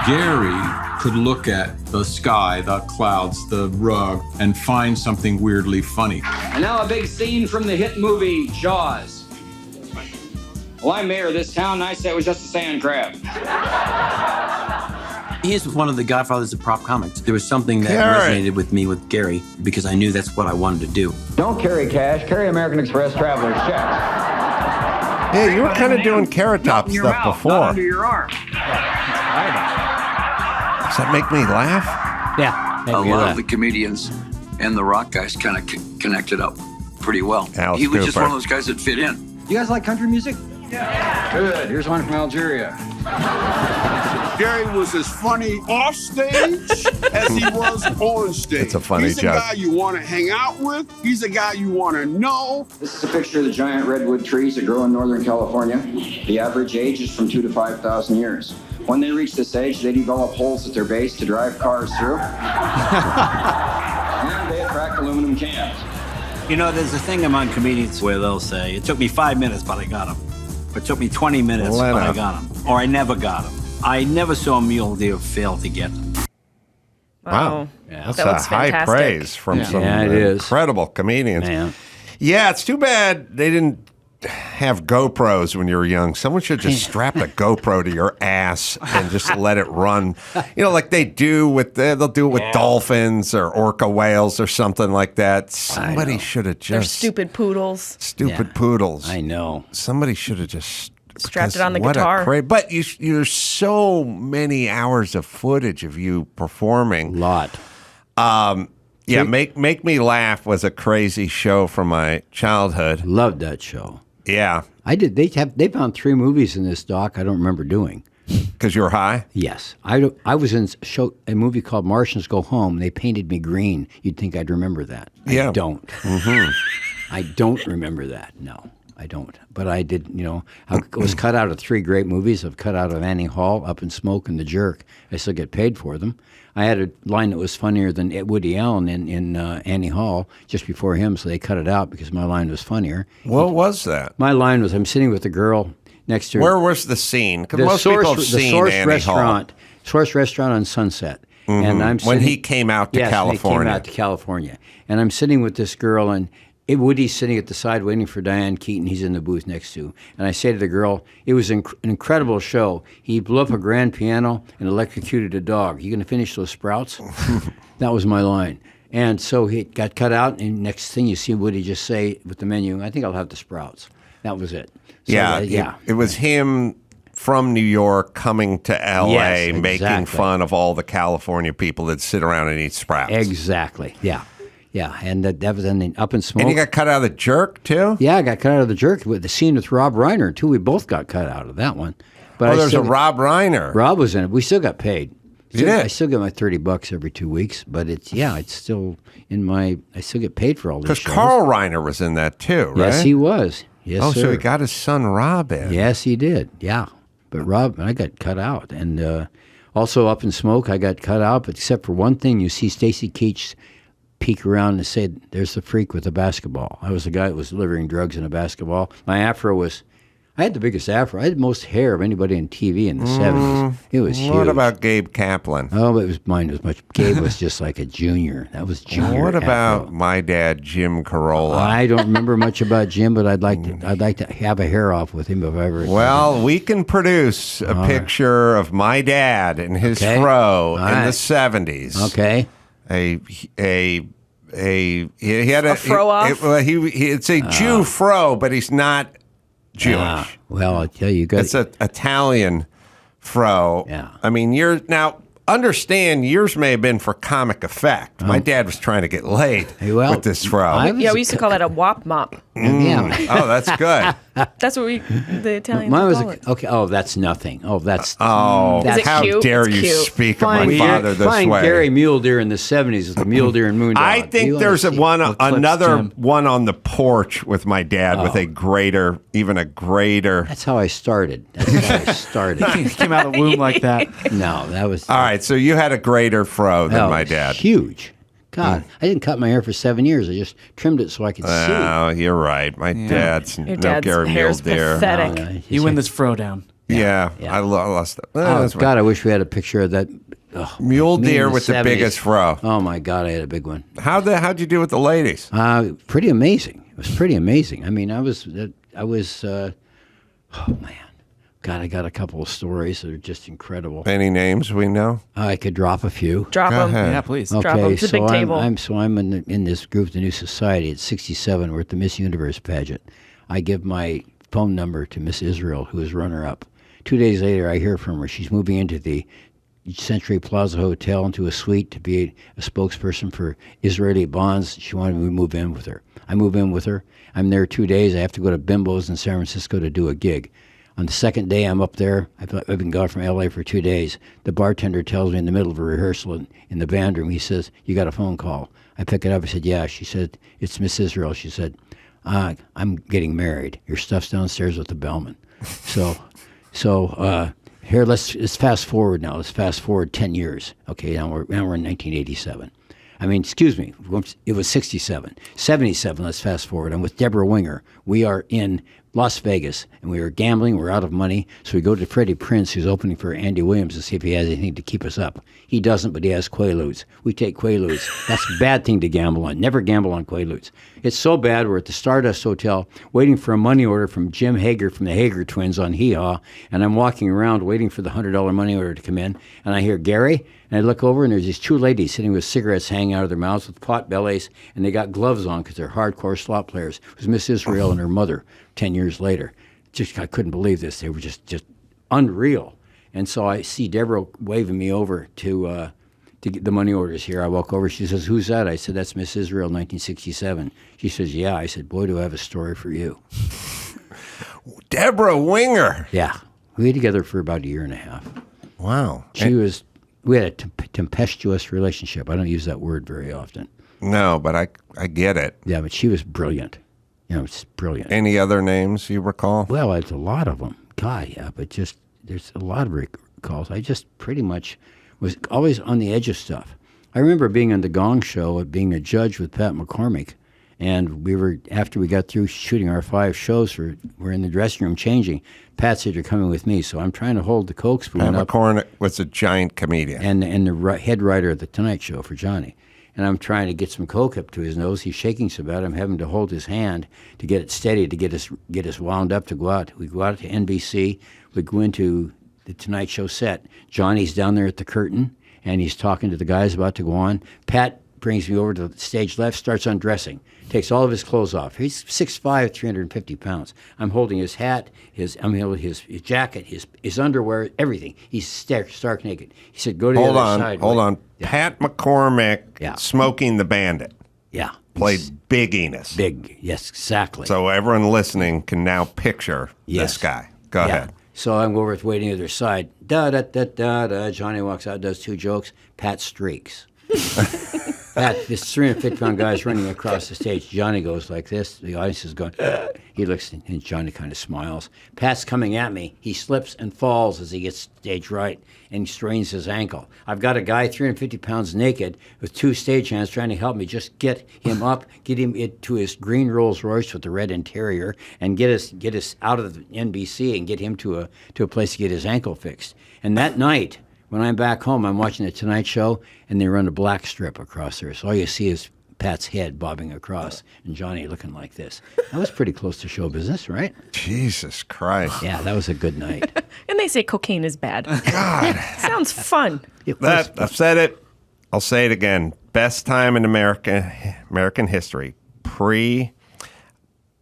Gary could look at the sky, the clouds, the rug, and find something weirdly funny. And now a big scene from the hit movie Jaws. Well, I'm mayor of this town, and I said it was just a sand crab. He's one of the godfathers of prop comics. There was something that Gary. resonated with me with Gary because I knew that's what I wanted to do. Don't carry cash. Carry American Express traveler's checks. Yeah, you were kind of doing Carrot Top stuff before. Under your arm. Does that make me laugh? Yeah. A lot of the comedians and the rock guys kind of connected up pretty well. Alice He was just Cooper. one of those guys that fit in. You guys like country music? Good. Here's one from Algeria. Gary was as funny off stage as he was on stage. It's a funny He's joke. a guy you want to hang out with. He's a guy you want to know. This is a picture of the giant redwood trees that grow in Northern California. The average age is from 2,000 to 5,000 years. When they reach this age, they develop holes at their base to drive cars through. And they attract aluminum cans. You know, there's a thing among comedians where they'll say, it took me 5 minutes, but I got him. It took me 20 minutes, Leno. but I got him. Or I never got him. I never saw Mule Deer fail to get them. Wow. Yeah. That's That a looks high fantastic. praise from some Yeah, it is. incredible comedians. Yeah, it's too bad they didn't have GoPros when you were young. Someone should just strap a GoPro to your ass and just let it run. You know, like they do with they'll do it with dolphins or orca whales or something like that. Somebody should have They're just stupid poodles. stupid poodles. I know. Somebody should have just Strapped it on the what a guitar. but there's so many hours of footage of you performing. Lot. Yeah, Make Me Laugh was a crazy show from my childhood. Loved that show. Yeah. I did. They found 3 movies in this doc I don't remember doing. Because you were high? Yes. I was in a movie called Martians Go Home. They painted me green. You'd think I'd remember that. Yeah. I don't. Mm-hmm. I don't remember that. No, I don't. But I did, I was cut out of 3 great movies. I've cut out of Annie Hall, Up in Smoke, and The Jerk. I still get paid for them. I had a line that was funnier than Woody Allen in Annie Hall just before him, so they cut it out because my line was funnier. What was that? My line was, I'm sitting with a girl next to her. Where was the scene? Because most people have seen Annie Hall. Source Restaurant on Sunset. And I'm when sitting, he came out to yes, California. When he came out to California. And I'm sitting with this girl, and Woody's sitting at the side waiting for Diane Keaton. He's in the booth next to. And I say to the girl, it was an incredible show. He blew up a grand piano and electrocuted a dog. You going to finish those sprouts? That was my line. And so he got cut out, and next thing you see Woody just say with the menu, I think I'll have the sprouts. That was it. So It was him from New York coming to L.A., Yes, making exactly. fun of all the California people that sit around and eat sprouts. Exactly. Yeah. Yeah, and that was in Up in Smoke. And you got cut out of The Jerk, too? Yeah, I got cut out of The Jerk with the scene with Rob Reiner, too. We both got cut out of that one. But There's a Rob Reiner. Rob was in it. We still got paid. You did? I still get my $30 every 2 weeks, but it's still I still get paid for all this. Because Carl Reiner was in that, too, right? Yes, he was. Yes, Oh, sir. so he got his son Rob in. Yes, he did. Yeah. But Rob, I got cut out. And also Up in Smoke, I got cut out, but except for one thing, you see Stacy Keach peek around and say, there's the freak with the basketball. I was the guy that was delivering drugs in a basketball. My afro was, I had the biggest afro. I had the most hair of anybody on TV in the 70s. It was huge. What about Gabe Kaplan? Oh, mine was much. Gabe was just like a junior. That was junior. What about afro. my dad, Jim Carolla? I don't remember much about Jim, but I'd like to have a hair off with him if I ever. Well, we can produce a picture of my dad and his fro in the 70s. Okay. He had a fro off? It's a Jew fro, but he's not Jewish. Well, I tell you, it's an Italian fro. Yeah. I mean, understand yours may have been for comic effect. My dad was trying to get laid with this fro. Yeah, we used to call that a wop mop. Yeah. Oh, that's good. That's what the Italians Mine was call it. okay. Oh, that's nothing. Oh, that's. Is it how cute? dare It's you cute. speak of my father this Find way? Gary Mule Deer in the 70s with the Mule Deer and Moondog. I think there's another one on the porch with my dad with a greater, even a greater. That's how I started. That's how I started. He came out of the womb like that. No, that was. All right, so you had a greater fro than my dad. Huge. God, I didn't cut my hair for 7 years. I just trimmed it so I could see. Oh, you're right. My dad's Your no dad's Gary Mule hair's Deer. pathetic. You win this fro down. Yeah, I lost it. Oh, God, I wish we had a picture of that. Mule me in Deer the with the 70s. biggest fro. Oh, my God, I had a big one. How'd you do with the ladies? Pretty amazing. It was pretty amazing. I mean, oh, man. God, I got a couple of stories that are just incredible. Any names we know? I could drop a few. Drop them. Yeah, please. Okay, Drop 'em. It's a big table. I'm in this group, the New Society. At 67, we're at the Miss Universe pageant. I give my phone number to Miss Israel, who is runner-up. 2 days later, I hear from her. She's moving into the Century Plaza Hotel into a suite to be a spokesperson for Israeli bonds. She wanted me to move in with her. I move in with her. I'm there 2 days. I have to go to Bimbo's in San Francisco to do a gig. On the second day, I'm up there. I've been gone from L.A. for 2 days. The bartender tells me in the middle of a rehearsal in the band room, he says, "You got a phone call." I pick it up. I said, "Yeah." She said, "It's Miss Israel." She said, "I'm getting married. Your stuff's downstairs with the bellman." So here, let's fast forward now. Let's fast forward 10 years. Okay, now we're in 1987. I mean, excuse me, it was 67. 77, let's fast forward. I'm with Deborah Winger. We are in Las Vegas, and we were gambling. We're out of money, so we go to Freddie Prinze, who's opening for Andy Williams, to see if he has anything to keep us up. He doesn't, but he has Quaaludes. We take Quaaludes. That's a bad thing to gamble on. Never gamble on Quaaludes. It's so bad, we're at the Stardust Hotel waiting for a money order from Jim Hager from the Hager twins on Hee Haw, and I'm walking around waiting for the $100 money order to come in, and I hear Gary, and I look over, and there's these two ladies sitting with cigarettes hanging out of their mouths with pot bellies, and they got gloves on because they're hardcore slot players. It was Miss Israel and her mother 10 years later. I couldn't believe this. They were just unreal. And so I see Deborah waving me over to get the money orders here. I walk over. She says, "Who's that?" I said, "That's Miss Israel, 1967. She says, "Yeah." I said, "Boy, do I have a story for you." Deborah Winger. Yeah. We were together for about a year and a half. Wow. We had a tempestuous relationship. I don't use that word very often. No, but I get it. Yeah, but she was brilliant. It's brilliant. Any other names you recall? Well, it's a lot of them. God, yeah, but just there's a lot of recalls. I just pretty much was always on the edge of stuff. I remember being on the Gong Show, being a judge with Pat McCormick, and after we got through shooting our 5 shows, we're in the dressing room changing. Pat said, "You're coming with me," so I'm trying to hold the Coke spoon Pat up. McCormick was a giant comedian. And the head writer of The Tonight Show for Johnny. And I'm trying to get some Coke up to his nose. He's shaking so bad I'm having to hold his hand to get it steady, to get us wound up to go out. We go out to NBC. We go into the Tonight Show set. Johnny's down there at the curtain, and he's talking to the guys about to go on. Pat brings me over to the stage left, starts undressing, takes all of his clothes off. He's 6'5", 350 pounds. I'm holding his hat, his jacket, his underwear, everything. He's stark naked. He said, "Go to the other side." Hold on. Yeah. Pat McCormick, Smoking the Bandit. Yeah. Played Big Enos. Big, yes, exactly. So everyone listening can now picture this guy. Go ahead. So I'm over waiting at their side. Da-da-da-da-da. Johnny walks out, does 2 jokes. Pat streaks. Pat, this 350-pound guy's running across the stage. Johnny goes like this. The audience is going, He looks, and Johnny kind of smiles. Pat's coming at me. He slips and falls as he gets stage right, and he strains his ankle. I've got a guy 350 pounds naked with 2 stagehands trying to help me just get him up, get him to his green Rolls Royce with the red interior, and get us out of the NBC and get him to a place to get his ankle fixed. And that night, when I'm back home, I'm watching The Tonight Show, and they run a black strip across there. So all you see is Pat's head bobbing across, and Johnny looking like this. That was pretty close to show business, right? Jesus Christ. Yeah, that was a good night. And they say cocaine is bad. God. Sounds fun. I've said it. I'll say it again. Best time in American history.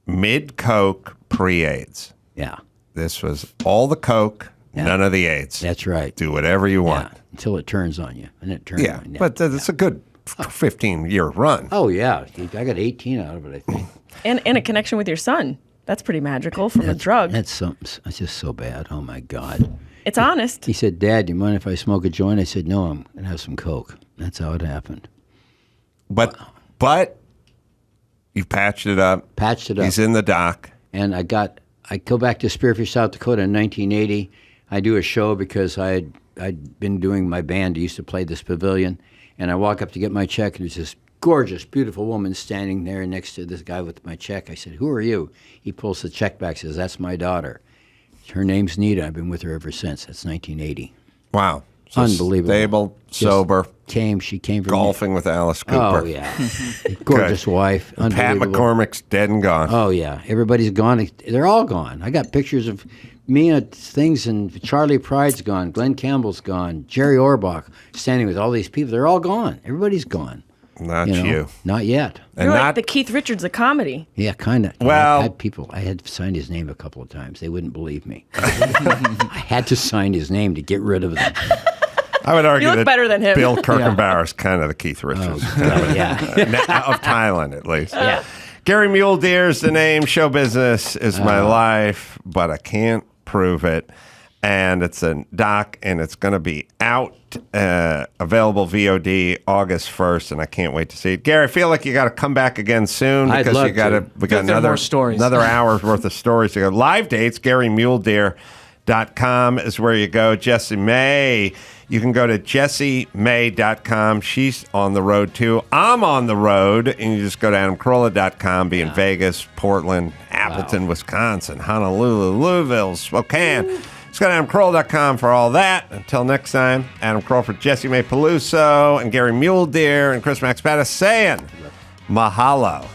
Mid-Coke, pre-AIDS. Yeah. This was all the Coke, none of the AIDS. That's right. Do whatever you want. Yeah, until it turns on you. And it turns on you. But it's a good 15-year run. Oh, yeah. I got 18 out of it, I think. And a connection with your son. That's pretty magical from a drug. That's just so bad. Oh, my God. It's honest. He said, "Dad, do you mind if I smoke a joint?" I said, "No, I'm going to have some Coke." That's how it happened. But you patched it up. Patched it up. He's in the dock. And I go back to Spearfish, South Dakota in 1980. I do a show because I'd been doing my band. I used to play this pavilion. And I walk up to get my check, and there's this gorgeous, beautiful woman standing there next to this guy with my check. I said, "Who are you?" He pulls the check back, says, "That's my daughter. Her name's Nita. I've been with her ever since." That's 1980. Wow. So unbelievable. Stable, sober. She came from golfing with Alice Cooper. Oh, yeah. Gorgeous wife. Pat McCormick's dead and gone. Oh, yeah. Everybody's gone. They're all gone. I got pictures of me at things, and Charlie Pride's gone, Glenn Campbell's gone, Jerry Orbach, standing with all these people. They're all gone. Everybody's gone. Not you. Not yet. And You're not like the Keith Richards of comedy. Yeah, kind of. Well- I had signed his name a couple of times. They wouldn't believe me. I had to sign his name to get rid of them. I would argue You look that better than him. Bill Kirkenbauer is kind of the Keith Richards of Thailand, at least. Yeah. Gary Mule Deer is the name. Show business is my life, but I can't prove it. And it's a doc, and it's going to be out, available VOD August 1st, and I can't wait to see it. Gary, I feel like you got to come back again soon I'd because love we got There are another more stories. another hour's worth of stories to go. Live dates, GaryMuleDeer.com is where you go. Jessimae, you can go to Jessimae.com. She's on the road too. I'm on the road, and you just go to AdamCarolla.com. Be in Vegas, Portland, Appleton, Wisconsin, Honolulu, Louisville, Spokane. Just go to AdamCarolla.com for all that. Until next time, Adam Carolla for May Peluso and Gary Mule Deer and Chris Max Pattis saying mahalo.